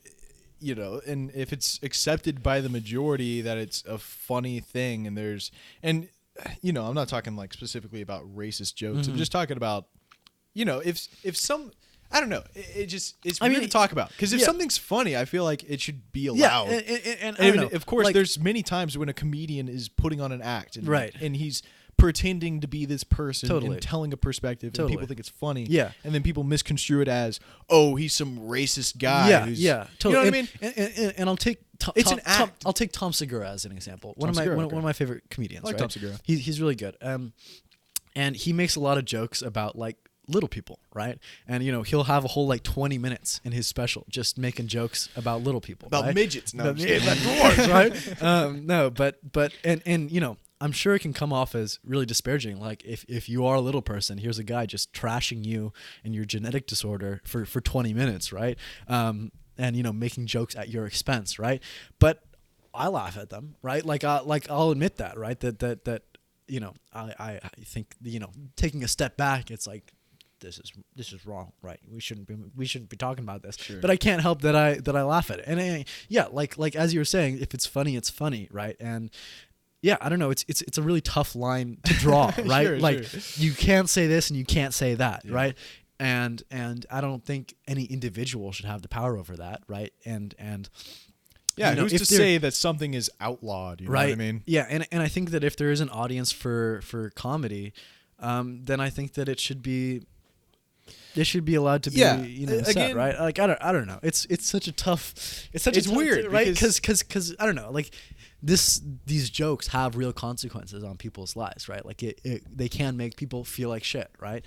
you know, and if it's accepted by the majority that it's a funny thing, and you know, I'm not talking like specifically about racist jokes. I'm just talking about, you know, if some, I don't know. It's weird to talk about, because if something's funny, I feel like it should be allowed.
Yeah, and I don't know.
Of course,
like,
there's many times when a comedian is putting on an act, and,
right,
and he's pretending to be this person and telling a perspective, and people think it's funny.
Yeah,
and then people misconstrue it as, oh, he's some racist guy.
Yeah,
who's,
yeah, totally.
You know what I mean?
And I'll take
it's an act.
I'll take Tom Segura as an example. One
Segura,
of my favorite comedians.
I like
right?
Tom Segura.
He's really good. And he makes a lot of jokes about, like, little people, right? And, you know, he'll have a whole, like, 20 minutes in his special just making jokes about little people,
about
right?
midgets, no,
about dwarves, right? No, but you know, I'm sure it can come off as really disparaging. Like, if you are a little person, here's a guy just trashing you and your genetic disorder for 20 minutes, right? And, you know, making jokes at your expense, right? But I laugh at them, right? Like I'll admit that, right? That you know, I think, you know, taking a step back, it's like, this is wrong, right? We shouldn't be talking about this. Sure. But I can't help that I laugh at it. And like as you were saying, if it's funny, it's funny, right? And yeah, I don't know, it's a really tough line to draw, right?
Sure,
like,
sure.
You can't say this and you can't say that, right? And I don't think any individual should have the power over that, right? And
Yeah,
You know,
who's
if
to
they're-
say that something is outlawed? You know what I mean?
Yeah, and I think that if there is an audience for comedy, then I think that it should be allowed to be
Yeah,
said,
again-
right? Like I don't know. It's such a tough. It's such a
It's
tough,
weird
right?
because-
Because I don't know. Like these jokes have real consequences on people's lives, right? Like they can make people feel like shit, right?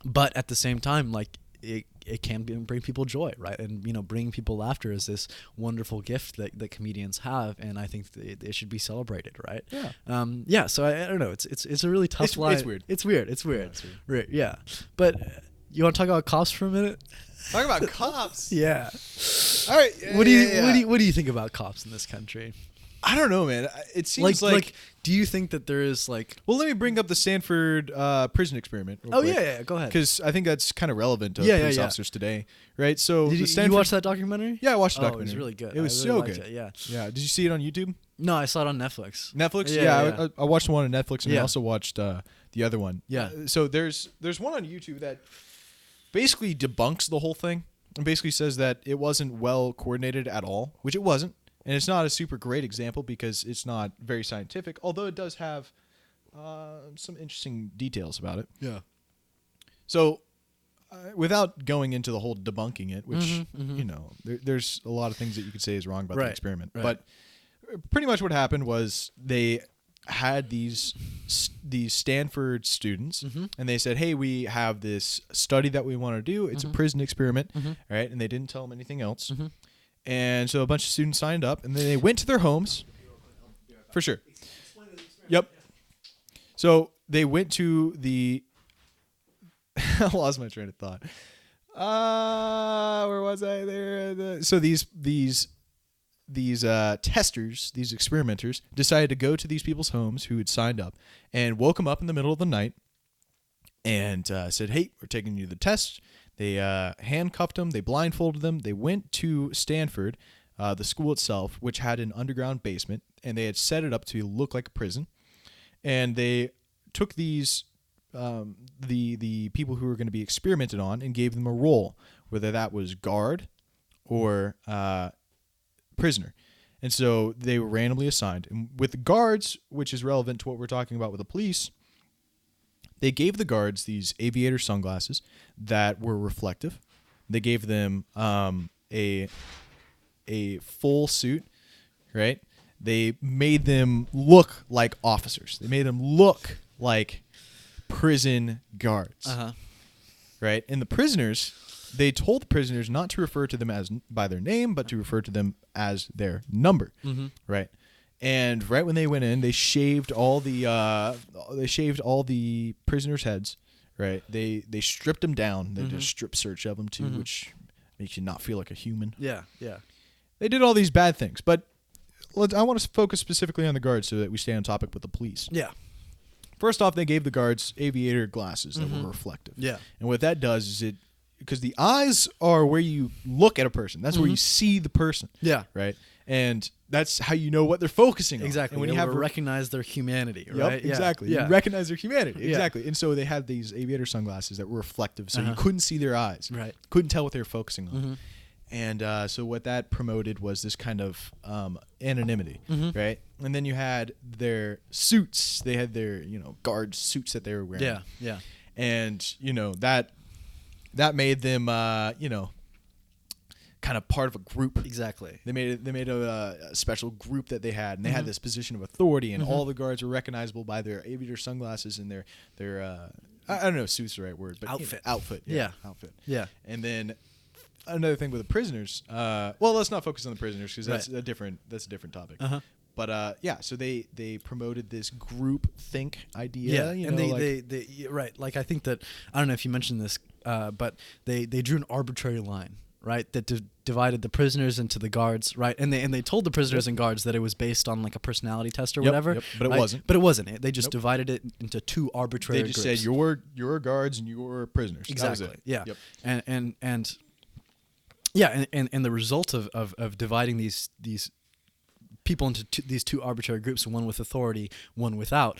But at the same time, like it can bring people joy, right? And bringing people laughter is this wonderful gift that comedians have, and I think it should be celebrated, right?
Yeah.
So I don't know. It's a really tough
It's
line.
weird.
It's weird.
it's
Right, yeah. But you want to talk about cops for a minute?
Talk about cops.
Yeah.
All right.
What do you think about cops in this country?
I don't know, man. It seems like
do you think that there is like?
well, let me bring up the Stanford prison experiment. Real
Oh
quick,
yeah, go ahead.
because I think that's kind of relevant to
Yeah,
police
yeah.
officers today, right? So
Did
the
you
Stanford,
watch that documentary?
Yeah, I watched the
Oh,
documentary.
it was really good.
It was
I really
so
liked
good.
it, yeah.
Yeah. Did you see it on YouTube?
No, I saw it on Netflix.
Netflix?
Yeah,
Yeah, I watched one on Netflix, and I
Yeah.
also watched the other one.
Yeah.
So there's one on YouTube that basically debunks the whole thing and basically says that it wasn't well coordinated at all, which it wasn't. And it's not a super great example because it's not very scientific, although it does have some interesting details about it.
Yeah.
So without going into the whole debunking it, which,
Mhm,
there's a lot of things that you could say is wrong about the
Right,
experiment.
right.
But pretty much what happened was they had these Stanford students, and they said, hey, we have this study that we want to do. It's a prison experiment, right? And they didn't tell them anything else. And so a bunch of students signed up, and then they went to their homes. For sure. Yep. So they went to the... I lost my train of thought. Where was I there? So these testers, these experimenters, decided to go to these people's homes who had signed up and woke them up in the middle of the night and said, hey, we're taking you to the test. They handcuffed them. They blindfolded them. They went to Stanford, the school itself, which had an underground basement, and they had set it up to look like a prison. And they took these the people who were going to be experimented on and gave them a role, whether that was guard or prisoner. And so they were randomly assigned. And with the guards, which is relevant to what we're talking about with the police, they gave the guards these aviator sunglasses that were reflective. They gave them a full suit, right? They made them look like officers. They made them look like prison guards, right? And the prisoners, they told the prisoners not to refer to them as by their name, but to refer to them as their number, right? And right when they went in, they shaved all the prisoners' heads, right? They stripped them down. They did a strip search of them too, which makes you not feel like a human.
Yeah.
They did all these bad things, but I want to focus specifically on the guards so that we stay on topic with the police.
Yeah.
First off, they gave the guards aviator glasses that were reflective.
Yeah.
And what that does is because the eyes are where you look at a person. That's where you see the person.
Yeah.
Right? And that's how you know what they're focusing on.
Exactly.
And when
you
you have
recognize their humanity,
Yep,
right?
exactly.
Yeah.
You recognize their humanity.
Yeah.
Exactly. And so they had these aviator sunglasses that were reflective, so you couldn't see their eyes.
Right.
Couldn't tell what they were focusing on. And so what that promoted was this kind of anonymity, right? And then you had their suits. They had their, guard suits that they were wearing.
Yeah.
And, that made them, kind of part of a group.
Exactly.
They made a special group that they had, and they had this position of authority, and all the guards were recognizable by their aviator sunglasses and their I don't know if suit's the right word, but
outfit.
Outfit.
Yeah.
Outfit.
Yeah.
And then another thing with the prisoners. Well, let's not focus on the prisoners because that's a different topic. But so they promoted this group think idea.
Yeah, and they right. Like I think that I don't know if you mentioned this, but they drew an arbitrary line, right? That divided the prisoners into the guards, right? And they told the prisoners and guards that it was based on like a personality test or whatever.
Yep, but it
right?
wasn't.
But it wasn't. They just divided it into two arbitrary.
They just
groups.
said you're guards and you're prisoners.
Exactly.
That was it.
Yeah.
Yep.
And the result of dividing these people into these two arbitrary groups, one with authority, one without,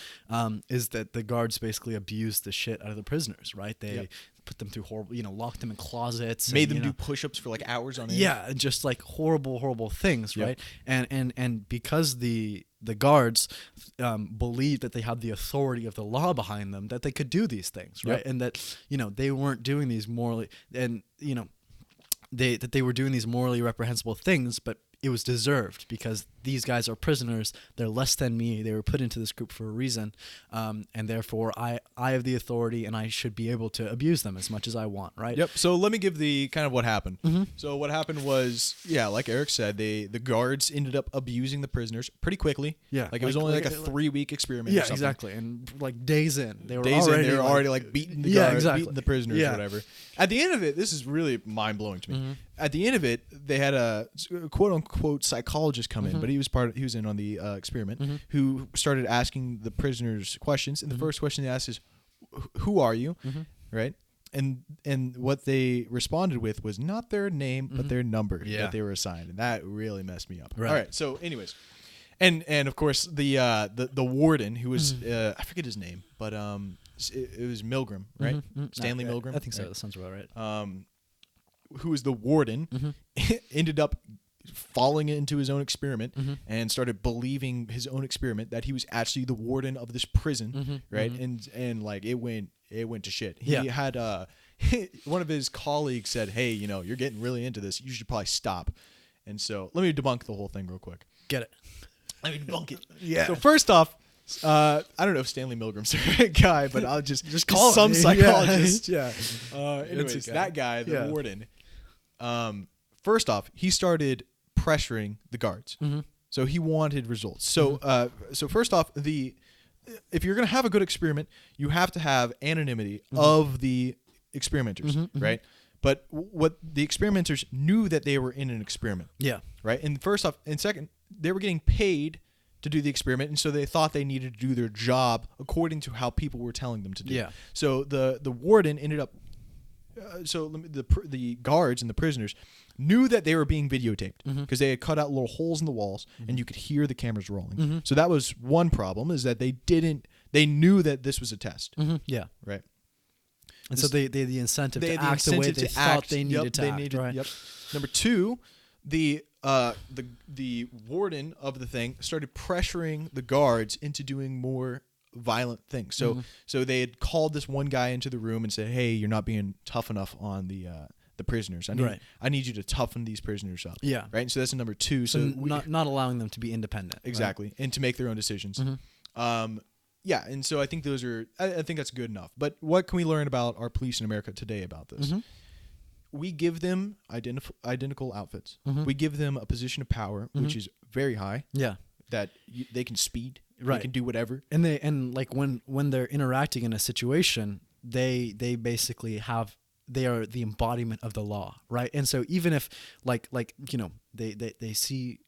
is that the guards basically abused the shit out of the prisoners, right? They put them through horrible, locked them in closets,
made them do push-ups for like hours on end.
Yeah, and just like horrible things, right? And because the guards believed that they had the authority of the law behind them, that they could do these things, right? And that they weren't doing these morally, and they were doing these morally reprehensible things, but it was deserved because these guys are prisoners. They're less than me. They were put into this group for a reason, and therefore I have the authority, and I should be able to abuse them as much as I want, right?
Yep. So let me give the kind of what happened. So what happened was, like Erik said, the guards ended up abusing the prisoners pretty quickly.
Yeah.
Like it was only like a 3-week experiment.
Yeah,
or something.
Exactly. And like days in, they were
already like beating the guards, beating the prisoners, or whatever. At the end of it, this is really mind blowing to me. At the end of it, they had a quote unquote psychologist come in, but he was in on the experiment, who started asking the prisoners questions. And the first question they asked is, "Who are you?" Right? And what they responded with was not their name, but their number that they were assigned, and that really messed me up. Right. All right. So, anyways, and of course the warden, who was I forget his name, but it was Milgram, right? Stanley Milgram.
I think so.
Right?
That sounds about right.
Who was the warden, ended up falling into his own experiment and started believing his own experiment that he was actually the warden of this prison, right? And like it went to shit. He had one of his colleagues said, "Hey, you're getting really into this. You should probably stop." And so let me debunk the whole thing real quick.
Get it?
Let me debunk it. Yeah. So first off, I don't know if Stanley Milgram's the right guy, but I'll just call some psychologist. Anyways, that guy, the warden. First off, he started pressuring the guards. So he wanted results. So so first off, if you're going to have a good experiment, you have to have anonymity of the experimenters, right? But what the experimenters knew that they were in an experiment. Yeah. Right? And first off, and second, they were getting paid to do the experiment, and so they thought they needed to do their job according to how people were telling them to do. Yeah. So the warden ended up the guards and the prisoners knew that they were being videotaped because they had cut out little holes in the walls and you could hear the cameras rolling. So that was one problem, is that they knew that this was a test. Yeah. Right.
And so they had the incentive to act the way they thought they needed to act. Right.
Yep. Number two, the warden of the thing started pressuring the guards into doing more violent things. So they had called this one guy into the room and said, "Hey, you're not being tough enough on the prisoners. I need you to toughen these prisoners up." Yeah. Right. And so that's number two. So
not allowing them to be independent.
Exactly. Right? And to make their own decisions. Yeah. And so I think I think that's good enough. But what can we learn about our police in America today about this? We give them identical outfits. We give them a position of power, which is very high. Yeah. That they can speed. Right. They can do whatever.
And like when they're interacting in a situation, they basically they are the embodiment of the law, right? And so even if they see,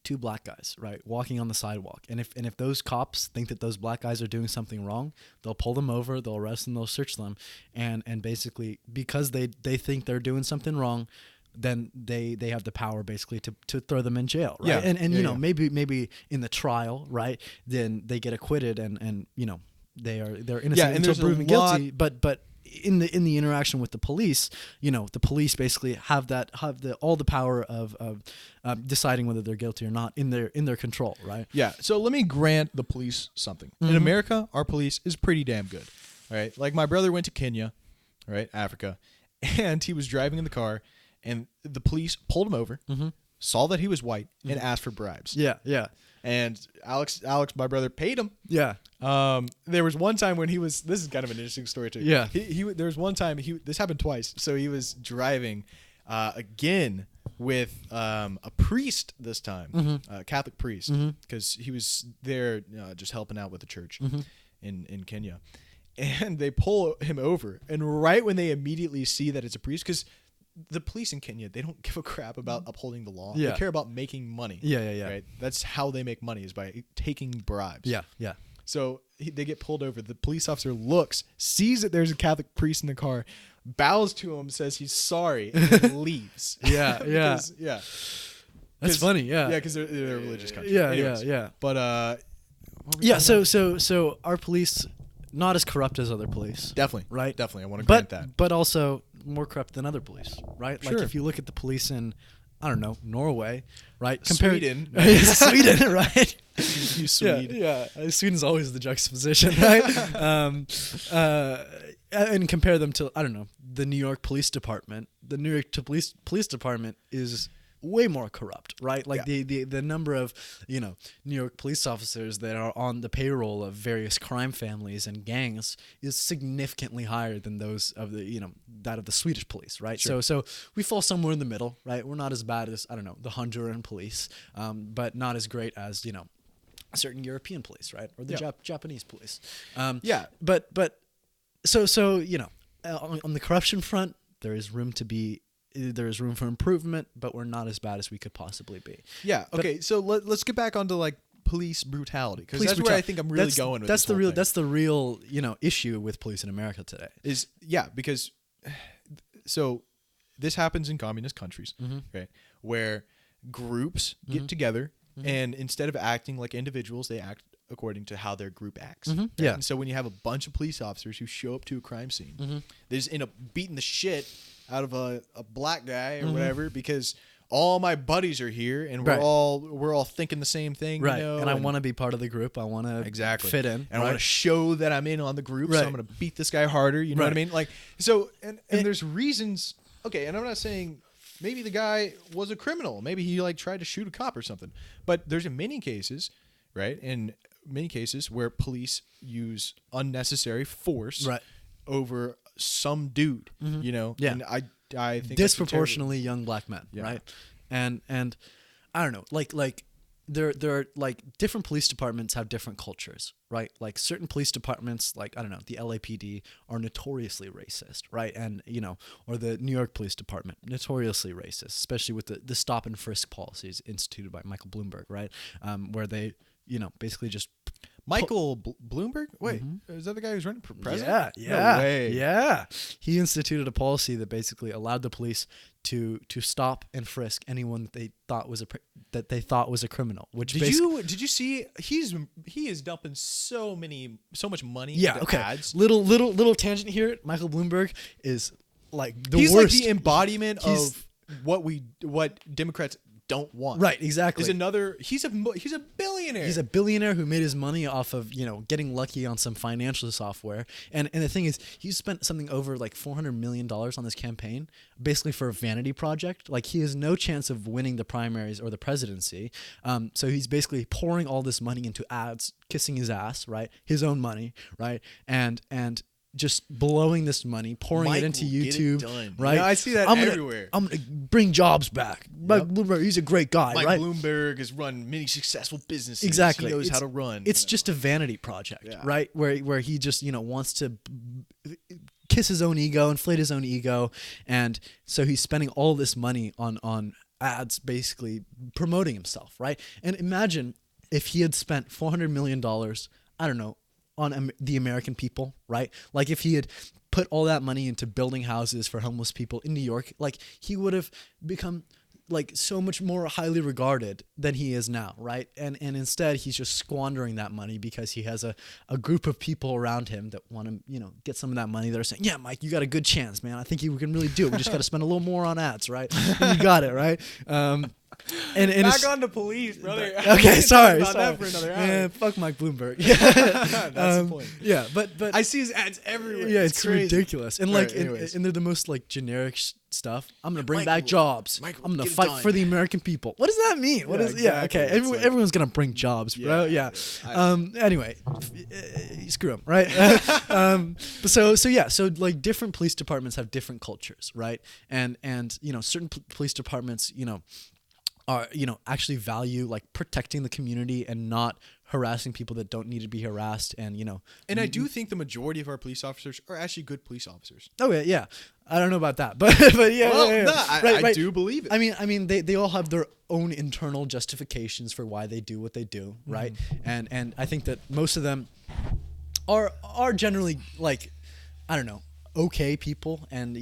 two black guys, right, walking on the sidewalk, and if those cops think that those black guys are doing something wrong, they'll pull them over, they'll arrest them, they'll search them, and basically because they think they're doing something wrong, then they have the power basically to throw them in jail, right? Yeah. And maybe in the trial, right, then they get acquitted and they're innocent until proven guilty, but in the interaction with the police, the police basically have all the power of deciding whether they're guilty or not in their control, right?
Yeah. So let me grant the police something. In America, our police is pretty damn good. All right. Like my brother went to Kenya, right, Africa, and he was driving in the car, and the police pulled him over, saw that he was white, and asked for bribes. Yeah. Yeah. And Alex, my brother, paid him. Yeah. There was one time when this is kind of an interesting story too. Yeah. There was one time this happened twice. So he was driving, again with, a priest this time, a Catholic priest, because he was there, just helping out with the church in Kenya, and they pull him over. And right when they immediately see that it's a priest, because the police in Kenya, they don't give a crap about upholding the law. Yeah. They care about making money. Yeah. Right? That's how they make money, is by taking bribes. Yeah. Yeah. So they get pulled over. The police officer looks, sees that there's a Catholic priest in the car, bows to him, says he's sorry, and then leaves.
Yeah.
Because, yeah.
That's funny. Yeah.
Yeah, because they're a religious country.
Yeah.
Anyways,
Yeah.
But what were we
Yeah.
talking
So our police, not as corrupt as other police.
Definitely.
Right.
Definitely. I want to grant that.
But also more corrupt than other police, right?
Sure.
Like if you look at the police in, I don't know, Norway, right?
Sweden.
Sweden, right?
You Swede.
Yeah. Sweden's always the juxtaposition, right? And compare them to, I don't know, the New York Police Department. The New York Police Department is way more corrupt, right? Like the number of, New York police officers that are on the payroll of various crime families and gangs is significantly higher than those of the, that of the Swedish police, right?
Sure.
So we fall somewhere in the middle, right? We're not as bad as, I don't know, the Honduran police, but not as great as, certain European police, right? Or the Japanese police. But so on the corruption front, there is room for improvement, but we're not as bad as we could possibly be.
Yeah. Okay. So let's get back onto like police brutality, because that's where I think I'm really going with
that's
this whole thing.
That's the real issue with police in America today.
Because so this happens in communist countries, right? Where groups get together and instead of acting like individuals, they act according to how their group acts. Right?
Yeah.
And so when you have a bunch of police officers who show up to a crime scene, they just end up beating the shit out of a black guy or whatever, because all my buddies are here and we're all thinking the same thing,
right? And I want to be part of the group. I want to fit in,
and I want to show that I'm in on the group. So I'm going to beat this guy harder. You know what I mean? Like, so and there's reasons. Okay, and I'm not saying maybe the guy was a criminal. Maybe he like tried to shoot a cop or something. But there's many cases, right? In many cases where police use unnecessary force, over some dude,
Yeah.
And I think
disproportionately young black men, right? And I don't know, like there are like different police departments have different cultures, right? Like certain police departments, like I don't know, the LAPD are notoriously racist, right? And or the New York Police Department, notoriously racist, especially with the stop and frisk policies instituted by Michael Bloomberg, right? Where they basically just
Michael Bloomberg? Wait, is that the guy who's running for president?
Yeah.
No way.
Yeah. He instituted a policy that basically allowed the police to stop and frisk anyone that they thought was a criminal. Which
did you see he is dumping so much money into ads?
Little tangent here. Michael Bloomberg is like
he's like the embodiment of what Democrats don't want.
Right, exactly.
He's a billionaire.
He's a billionaire who made his money off of, getting lucky on some financial software. And the thing is, he spent something over like $400 million on this campaign, basically for a vanity project. Like he has no chance of winning the primaries or the presidency. So he's basically pouring all this money into ads, kissing his ass, right? His own money, right? And just blowing this money, pouring it into YouTube, right?
Yeah, I see that everywhere.
I'm gonna bring jobs back. Mike Bloomberg, he's a great guy, right?
Mike Bloomberg has run many successful businesses.
Exactly,
he knows how to run.
It's just a vanity project, right? Where he just wants to kiss his own ego, inflate his own ego, and so he's spending all this money on ads, basically promoting himself, right? And imagine if he had spent $400 million, I don't know, on the American people, right? Like if he had put all that money into building houses for homeless people in New York, like he would have become like so much more highly regarded than he is now, right? And instead he's just squandering that money because he has a group of people around him that want to, get some of that money. They're saying, yeah, Mike, you got a good chance, man. I think you can really do it. We just got to spend a little more on ads, right? And you got it, right? And
back on the police, brother.
Okay, sorry.
That for another hour.
Man, fuck Mike Bloomberg.
That's the point.
Yeah, but
I see his ads everywhere.
Yeah, it's
crazy.
ridiculous. And like, and they're the most like generic stuff. I'm gonna bring back jobs. I'm gonna fight for the American people. What does that mean? What is? Exactly. Yeah, okay. Everyone's gonna bring jobs, bro. Yeah. Anyway, screw them, right? So like different police departments have different cultures, right? And certain police departments, are actually value like protecting the community and not harassing people that don't need to be harassed, and
and I do think the majority of our police officers are actually good police officers.
Oh yeah. I don't know about that, but yeah.
I do believe it.
I mean they all have their own internal justifications for why they do what they do, right? And I think that most of them are generally like, I don't know, okay people, and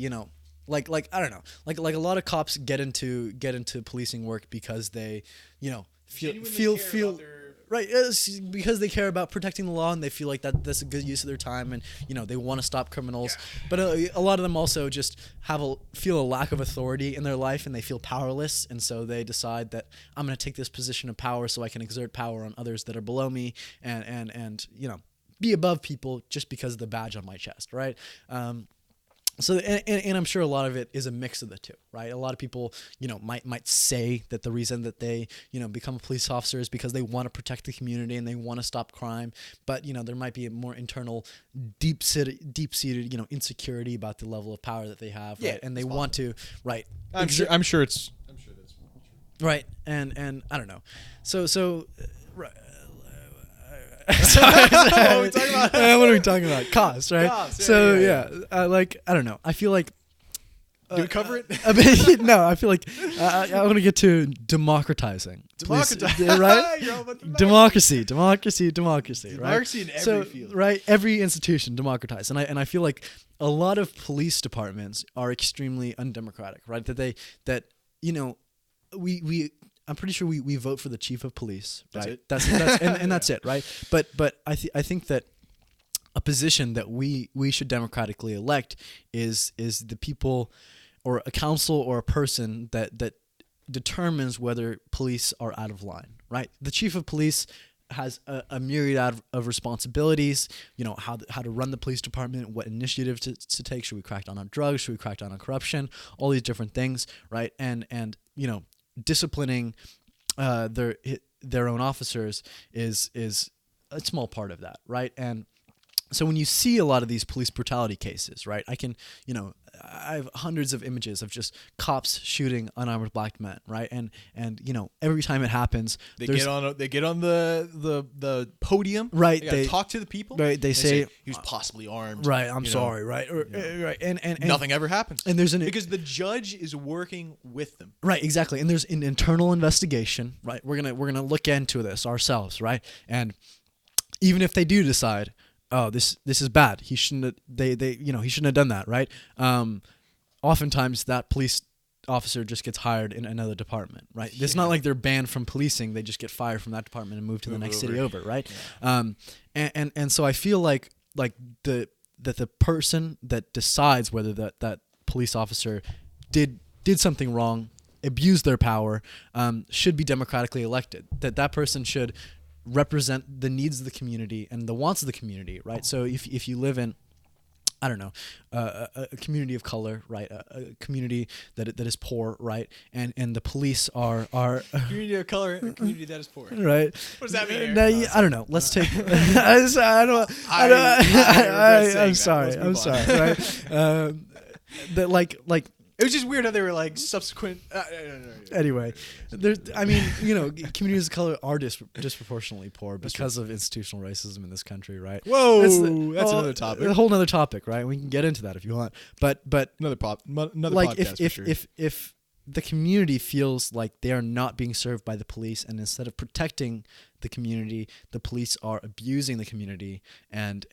like I don't know, like a lot of cops get into policing work because they, feel right, because they care about protecting the law and they feel like that's a good use of their time, and they want to stop criminals. But a lot of them also just feel a lack of authority in their life, and they feel powerless, and so they decide that I'm going to take this position of power so I can exert power on others that are below me, and be above people just because of the badge on my chest, right? So and I'm sure a lot of it is a mix of the two, right? A lot of people, might say that the reason that they, become a police officer is because they want to protect the community and they want to stop crime. But there might be a more internal, deep-seated, insecurity about the level of power that they have, right? And they want to, right?
I'm sure that's
right. And I don't know, so. Right. Sorry. What are we talking about? Costs, right? Costs, I don't know. I feel like.
Do we cover it?
No, I feel like I want to get to democratizing. Right? Democracy, right?
Democracy in every field.
Right? Every institution democratized. And I feel like a lot of police departments are extremely undemocratic, right? I'm pretty sure we vote for the chief of police, right? That's and that's it, right? But I think that a position that we should democratically elect is the people, or a council or a person that determines whether police are out of line, right? The chief of police has a myriad of responsibilities, how to run the police department, what initiatives to take. Should we crack down on drugs? Should we crack down on corruption? All these different things, right? And disciplining their own officers is a small part of that, right? And so when you see a lot of these police brutality cases, right, I have hundreds of images of just cops shooting unarmed black men, right? And every time it happens,
they get on the podium,
right?
They talk to the people,
right? They say
he was possibly armed,
right? I'm sorry, right? Right? And
nothing ever happens,
and because
the judge is working with them,
right? Exactly. And there's an internal investigation, right? We're gonna look into this ourselves, right? And even if they do decide, oh, this is bad, he shouldn't have, he shouldn't have done that, right? Oftentimes that police officer just gets hired in another department, right? It's not like they're banned from policing; they just get fired from that department and move to the next city over, right? Yeah. And so I feel like the person that decides whether that police officer did something wrong, abused their power, should be democratically elected. That person should represent the needs of the community and the wants of the community, right? So if you live in, I don't know, a community of color, right? A community that is poor, right? And the police are
community of color, a community that is poor,
right?
What does that mean?
I don't know. Let's take. I'm sorry. Right? That like.
It was just weird how they were like subsequent.
Anyway, communities of color are disproportionately poor because of institutional racism in this country, right?
Whoa, that's another topic.
A whole other topic, right? We can get into that if you want, but
another
like
podcast.
If the community feels like they are not being served by the police, and instead of protecting the community, the police are abusing the community and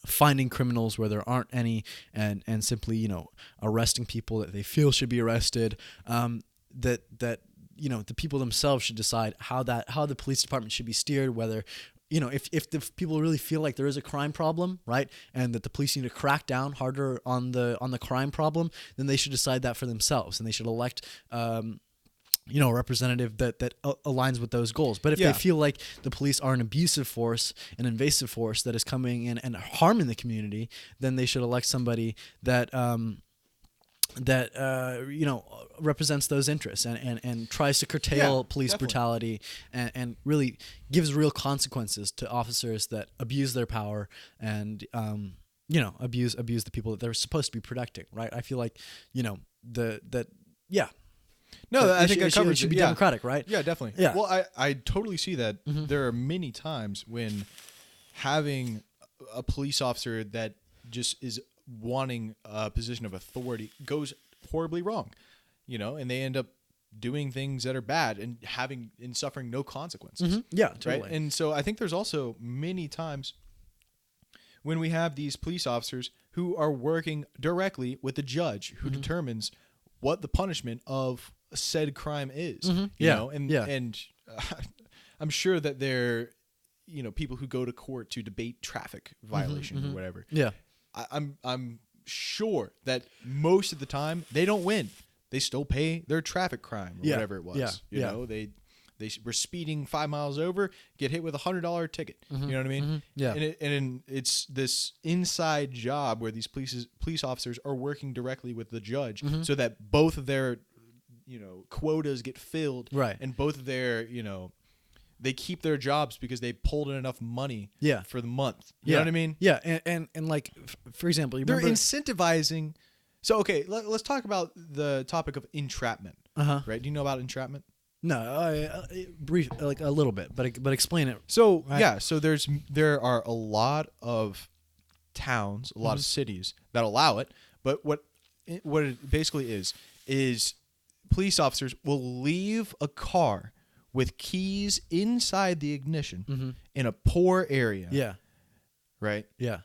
finding criminals where there aren't any, and simply, arresting people that they feel should be arrested. That the people themselves should decide how the police department should be steered. Whether, if the people really feel like there is a crime problem, right, and that the police need to crack down harder on the crime problem, then they should decide that for themselves, and they should elect a representative that aligns with those goals. But if they feel like the police are an abusive force, an invasive force that is coming in and harming the community, then they should elect somebody that represents those interests and tries to curtail police brutality and really gives real consequences to officers that abuse their power and abuse the people that they're supposed to be protecting, right? I feel like
No, I think that covers
it. Should be democratic, right?
Yeah, definitely.
Yeah.
Well, I totally see that. Mm-hmm. There are many times when having a police officer that just is wanting a position of authority goes horribly wrong, and they end up doing things that are bad and suffering no consequences.
Mm-hmm. Yeah, totally.
Right? And so I think there's also many times when we have these police officers who are working directly with the judge who
Mm-hmm.
determines what the punishment of said crime is.
Mm-hmm.
You
Yeah.
know, and
Yeah.
I'm sure that they're, you know, people who go to court to debate traffic violations or whatever.
Yeah.
I'm sure that most of the time they don't win. They still pay their traffic crime or
Yeah.
whatever it was.
Yeah.
You
Yeah.
know, they were speeding 5 miles over, get hit with $100 ticket. You know what I mean?
Yeah.
And it's this inside job where these police officers are working directly with the judge so that both of their, you know, quotas get filled.
Right.
And both of their, you know, they keep their jobs because they pulled in enough money
Yeah.
for the month. You know what I mean?
Yeah. And like, for example, you
They're
remember?
incentivizing. So, okay, let's talk about the topic of entrapment.
Uh-huh.
Right? Do you know about entrapment?
No, brief, like a little bit, but explain it.
So,
Right.
yeah, so there are a lot of towns, a lot of cities that allow it, but what it basically is police officers will leave a car with keys inside the ignition in a poor area.
Yeah.
Right?
Yeah.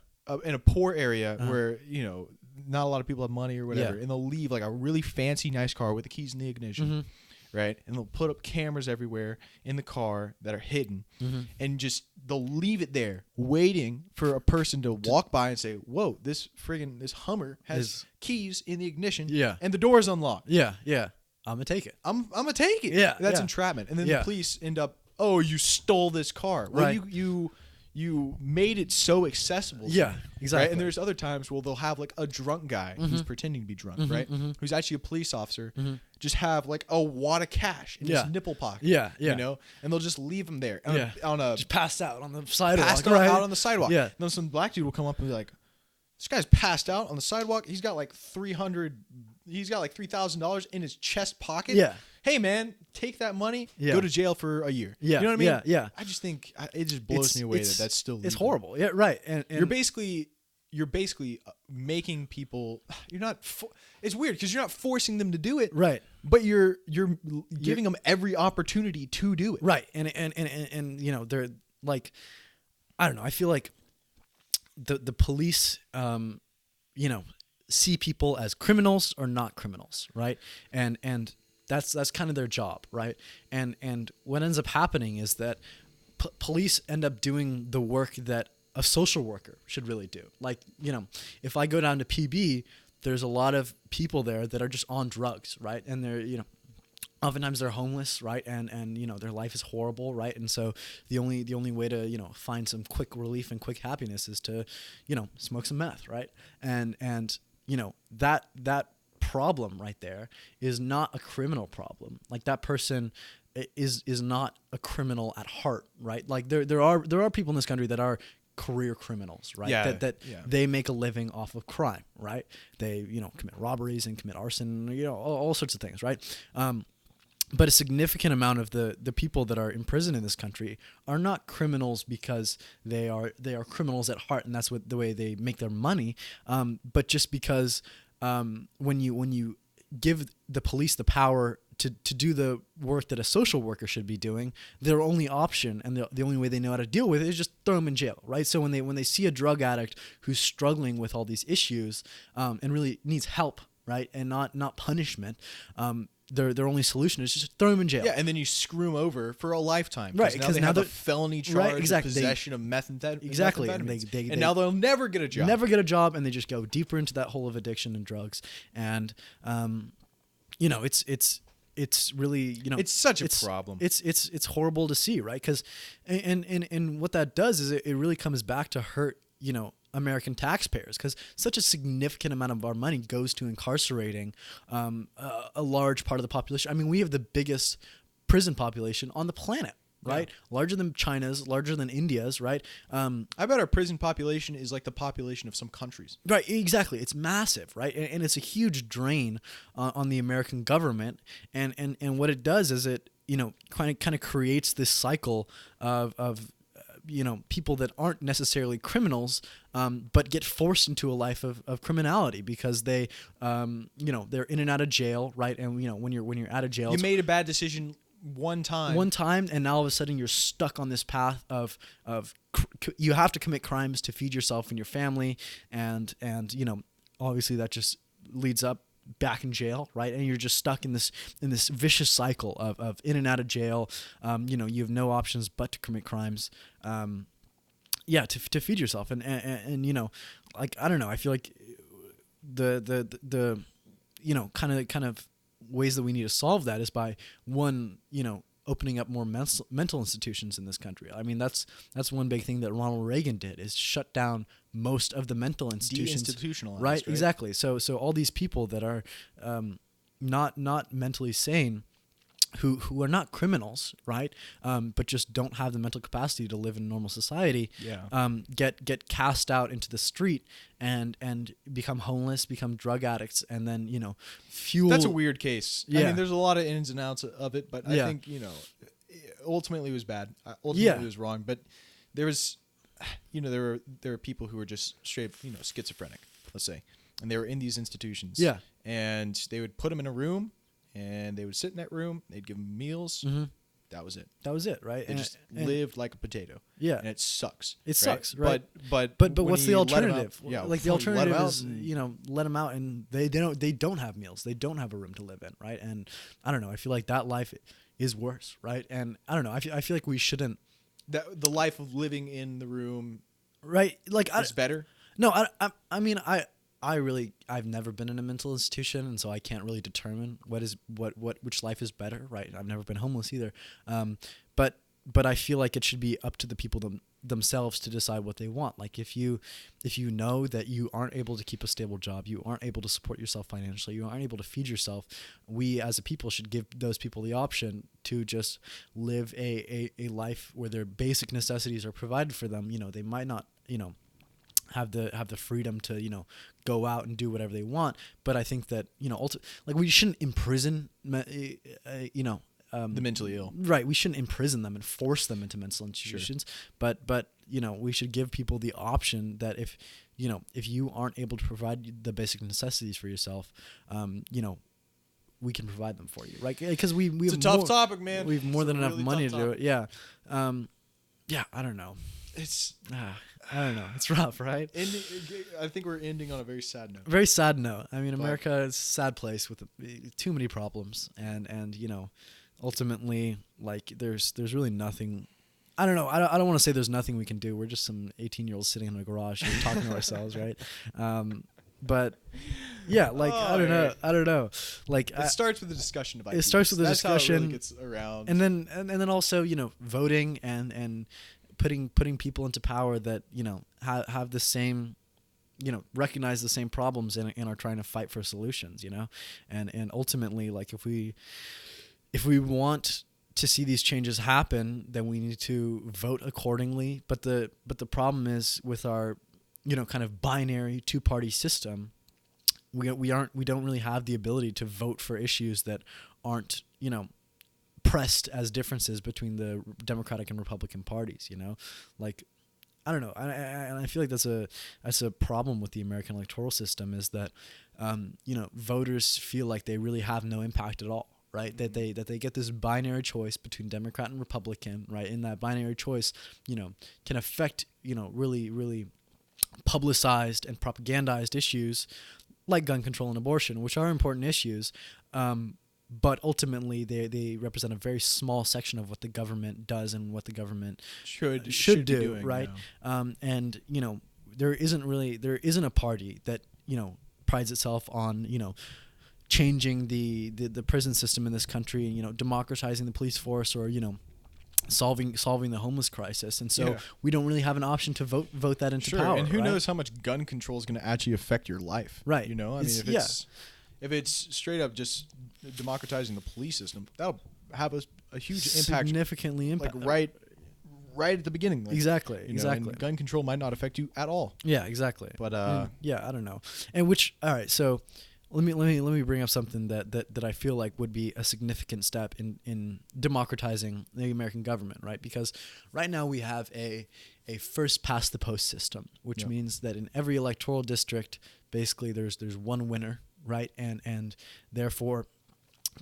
In a poor area where, you know, not a lot of people have money or whatever,
Yeah.
and they'll leave like a really fancy, nice car with the keys in the ignition, right? And they'll put up cameras everywhere in the car that are hidden, and just they'll leave it there, waiting for a person to walk by and say, "Whoa, this Hummer has keys in the ignition,
Yeah.
and the door's unlocked.
Yeah. Yeah. I'm gonna take it.
I'm gonna take it."
Yeah,
That's
yeah.
entrapment, and then
Yeah.
the police end up, "Oh, you stole this car." Well,
Right.
you made it so accessible. to
Yeah,
me,
exactly.
Right? And there's other times where they'll have like a drunk guy who's pretending to be drunk, right? Who's actually a police officer, just have like a wad of cash in
Yeah.
his nipple pocket.
Yeah, yeah.
You know, and they'll just leave him there on
Yeah.
a
Just passed out on the sidewalk.
passed
right?
out on the sidewalk.
Yeah.
And then some black dude will come up and be like, "This guy's passed out on the sidewalk. He's got like $3,000 in his chest pocket.
Yeah.
Hey man, take that money.
Yeah.
Go to jail for a year.
Yeah,
You know what I mean?
yeah, yeah.
I just think it just blows me away that that's still legal.
It's horrible. Yeah. Right. And
You're basically making people. It's weird because you're not forcing them to do it.
right.
But you're giving them every opportunity to do it.
Right. And you know, they're like, I don't know. I feel like the police, you know, see people as criminals or not criminals, right? And that's kind of their job, right? And what ends up happening is that police end up doing the work that a social worker should really do. Like, you know, if I go down to PB, there's a lot of people there that are just on drugs, right? And they're, you know, oftentimes they're homeless, right? And you know, their life is horrible, right? And so the only way to, you know, find some quick relief and quick happiness is to, you know, smoke some meth, right? And you know, that problem right there is not a criminal problem. Like, that person is not a criminal at heart, right? Like, there are people in this country that are career criminals, right?
Yeah,
That
yeah.
they make a living off of crime, right? They, you know, commit robberies and commit arson, you know, all sorts of things, right? But a significant amount of the people that are in prison in this country are not criminals because they are criminals at heart, and that's the way they make their money. But just because when you give the police the power to do the work that a social worker should be doing, their only option and the only way they know how to deal with it is just throw them in jail, right? So when they see a drug addict who's struggling with all these issues and really needs help, right, and not punishment, their only solution is just throw them in jail.
Yeah, and then you screw them over for a lifetime.
Right,
Because now they have a felony charge
right, exactly.
of possession of methamphetamine.
Exactly, and
And now they'll never get a job.
Never get a job, and they just go deeper into that hole of addiction and drugs. And you know, it's really, you know,
It's such a problem.
It's horrible to see, right? Because and what that does is it really comes back to hurt, you know, American taxpayers, because such a significant amount of our money goes to incarcerating a large part of the population. I mean, we have the biggest prison population on the planet, right?
Yeah.
Larger than China's, larger than India's, right?
I bet our prison population is like the population of some countries.
Right, exactly. It's massive, right? And it's a huge drain on the American government. And what it does is it, you know, kind of creates this cycle of you know, people that aren't necessarily criminals, but get forced into a life of criminality because they, you know, they're in and out of jail, right? And you know, when you're out of jail,
You made a bad decision one time.
And now all of a sudden you're stuck on this path of you have to commit crimes to feed yourself and your family, and obviously that just leads up back in jail, right? And you're just stuck in this vicious cycle of in and out of jail. You have no options but to commit crimes. To feed yourself, and like, I don't know, I feel like the kind of ways that we need to solve that is by one, opening up more mental institutions in this country. I mean, that's one big thing that Ronald Reagan did, is shut down most of the mental institutions.
Deinstitutionalized,
right? Exactly. So all these people that are not mentally sane, who are not criminals, right? But just don't have the mental capacity to live in normal society. Get cast out into the street and become homeless, become drug addicts, and then fuel.
That's a weird case.
Yeah.
I mean, there's a lot of ins and outs of it, but I think ultimately it was bad. Ultimately it was wrong. But there was, there are people who were just straight, schizophrenic, let's say, and they were in these institutions.
Yeah.
And they would put them in a room. And they would sit in that room. They'd give them meals.
Mm-hmm.
That was it.
That was it, right?
They just lived like a potato.
Yeah,
and it sucks.
It sucks, right?
But
what's the alternative?
Out,
like the alternative is let them out, and they don't have meals. They don't have a room to live in, right? And I don't know. I feel like that life is worse, right? And I don't know. I feel like we shouldn't.
The life of living in the room,
right? Like
is better.
No, I mean I've never been in a mental institution, and so I can't really determine which life is better, right? I've never been homeless either, but I feel like it should be up to the people themselves to decide what they want. Like if you know that you aren't able to keep a stable job, you aren't able to support yourself financially, you aren't able to feed yourself, we as a people should give those people the option to just live a life where their basic necessities are provided for them. They might not have the freedom to go out and do whatever they want, but I think that like we shouldn't imprison
the mentally ill,
right? We shouldn't imprison them and force them into mental institutions. Sure. But we should give people the option that if you aren't able to provide the basic necessities for yourself, we can provide them for you, right? Because we
it's
have
a tough topic, man.
We have more than enough
really
money to do it. Yeah. I don't know.
It's
I don't know. It's rough, right?
I think we're ending on a very sad note.
Very sad note. I mean, America is a sad place with too many problems, and ultimately, like there's really nothing. I don't know. I don't want to say there's nothing we can do. We're just some 18-year-olds sitting in a garage and talking to ourselves, right? But yeah, like I don't know. Like
it starts with a discussion of ideas.
It starts with a discussion.
How it really gets around.
And then also voting and putting people into power that have the same recognize the same problems and are trying to fight for solutions, and ultimately, like if we want to see these changes happen, then we need to vote accordingly. But the problem is with our kind of binary two-party system, we don't really have the ability to vote for issues that aren't pressed as differences between the Democratic and Republican parties. Like I don't know, and I feel like that's a problem with the American electoral system, is that voters feel like they really have no impact at all. Right, that they get this binary choice between Democrat and Republican, right? And that binary choice, can affect really, really publicized and propagandized issues like gun control and abortion, which are important issues, but ultimately they represent a very small section of what the government does and what the government should do, doing, right? And there isn't a party that prides itself on changing the prison system in this country, and democratizing the police force, or solving the homeless crisis. And so we don't really have an option to vote that into power.
And who knows how much gun control is going to actually affect your life,
right?
I mean, if it's straight up just democratizing the police system, that'll have a huge impact,
significantly impact,
like right at the beginning. Like,
exactly.
And gun control might not affect you at all.
Yeah, exactly.
But
I don't know. And all right, so let me bring up something that I feel like would be a significant step in democratizing the American government, right? Because right now we have a first past the post system, which means that in every electoral district, basically there's one winner, right? And therefore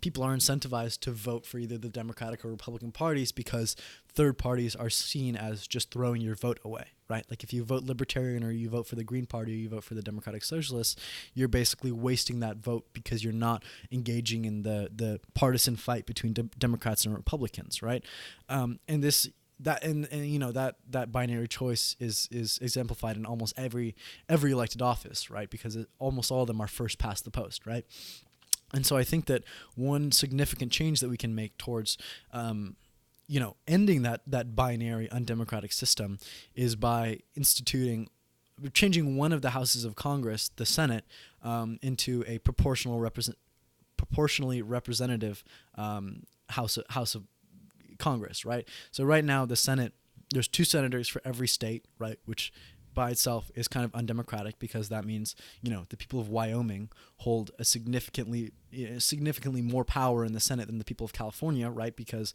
people are incentivized to vote for either the Democratic or Republican parties because third parties are seen as just throwing your vote away, right? Like if you vote Libertarian or you vote for the Green Party or you vote for the Democratic Socialists, you're basically wasting that vote because you're not engaging in the partisan fight between Democrats and Republicans, right? And this that and you know that binary choice is exemplified in almost every elected office, right? Because almost all of them are first past the post, right? And so I think that one significant change that we can make towards, ending that binary undemocratic system is by changing one of the houses of Congress, the Senate, into a proportionally representative house of Congress, right? So right now the Senate, there's 2 senators for every state, right? Which by itself is kind of undemocratic because that means, the people of Wyoming hold a significantly more power in the Senate than the people of California, right? Because,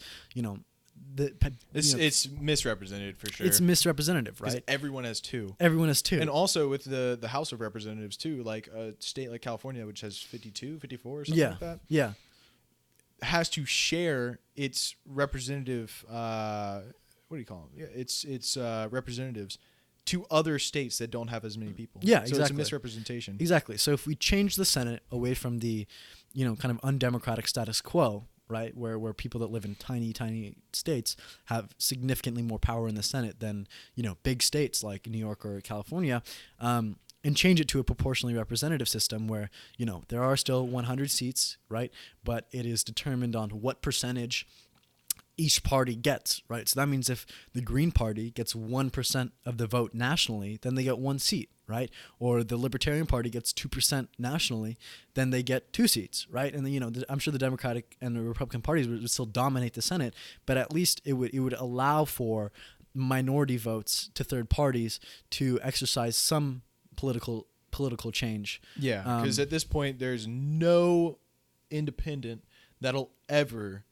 it's misrepresented for sure.
It's misrepresentative, right?
Everyone has 2.
Everyone has 2.
And also with the House of Representatives too, like a state like California, which has 52, 54 or something like that.
Yeah.
Has to share its representative, what do you call them? Yeah, it's representatives to other states that don't have as many people.
Yeah,
so
exactly.
it's a misrepresentation.
Exactly. So if we change the Senate away from the, kind of undemocratic status quo, right, where people that live in tiny states have significantly more power in the Senate than, big states like New York or California, and change it to a proportionally representative system where, there are still 100 seats, right, but it is determined on what percentage each party gets, right? So that means if the Green Party gets 1% of the vote nationally, then they get 1 seat, right? Or the Libertarian Party gets 2% nationally, then they get 2 seats, right? And then, I'm sure the Democratic and the Republican parties would still dominate the Senate, but at least it would allow for minority votes to third parties to exercise some political change.
Yeah, because at this point, there's no independent that'll ever.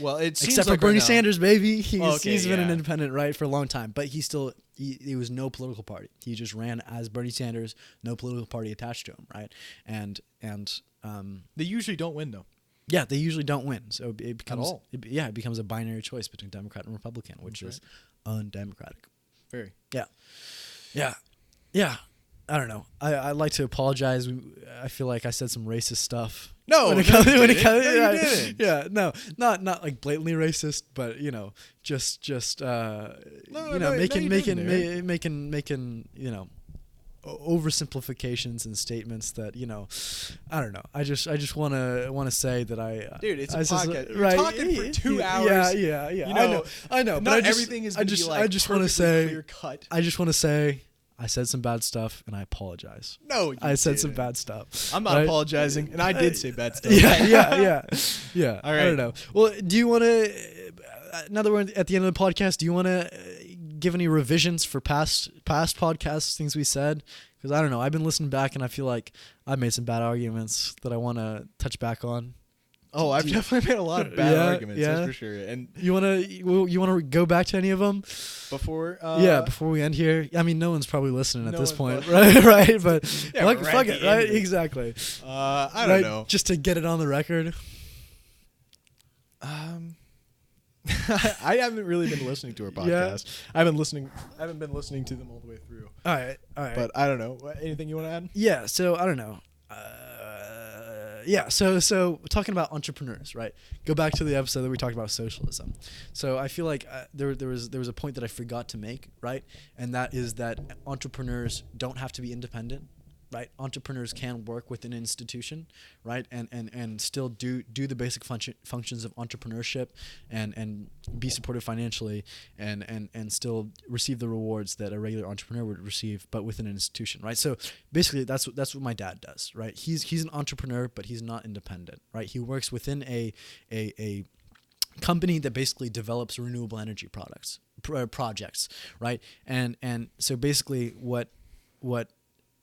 Well, it seems
except
like
for Bernie
right now,
Sanders, baby. He's been an
yeah.
independent, right, for a long time. But he was no political party. He just ran as Bernie Sanders, no political party attached to him, right? And
they usually don't win though.
Yeah, they usually don't win. So it becomes
At all.
It becomes a binary choice between Democrat and Republican, which is undemocratic.
Very.
Yeah. I don't know. I'd like to apologize. I feel like I said some racist stuff.
No,
you
didn't.
Yeah, no, not like blatantly racist, but just making oversimplifications and statements that I don't know. I just want to say that
Dude, it's a podcast. You're
right,
talking for 2 hours.
Yeah. I know.
Not
But
everything is going to be like
I just want to say
clear cut.
I just want to say I said some bad stuff, and I apologize.
No,
I said
didn't.
some bad stuff.
I'm not apologizing, and I did say bad stuff.
Yeah.
All right.
I don't know. Well, do you want to? Now that we're at the end of the podcast, do you want to give any revisions for past podcasts, things we said? Because I don't know. I've been listening back, and I feel like I've made some bad arguments that I want to touch back on.
Oh, I've definitely made a lot of bad arguments, that's for sure. And
you wanna go back to any of them
before?
Before we end here. I mean, no one's probably listening at this point, right? But fuck it, right? Exactly.
I don't know.
Just to get it on the record.
I haven't really been listening to our podcast. I haven't been listening to them all the way through.
All right.
But I don't know. Anything you want to add?
Yeah. So I don't know. So talking about entrepreneurs, right? Go back to the episode that we talked about socialism. So I feel like there was a point that I forgot to make, right? And that is that entrepreneurs don't have to be independent, right? Entrepreneurs can work within an institution, right? And still do the basic functions of entrepreneurship and be supported financially and still receive the rewards that a regular entrepreneur would receive, but within an institution, right? So basically that's what my dad does, right? He's an entrepreneur, but he's not independent, right? He works within a company that basically develops renewable energy projects, right? And so basically what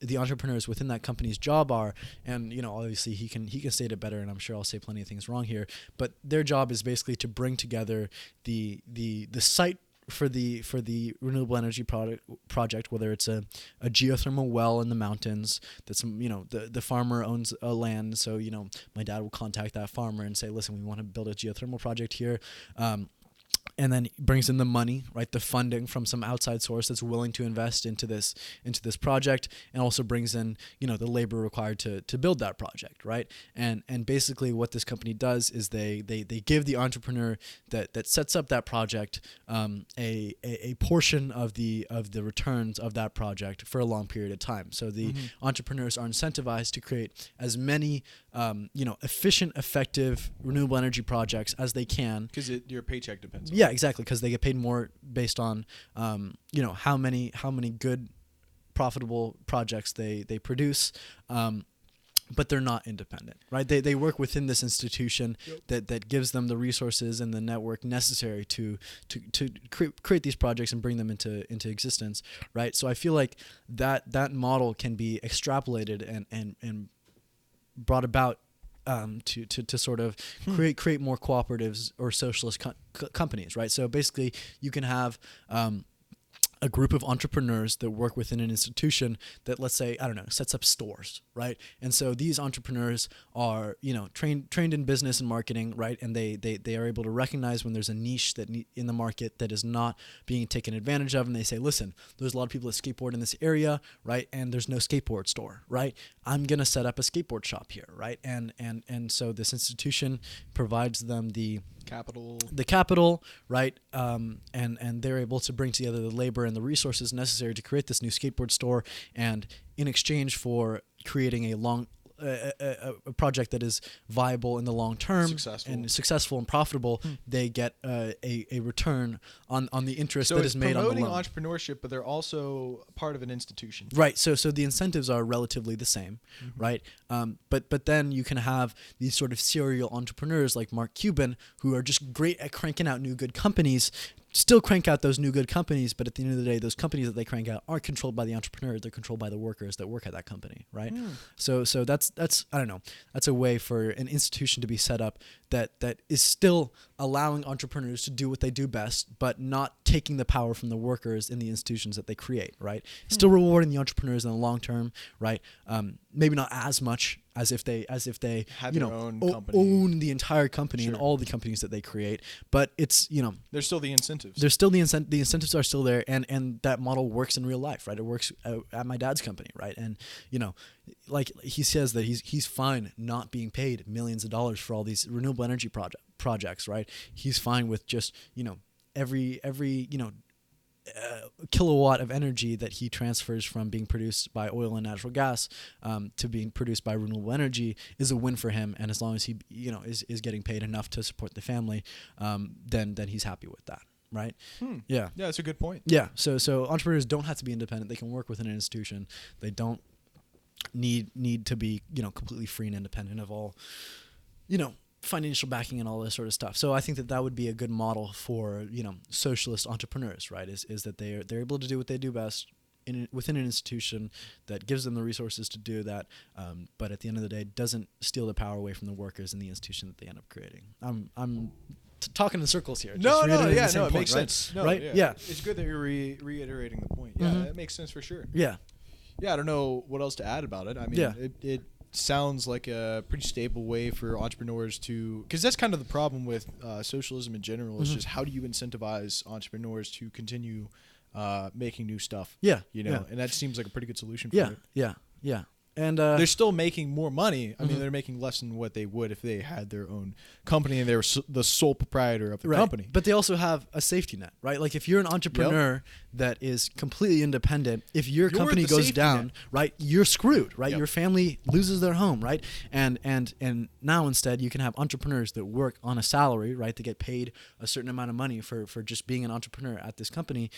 the entrepreneurs within that company's job are, and obviously he can state it better, and I'm sure I'll say plenty of things wrong here, but their job is basically to bring together the site for the renewable energy project, whether it's a geothermal well in the mountains that's, the farmer owns a land, so my dad will contact that farmer and say, listen, we want to build a geothermal project here. And then brings in the money, right? The funding from some outside source that's willing to invest into this project, and also brings in, the labor required to build that project, right? And basically what this company does is they give the entrepreneur that sets up that project a portion of the returns of that project for a long period of time. So the entrepreneurs are incentivized to create as many efficient, effective renewable energy projects as they can.
Because your paycheck depends on
Yeah, exactly. Because they get paid more based on, how many good, profitable projects they produce. But they're not independent, right? They work within this institution that gives them the resources and the network necessary to create these projects and bring them into existence, right? So I feel like that model can be extrapolated and brought about to sort of create more cooperatives or socialist companies, right? So basically, you can have a group of entrepreneurs that work within an institution that, let's say, sets up stores, right? And so these entrepreneurs are, trained in business and marketing, right? And they are able to recognize when there's a niche in the market that is not being taken advantage of, and they say, listen, there's a lot of people that skateboard in this area, right? And there's no skateboard store, right? I'm gonna set up a skateboard shop here, right? And so this institution provides them the capital, right? And they're able to bring together the labor and the resources necessary to create this new skateboard store. And in exchange for creating a project that is viable in the long term, successful and profitable, they get a return on the interest that is made on the loan.
So it's promoting entrepreneurship, but they're also part of an institution.
Right. So the incentives are relatively the same, right? But then you can have these sort of serial entrepreneurs like Mark Cuban, who are just great at cranking out new good companies, still crank out those new good companies, but at the end of the day, those companies that they crank out aren't controlled by the entrepreneurs; they're controlled by the workers that work at that company, right? So that's I don't know. That's a way for an institution to be set up that is still allowing entrepreneurs to do what they do best, but not taking the power from the workers in the institutions that they create, right? Still rewarding the entrepreneurs in the long term, right? Maybe not as much as if they
have their own company.
Own the entire company and all the companies that they create, but it's
there's still the incentives.
There's still the incentives are still there, and that model works in real life, right? It works at my dad's company, right? And like he says that he's fine not being paid millions of dollars for all these renewable energy projects, right? He's fine with just every kilowatt of energy that he transfers from being produced by oil and natural gas to being produced by renewable energy is a win for him, and as long as he is getting paid enough to support the family, then he's happy with that, right? Yeah,
that's a good point.
Yeah, so entrepreneurs don't have to be independent; they can work within an institution. They don't need to be completely free and independent of all financial backing and all this sort of stuff. So I think that would be a good model for socialist entrepreneurs, right? Is that they're able to do what they do best within an institution that gives them the resources to do that, but at the end of the day doesn't steal the power away from the workers in the institution that they end up creating. I'm talking in circles here.
It makes sense.
Right? Yeah.
It's good that you're reiterating the point. Yeah, that makes sense for sure.
Yeah.
Yeah, I don't know what else to add about it. I mean, it sounds like a pretty stable way for entrepreneurs to, because that's kind of the problem with socialism in general, is just how do you incentivize entrepreneurs to continue making new stuff?
Yeah.
And that seems like a pretty good solution for it.
Yeah. And
they're still making more money. I mean, they're making less than what they would if they had their own company and they were the sole proprietor of the company.
But they also have a safety net, right? Like if you're an entrepreneur that is completely independent, if your company goes down, right, you're screwed, right? Your family loses their home, right? And now instead you can have entrepreneurs that work on a salary, right? They get paid a certain amount of money for just being an entrepreneur at this company,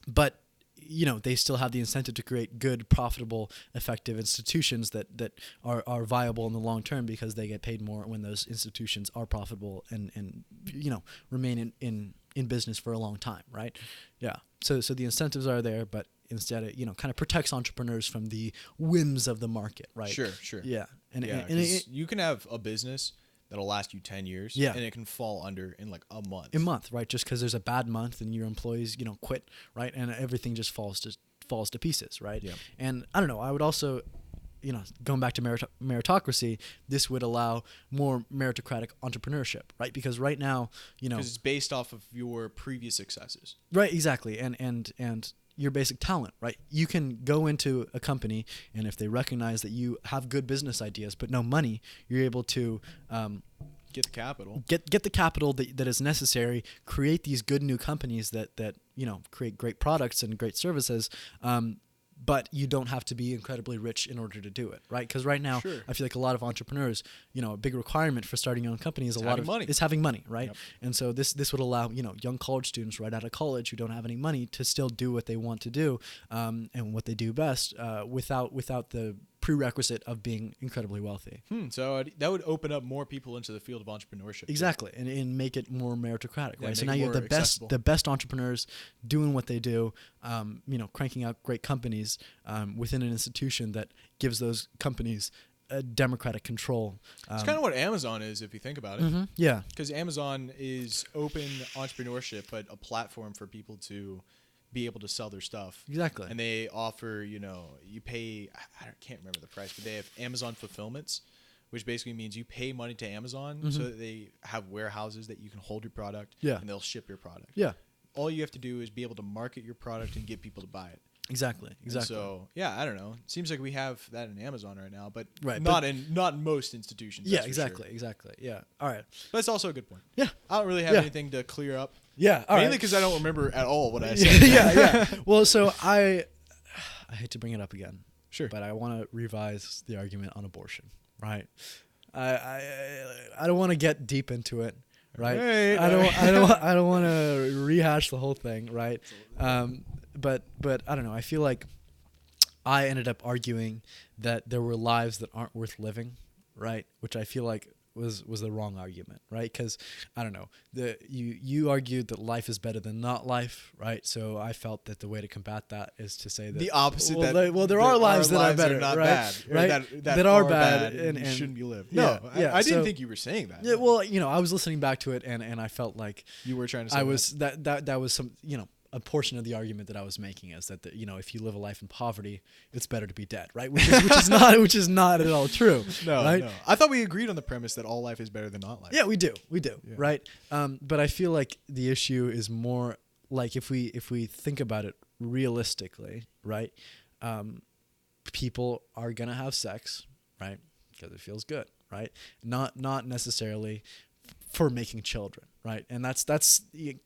but they still have the incentive to create good, profitable, effective institutions that are viable in the long term because they get paid more when those institutions are profitable and remain in business for a long time, right? Yeah. So the incentives are there, but instead it kind of protects entrepreneurs from the whims of the market, right?
Sure.
Yeah.
And you can have a business that'll last you 10 years.
Yeah.
And it can fall under in like a month.
A month, right? Just because there's a bad month and your employees, quit, right? And everything just falls to pieces, right?
Yeah.
And I don't know. I would also, going back to meritocracy, this would allow more meritocratic entrepreneurship, right? Because right now,
because it's based off of your previous successes.
Right, exactly. And your basic talent, right? You can go into a company, and if they recognize that you have good business ideas but no money, you're able to
get the capital.
Get the capital that is necessary. Create these good new companies that create great products and great services. But you don't have to be incredibly rich in order to do it, right? Because right now,
Sure.
I feel like a lot of entrepreneurs, a big requirement for starting your own company is having money, right?
Yep.
And so this would allow young college students right out of college who don't have any money to still do what they want to do and what they do best without the prerequisite of being incredibly wealthy.
So that would open up more people into the field of entrepreneurship.
Exactly, and make it more meritocratic,
Yeah,
right? So
make
now
it
you have
more accessible.
the best entrepreneurs doing what they do, cranking out great companies within an institution that gives those companies a democratic control.
It's kind of what Amazon is, if you think about it.
Mm-hmm. Yeah,
Because Amazon is open entrepreneurship, but a platform for people to be able to sell their stuff.
exactly.
And they offer, you pay, can't remember the price, but they have Amazon fulfillments, which basically means you pay money to Amazon so that they have warehouses that you can hold your product and they'll ship your product.
Yeah,
All you have to do is be able to market your product and get people to buy it.
exactly.
And so, yeah, I don't know. It seems like we have that in Amazon right now, but
Right,
not in most institutions.
Yeah,
that's for
exactly,
sure.
exactly. Yeah. All right.
But that's also a good point.
Yeah.
I don't really have
Yeah.
anything to clear up.
Yeah. All
Mainly
right.
because I don't remember at all what I said.
yeah. Well, so I hate to bring it up again.
Sure.
But I want to revise the argument on abortion. Right. I don't want to get deep into it. Right.
Right.
I don't want to rehash the whole thing. Right. But I don't know. I feel like I ended up arguing that there were lives that aren't worth living. Right. Which I feel like was the wrong argument, right? Because I don't know, you argued that life is better than not life, right? So I felt that the way to combat that is to say that
the opposite.
There are lives that are better,
not
right?
bad,
Right?
that
are
are
bad
and
and
shouldn't be lived.
Yeah,
No,
yeah,
I didn't
so-
think you were saying that.
Yeah, well, I was listening back to it and I felt like
You were trying to say
I was that was some a portion of the argument that I was making is that if you live a life in poverty, it's better to be dead, right? Which is not at all true.
No,
right?
no. I thought we agreed on the premise that all life is better than not life.
Yeah, we do,
Yeah.
right? But I feel like the issue is more like if we think about it realistically, right? People are gonna have sex, right? Because it feels good, right? Not necessarily for making children, right? And that's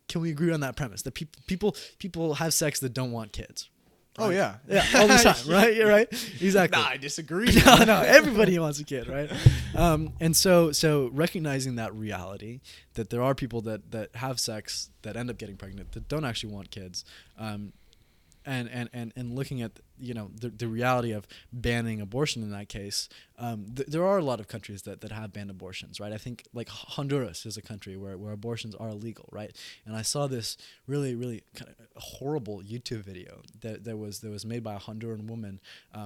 can we agree on that premise that people have sex that don't want kids?
Oh yeah.
Yeah, all the time, right? You're right. Exactly.
Nah, I disagree.
No, everybody wants a kid, right? And so recognizing that reality, that there are people that have sex that end up getting pregnant that don't actually want kids, and looking at the reality of banning abortion in that case, there are a lot of countries that have banned abortions, right? I think like Honduras is a country where abortions are illegal, right? And I saw this really kind of horrible YouTube video that was made by a Honduran woman,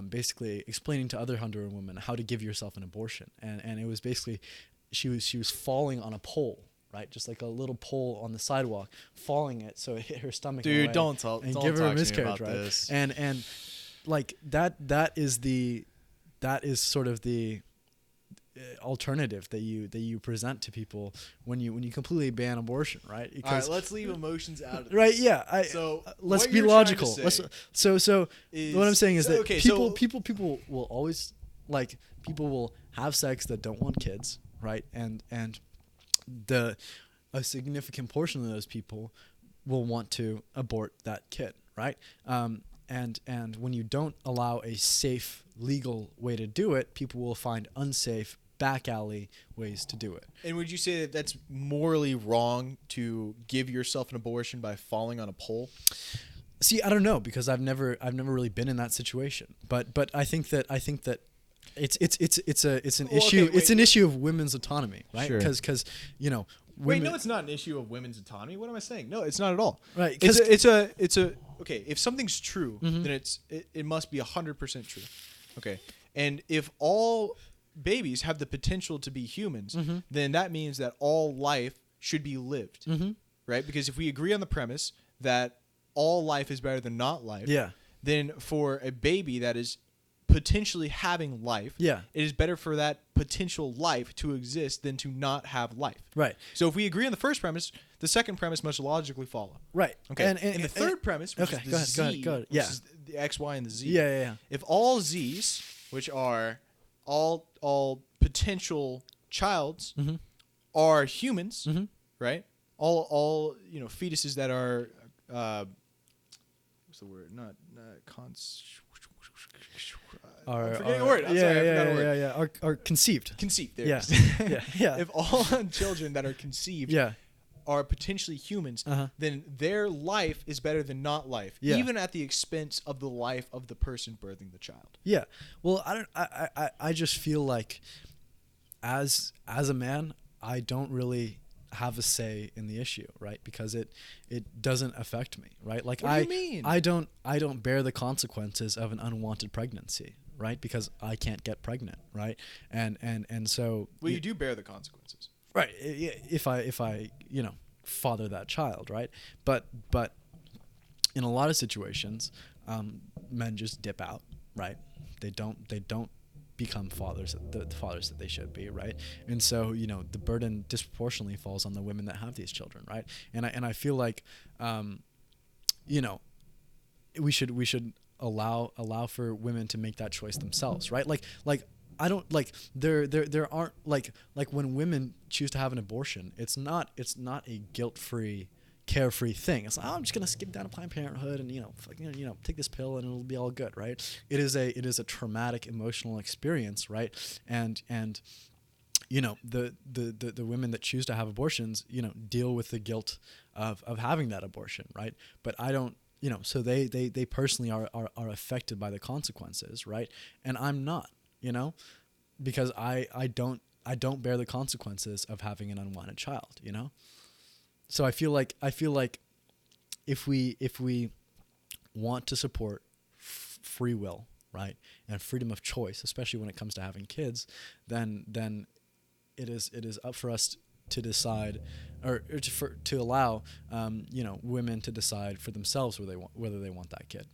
basically explaining to other Honduran women how to give yourself an abortion, and it was basically she was falling on a pole. Right, just like a little pole on the sidewalk, falling it so it hit her stomach.
Dude,
away
don't talk.
and
Don't
give her a
talk to me
miscarriage,
about
right?
this.
And like that is sort of the alternative that you present to people when you completely ban abortion, right?
All right, let's leave emotions out of this.
Right, yeah.
So
let's
what
be
you're trying to
logical.
say
So what I'm saying is that
okay,
people will always people will have sex that don't want kids, right? And a significant portion of those people will want to abort that kid, right? And when you don't allow a safe, legal way to do it, people will find unsafe, back alley ways to do it.
And would you say that that's morally wrong to give yourself an abortion by falling on a pole?
See, I don't know because I've never really been in that situation, but I think that it's an issue.
Okay,
it's an issue of women's autonomy, right?
Sure.
Because
Wait, no, it's not an issue of women's autonomy. What am I saying? No, it's not at all.
Right,
It's a okay. If something's true,
Mm-hmm.
then it must be 100% true. Okay. And if all babies have the potential to be humans, then that means that all life should be lived, right? Because if we agree on the premise that all life is better than not life, then for a baby that is potentially having life, it is better for that potential life to exist than to not have life.
Right.
So if we agree on the first premise, the second premise must logically follow.
Right.
Okay. And the third premise, which is the Z,
go ahead.
which is the X, Y, and the Z.
Yeah.
If all Z's, which are all potential childs, are humans, right? All fetuses that are what's the word? Not I'm forgetting a word. I'm sorry, I forgot a word.
Are conceived.
Conceived. There
Yeah.
it is.
Yeah.
If all children that are conceived are potentially humans, then their life is better than not life, even at the expense of the life of the person birthing the child.
Yeah. Well, I just feel like as a man, I don't really have a say in the issue, right? Because it doesn't affect me, right? Like
what do you mean?
I don't bear the consequences of an unwanted pregnancy, right? Because I can't get pregnant, right? And so
well, you do bear the consequences.
Right. If I father that child, right? But in a lot of situations, men just dip out, right? They don't become fathers, the fathers that they should be, right? And so the burden disproportionately falls on the women that have these children, right? And I feel like we should allow for women to make that choice themselves, right? Like I don't like there aren't like when women choose to have an abortion, it's not a guilt-free, carefree thing. It's like, I'm just gonna skip down to Planned Parenthood and take this pill and it'll be all good, right? It is a traumatic emotional experience, right? And the women that choose to have abortions, deal with the guilt of having that abortion, right? But I don't, so they personally are affected by the consequences, right? And I'm not, because I don't bear the consequences of having an unwanted child, So I feel like if we want to support free will, right, and freedom of choice, especially when it comes to having kids, then it is up for us to decide, or to allow women to decide for themselves whether they want that kid.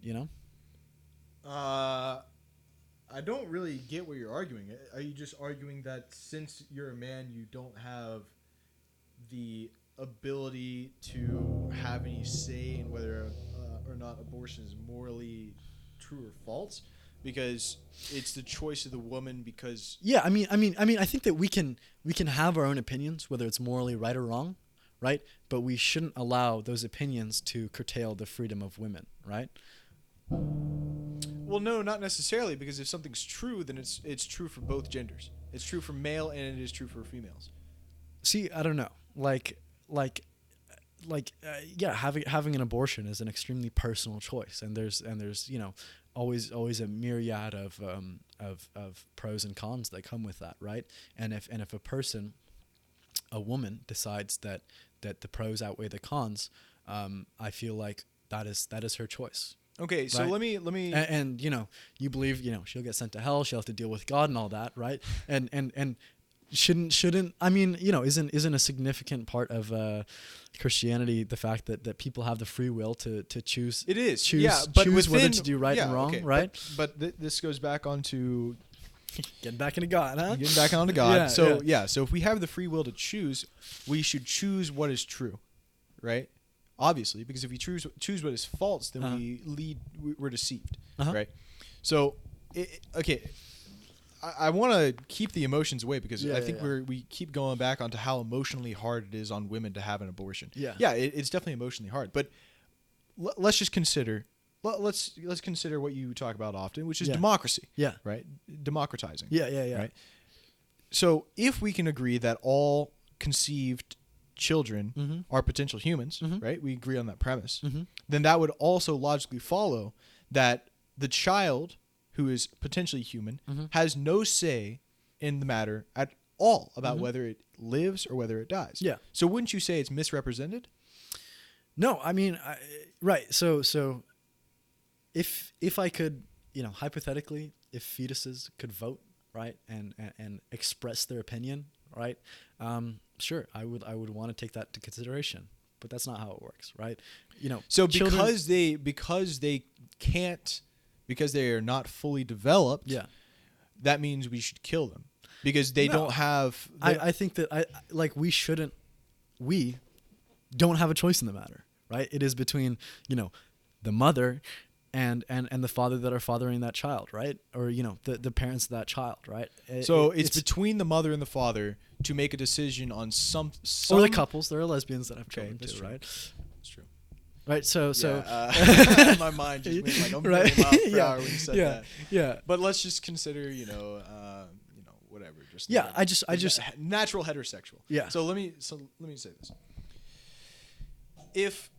I don't really get what you're arguing. Are you just arguing that since you're a man, you don't have the ability to have any say in whether or not abortion is morally true or false, because it's the choice of the woman? Because
I mean I think that we can have our own opinions, whether it's morally right or wrong, right? But we shouldn't allow those opinions to curtail the freedom of women, right?
Well, no, not necessarily, because if something's true, then it's true for both genders. It's true for male and it is true for females.
See, I don't know. Having an abortion is an extremely personal choice, and there's always a myriad of pros and cons that come with that, right? And if a woman decides that the pros outweigh the cons, I feel like that is her choice.
Okay, so
right?
let me
and you believe she'll get sent to hell, she'll have to deal with God and all that, right? And shouldn't I mean isn't a significant part of Christianity the fact that people have the free will to choose?
It is
choose whether to do right and wrong,
okay,
right?
But this goes back onto
getting back into God, huh?
Getting back onto God. So if we have the free will to choose, we should choose what is true, right? Obviously, because if we choose what is false, then we're deceived, right? So, I want to keep the emotions away, because I think we keep going back onto how emotionally hard it is on women to have an abortion. It's definitely emotionally hard. But let's just consider let's consider what you talk about often, which is democracy. Right. Democratizing. Right. So if we can agree that all conceived children are potential humans, right? We agree on that premise. Then that would also logically follow that the child who is potentially human has no say in the matter at all about whether it lives or whether it dies. So wouldn't you say it's misrepresented?
No, I mean, right. So if I could, hypothetically, if fetuses could vote, right, and express their opinion, right, sure, I would want to take that into consideration. But that's not how it works, right?
So
children,
because they are not fully developed,
yeah,
that means we should kill them because they don't have.
I think that we don't have a choice in the matter, right? It is between the mother and the father that are fathering that child, right? Or the parents of that child, right?
So it's between the mother and the father to make a decision on some
or the couples. There are lesbians that have children too,
true.
right?
That's true.
Right. So
my mind just went like a million miles per hour when you said that.
Yeah.
But let's just consider whatever. Just
I just
natural heterosexual.
Yeah.
So let me say this. If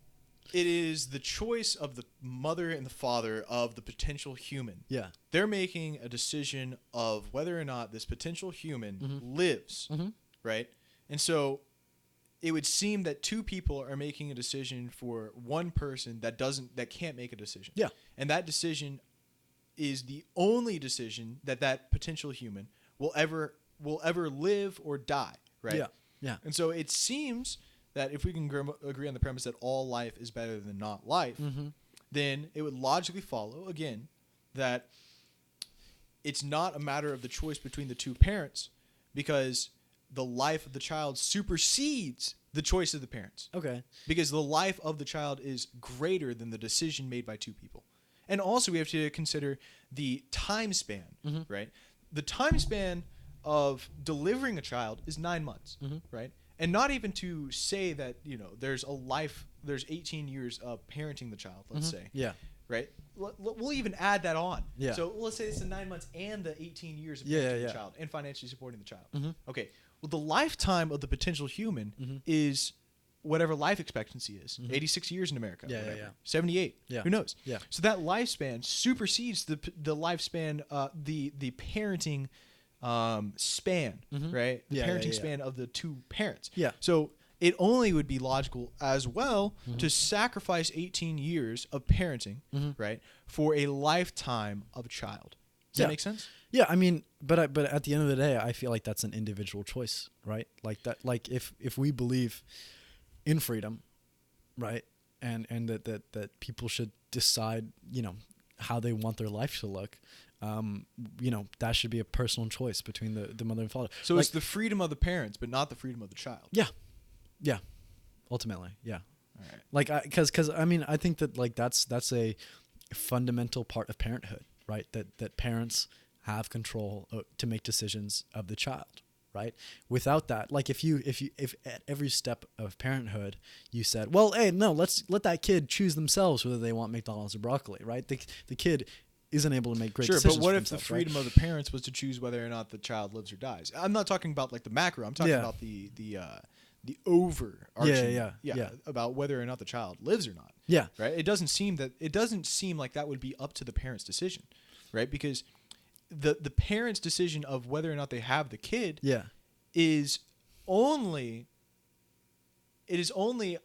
it is the choice of the mother and the father of the potential human.
Yeah.
They're making a decision of whether or not this potential human lives, right? And so it would seem that two people are making a decision for one person that can't make a decision.
Yeah.
And that decision is the only decision that potential human will ever live or die, right?
Yeah. Yeah.
And so it seems that if we can agree on the premise that all life is better than not life, then it would logically follow, again, that it's not a matter of the choice between the two parents because the life of the child supersedes the choice of the parents.
Okay.
Because the life of the child is greater than the decision made by two people. And also we have to consider the time span, right? The time span of delivering a child is 9 months, right? And not even to say that, there's 18 years of parenting the child, let's say.
Yeah.
Right? We'll even add that on.
Yeah.
So let's say it's the 9 months and the 18 years of parenting the child and financially supporting the child. Okay. Well, the lifetime of the potential human is whatever life expectancy is. 86 years in America.
Yeah,
whatever.
yeah.
78.
Yeah.
Who knows?
Yeah.
So that lifespan supersedes the lifespan, the parenting span, right? The parenting span of the two parents.
Yeah.
So it only would be logical as well to sacrifice 18 years of parenting, right, for a lifetime of a child. Does that make sense?
Yeah, I mean, but at the end of the day, I feel like that's an individual choice, right? Like that, like if we believe in freedom, right, and that people should decide, how they want their life to look. That should be a personal choice between the mother and father.
So it's the freedom of the parents, but not the freedom of the child.
Yeah. Yeah. Ultimately. Yeah.
All right.
Like, cause I mean, I think that that's a fundamental part of parenthood, right? That parents have control to make decisions of the child, right? Without that, like if at every step of parenthood you said, well, hey, no, let's let that kid choose themselves whether they want McDonald's or broccoli, right? The kid isn't able to make great decisions.
Sure, but what
for
if the
themselves,
freedom
right?
of the parents was to choose whether or not the child lives or dies? I'm not talking about like the macro. I'm talking about the overarching.
Yeah.
About whether or not the child lives or not.
Yeah.
Right. It doesn't seem like that would be up to the parents' decision, right? Because the parents' decision of whether or not they have the kid is only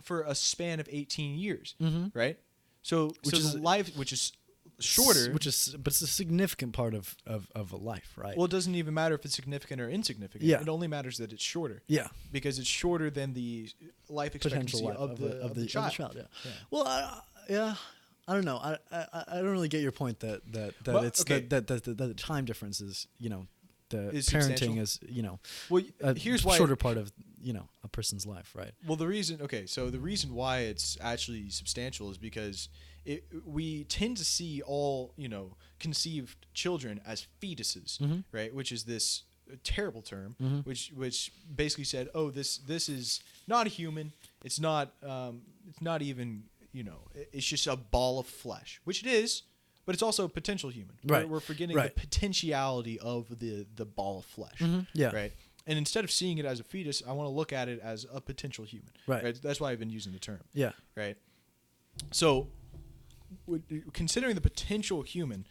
for a span of 18 years, right? So life, which is shorter,
but it's a significant part of a life, right?
Well, it doesn't even matter if it's significant or insignificant.
Yeah.
It only matters that it's shorter.
Yeah.
Because it's shorter than the life expectancy
Potential life
of the child.
Yeah. Well, I don't know. I don't really get your point that the time difference is, the
Is
parenting
substantial?
is,
Well,
a
here's why
shorter part of, a person's life, right?
Well, the reason why it's actually substantial is because we tend to see all, conceived children as fetuses, right? Which is this terrible term, which basically said, oh, this is not a human. It's not even, it's just a ball of flesh, which it is, but it's also a potential human.
Right.
We're forgetting the potentiality of the ball of flesh.
Yeah.
Right. And instead of seeing it as a fetus, I want to look at it as a potential human.
Right.
That's why I've been using the term.
Yeah.
Right. So, considering the potential human,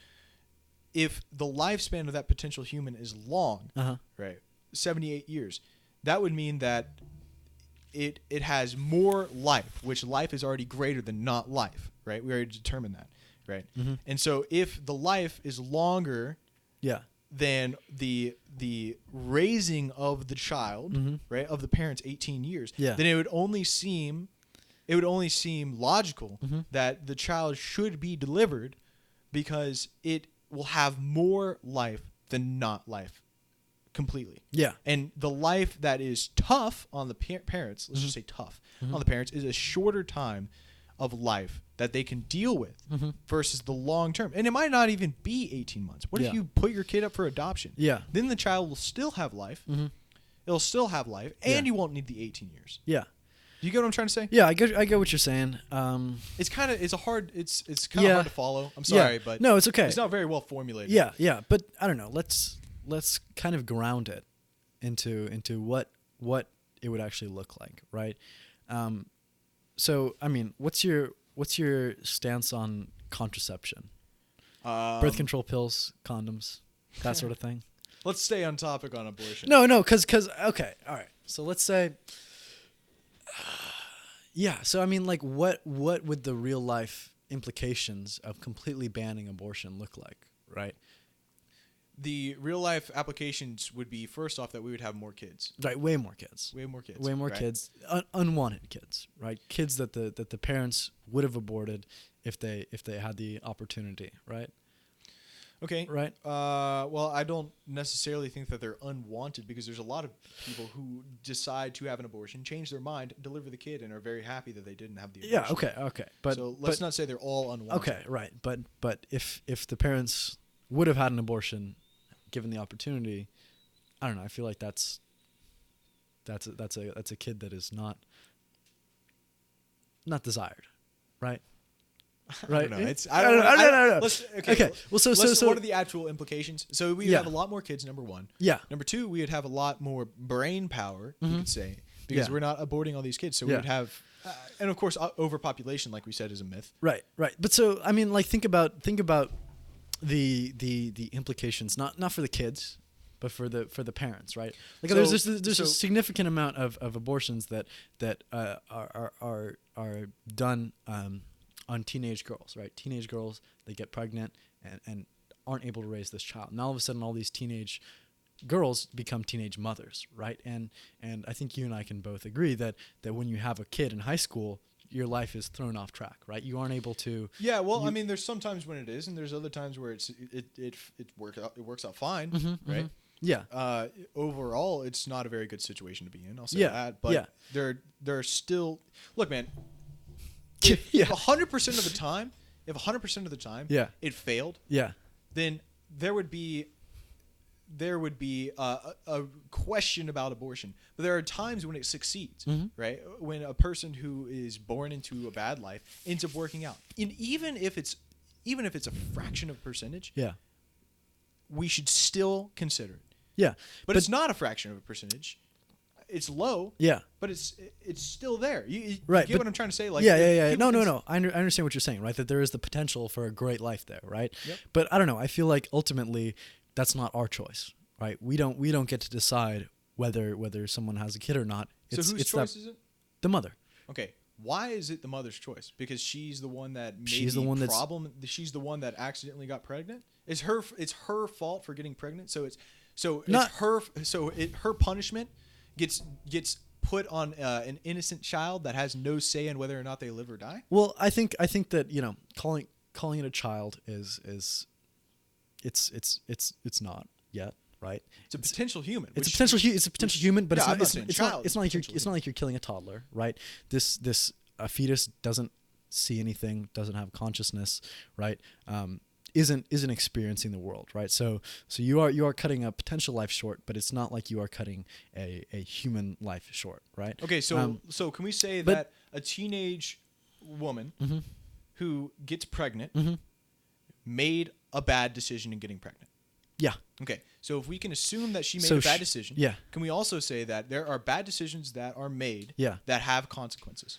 if the lifespan of that potential human is long, right, 78 years, that would mean that it has more life, which life is already greater than not life, right? We already determined that, right? And so if the life is longer,
than the raising of the child, right, of the parents 18 years, then it would only seem logical that the child should be delivered because it will have more life than not life completely.
Yeah.
And the life that is tough on the parents, let's just say tough on the parents, is a shorter time of life that they can deal with versus the long term. And it might not even be 18 months. What if you put your kid up for adoption?
Yeah.
Then the child will still have life. It'll still have life, and you won't need the 18 years.
Yeah.
Do you get what I'm trying to say?
Yeah, I get what you're saying.
It's kind of hard to follow. I'm sorry, but
no, it's okay.
It's not very well formulated.
Yeah, but I don't know. Let's kind of ground it into what it would actually look like, right? So I mean, what's your stance on contraception? Birth control pills, condoms, that sort of thing.
Let's stay on topic on abortion.
No, because okay, all right. So let's say. Yeah, so I mean, like, what would the real life implications of completely banning abortion look like, right?
The real life applications would be, first off, that we would have more kids.
Right, way more kids.
Way more kids.
Way more
right?
kids, unwanted kids, right? Kids that the parents would have aborted if they had the opportunity, right?
Okay.
Right.
Well, I don't necessarily think that they're unwanted because there's a lot of people who decide to have an abortion, change their mind, deliver the kid, and are very happy that they didn't have the abortion.
Yeah. Okay. But
so let's not say they're all unwanted.
Okay. Right. But if the parents would have had an abortion, given the opportunity, I don't know. I feel like that's a kid that is not desired, right? Right.
I don't know.
No. Okay. Well, so
what are the actual implications? So we would have a lot more kids. Number one.
Yeah.
Number two, we would have a lot more brain power. You could say because we're not aborting all these kids, so we would have, and of course, overpopulation, like we said, is a myth.
Right. But so I mean, like, think about the implications, not for the kids, but for the parents, right? Like, so, there's a significant amount of abortions that are done. On teenage girls, right? Teenage girls, they get pregnant and aren't able to raise this child. And all of a sudden, all these teenage girls become teenage mothers, right? And I think you and I can both agree that when you have a kid in high school, your life is thrown off track, right? You aren't able to.
Yeah, well, I mean, there's sometimes when it is, and there's other times where it works out fine, right?
Yeah.
Overall, it's not a very good situation to be in. I'll say that, but there are still. Look, man. If 100% of the time, it failed, then there would be a question about abortion. But there are times when it succeeds, right? When a person who is born into a bad life ends up working out, and even if it's a fraction of a percentage, we should still consider it.
Yeah,
but it's not a fraction of a percentage. It's low, but it's still there. You get what I'm trying to say? Like,
No. I understand what you're saying, right? That there is the potential for a great life there, right?
Yep.
But I don't know. I feel like ultimately that's not our choice, right? We don't get to decide whether someone has a kid or not.
So whose choice is it?
The mother.
Okay. Why is it the mother's choice? Because she's the one that made the problem. She's the one that accidentally got pregnant. It's her fault for getting pregnant. Her punishment gets put on an innocent child that has no say in whether or not they live or die.
Well, I think that calling it a child is it's not yet, right?
It's a potential human.
It's a potential human, but it's not like you're killing a toddler, right? This fetus doesn't see anything, doesn't have consciousness, right? Isn't experiencing the world, right? So you are cutting a potential life short, but it's not like you are cutting a human life short, right?
Okay, so can we say that a teenage woman who gets pregnant made a bad decision in getting pregnant?
Yeah.
Okay, so if we can assume that she made a bad decision, can we also say that there are bad decisions that are made that have consequences?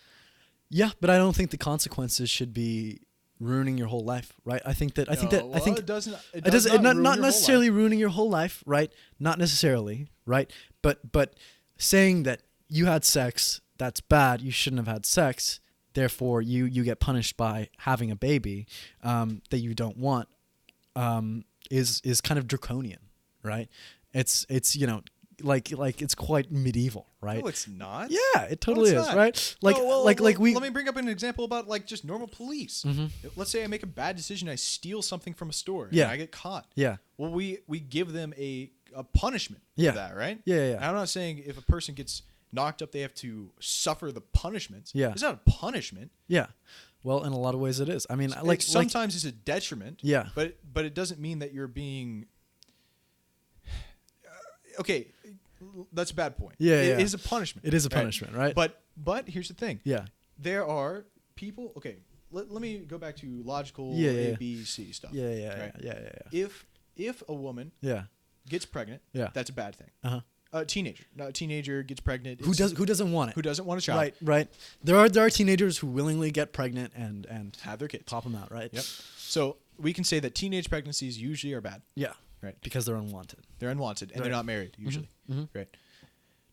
Yeah,
but I don't think the consequences should be ruining your whole life, right? I think it doesn't. It doesn't not necessarily ruining your whole life, right? Not necessarily, right? But saying that you had sex, that's bad. You shouldn't have had sex. Therefore, you get punished by having a baby that you don't want. Is kind of draconian, right? It's like it's quite medieval, right?
No, it's not.
Yeah, it totally
it's
is,
not.
right?
Let me bring up an example about like just normal police.
Mm-hmm.
Let's say I make a bad decision, I steal something from a store,
Yeah.
and I get caught.
Yeah.
Well, we give them a punishment
Yeah.
for that, right?
Yeah.
And I'm not saying if a person gets knocked up, they have to suffer the punishments.
Yeah.
It's not a punishment.
Yeah. Well, in a lot of ways it is. I mean,
Sometimes it's a detriment.
Yeah.
But it doesn't mean that you're being. Okay, that's a bad point.
Yeah,
It
yeah.
is a punishment.
It is a punishment, right?
But here's the thing.
yeah.
There are people. Okay, let me go back to logical
Yeah,
A,
yeah.
B, C stuff.
Yeah.
right?
Yeah.
If a woman
Yeah.
gets pregnant,
Yeah.
that's a bad thing.
Uh-huh.
A teenager gets pregnant.
Who doesn't want it?
Who doesn't want a child?
Right. There are teenagers who willingly get pregnant and
Have their kids.
pop them out, right?
Yep. So we can say that teenage pregnancies usually are bad.
Yeah.
Right.
Because they're unwanted.
They're unwanted and
Right.
they're not married usually.
Mhm.
Right.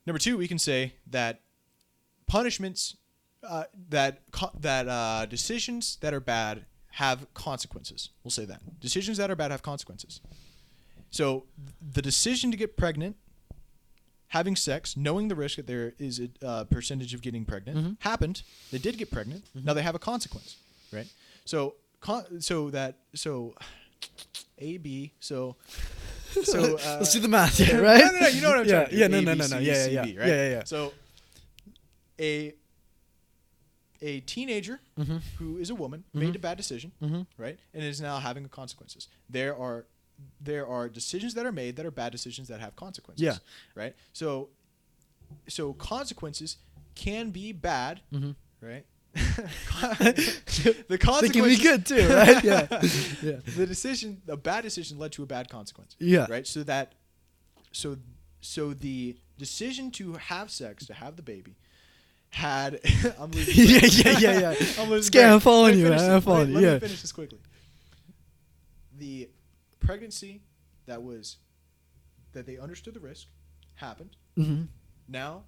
Number two, we can say that punishments, decisions that are bad have consequences. We'll say that decisions that are bad have consequences. So the decision to get pregnant, having sex, knowing the risk that there is a percentage of getting pregnant, happened. They did get pregnant. Now they have a consequence, right? So A, B. So
let's do the math here, right?
No. You know what I'm
yeah,
trying to do.
yeah,
A,
no,
B,
no,
C,
no, yeah,
C,
yeah,
D, right?
yeah.
So a teenager who is a woman made a bad decision, right, and is now having consequences. There are decisions that are made that are bad decisions that have consequences.
Yeah.
Right. So consequences can be bad, right? The
They
consequences
can be good too, right? Yeah. Yeah.
A bad decision led to a bad consequence.
Yeah.
Right. So the decision to have sex, to have the baby, had. I'm losing.
yeah.
I'm losing.
Scam, I'm following
Let me
you,
finish
man.
this.
I'm following you.
Let
Yeah.
me finish this quickly. The pregnancy that they understood the risk happened.
Mm-hmm.
Now,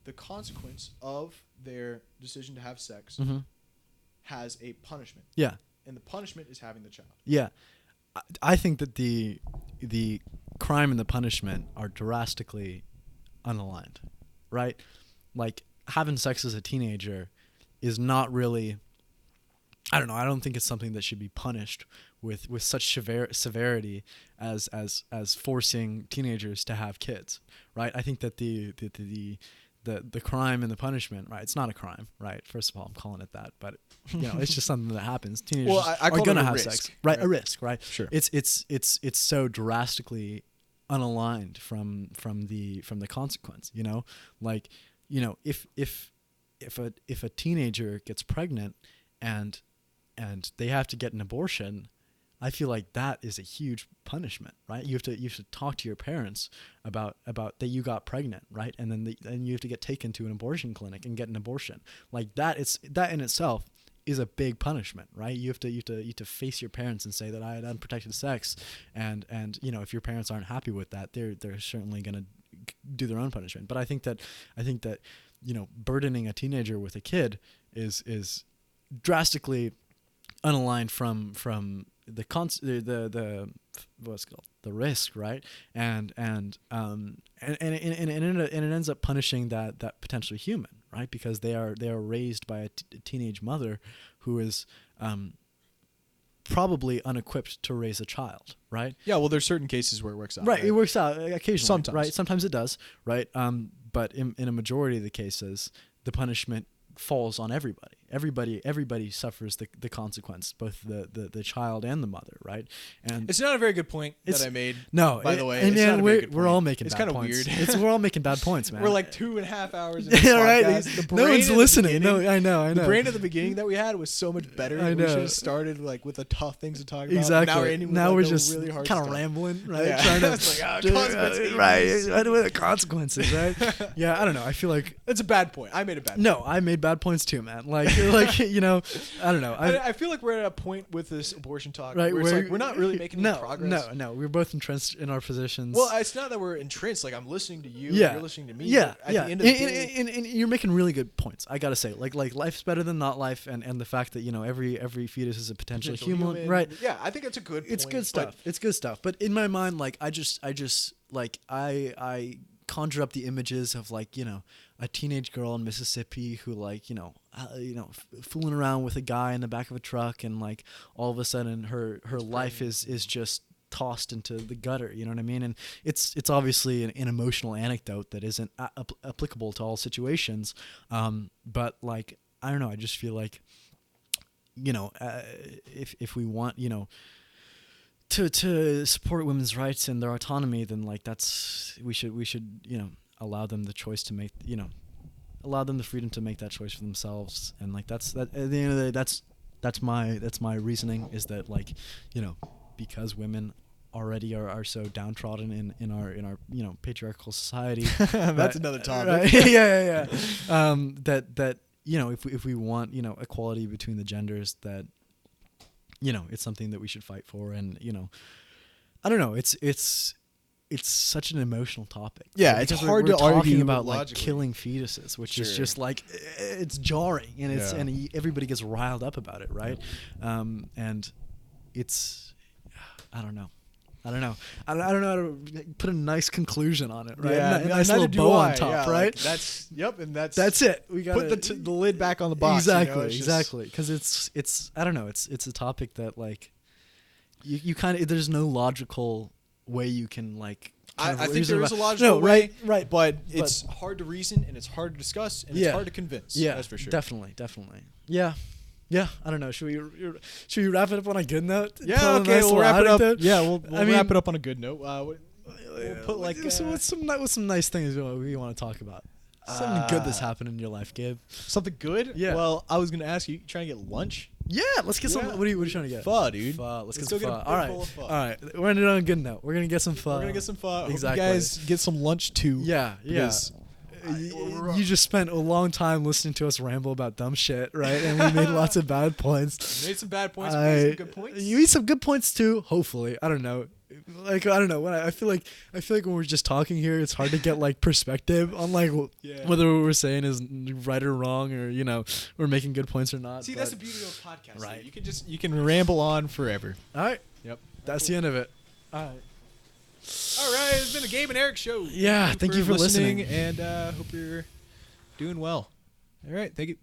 the consequence of their decision to have sex has a punishment.
Yeah.
And the punishment is having the child.
Yeah. I think that the crime and the punishment are drastically unaligned, right? Like having sex as a teenager is not really, I don't know, I don't think it's something that should be punished with such severity as forcing teenagers to have kids, right? I think that the crime and the punishment, right? It's not a crime, right? First of all, I'm calling it that, but it's just something that happens. Teenagers
I
are gonna have
risk,
sex, right?
right?
A risk, right?
Sure.
It's so drastically unaligned from the consequence. If a teenager gets pregnant and they have to get an abortion, I feel like that is a huge punishment, right? You have to talk to your parents about that you got pregnant, right? And then you have to get taken to an abortion clinic and get an abortion. Like that in itself is a big punishment, right? You have to face your parents and say that I had unprotected sex, and if your parents aren't happy with that, they're certainly gonna do their own punishment. But I think that burdening a teenager with a kid is drastically unaligned from the what's it called, the risk, right? And it ends up punishing that potentially human, right? Because they are raised by a teenage mother who is probably unequipped to raise a child, right?
Yeah, well, there's certain cases where it works out.
Right, it works out occasionally.
Sometimes.
Right? Sometimes it does, right? But in a majority of the cases, the punishment falls on everybody. Everybody suffers the consequence, both the child and the mother, right? And
it's not a very good point that I made.
No,
by the way,
and
it's not a very good
we're
point.
all making
it's
bad
kind of
points.
weird.
We're all making bad points, man.
We're like 2.5 hours. In this
yeah, right.
podcast.
No one's listening. No, I know.
The brain at the beginning that we had was so much better.
I know.
We should have started like with the tough things to talk about.
Exactly.
Now
we're
the
just
really hard
kind of
stuff.
rambling, right?
Yeah.
Trying to
It's like, consequences.
right. What are the consequences, right? Yeah, I don't know. I feel like
that's a bad point. I made a bad.
No, I made bad points too, man. Like like you know, I don't know.
I feel like we're at a point with this abortion talk,
Right,
where it's
where-
like we're not really making any progress.
No, we're both entrenched in our positions.
Well, it's not that we're entrenched. Like I'm listening to you,
Yeah.
you're listening to me.
yeah,
but at
yeah.
the end of the day,
And you're making really good points. I gotta say, like life's better than not life, and the fact that every fetus is a potential human, right?
Yeah, I think that's a good point.
It's good stuff. It's good stuff. But in my mind, like I just like I conjure up the images of like a teenage girl in Mississippi who like fooling around with a guy in the back of a truck, and like all of a sudden her life is just tossed into the gutter. You know what I mean? And it's obviously an emotional anecdote that isn't applicable to all situations. But like I don't know. I just feel like if we want to support women's rights and their autonomy, then like we should allow them the choice to make allow them the freedom to make that choice for themselves. And like at the end of the day, that's my reasoning, is that like because women already are so downtrodden in our patriarchal society.
That's another topic.
Right? yeah. That if we want equality between the genders, that it's something that we should fight for. And I don't know, it's such an emotional topic.
Yeah,
right?
it's
Because
hard
we're
to
talking
argue
about like
logically.
killing fetuses, which is
Sure.
just like it's jarring, and it's
Yeah.
and everybody gets riled up about it, right? And it's I don't know. I don't know how to put a nice conclusion on it, right?
Yeah,
a nice
neither
little
do
bow
I.
on top,
Yeah,
right?
like, and
That's it. We got
put the lid back on the box.
Exactly. Because it's I don't know. It's a topic that like you kind of there's no logical way you can like.
I think there is a logical way,
right.
but it's hard to reason, and it's hard to discuss, and it's hard to convince.
Yeah,
that's for sure.
Definitely. Yeah. I don't know. Should we wrap it up on a good note?
Yeah,
Tell a
okay,
nice
we'll
little
wrap it up.
anecdote?
Yeah, we'll
I mean-
wrap it up on a good note. We'll put like
what's some nice things we want to talk about? Something good that's happened in your life, Gabe.
something good.
Yeah.
Well, I was gonna ask you trying to get lunch.
Yeah, let's get some.
Yeah.
What are you trying to get?
Pho, dude.
Pho. Let's get
go
some
get a
pho. All right.
bowl of pho.
All right. We're ending on a good note. We're gonna get some pho.
We're gonna get some pho. Hope
Exactly.
you guys get some lunch too.
Yeah.
because
You just spent a long time listening to us ramble about dumb shit, right? And we made lots of bad points.
made some bad points. Made some good points.
You made some good points too. Hopefully, I don't know. Like I don't know. When I feel like when we're just talking here, it's hard to get like perspective on like
Yeah.
whether what we're saying is right or wrong, or we're making good points or not.
See,
but-
that's the beauty of a podcast.
Right.
Right. You can ramble on forever.
All right.
Yep.
That's the end of it. All right.
All right. It's been a Gabe and Erik show.
Yeah, thank you for listening.
and hope you're doing well. All right. Thank you.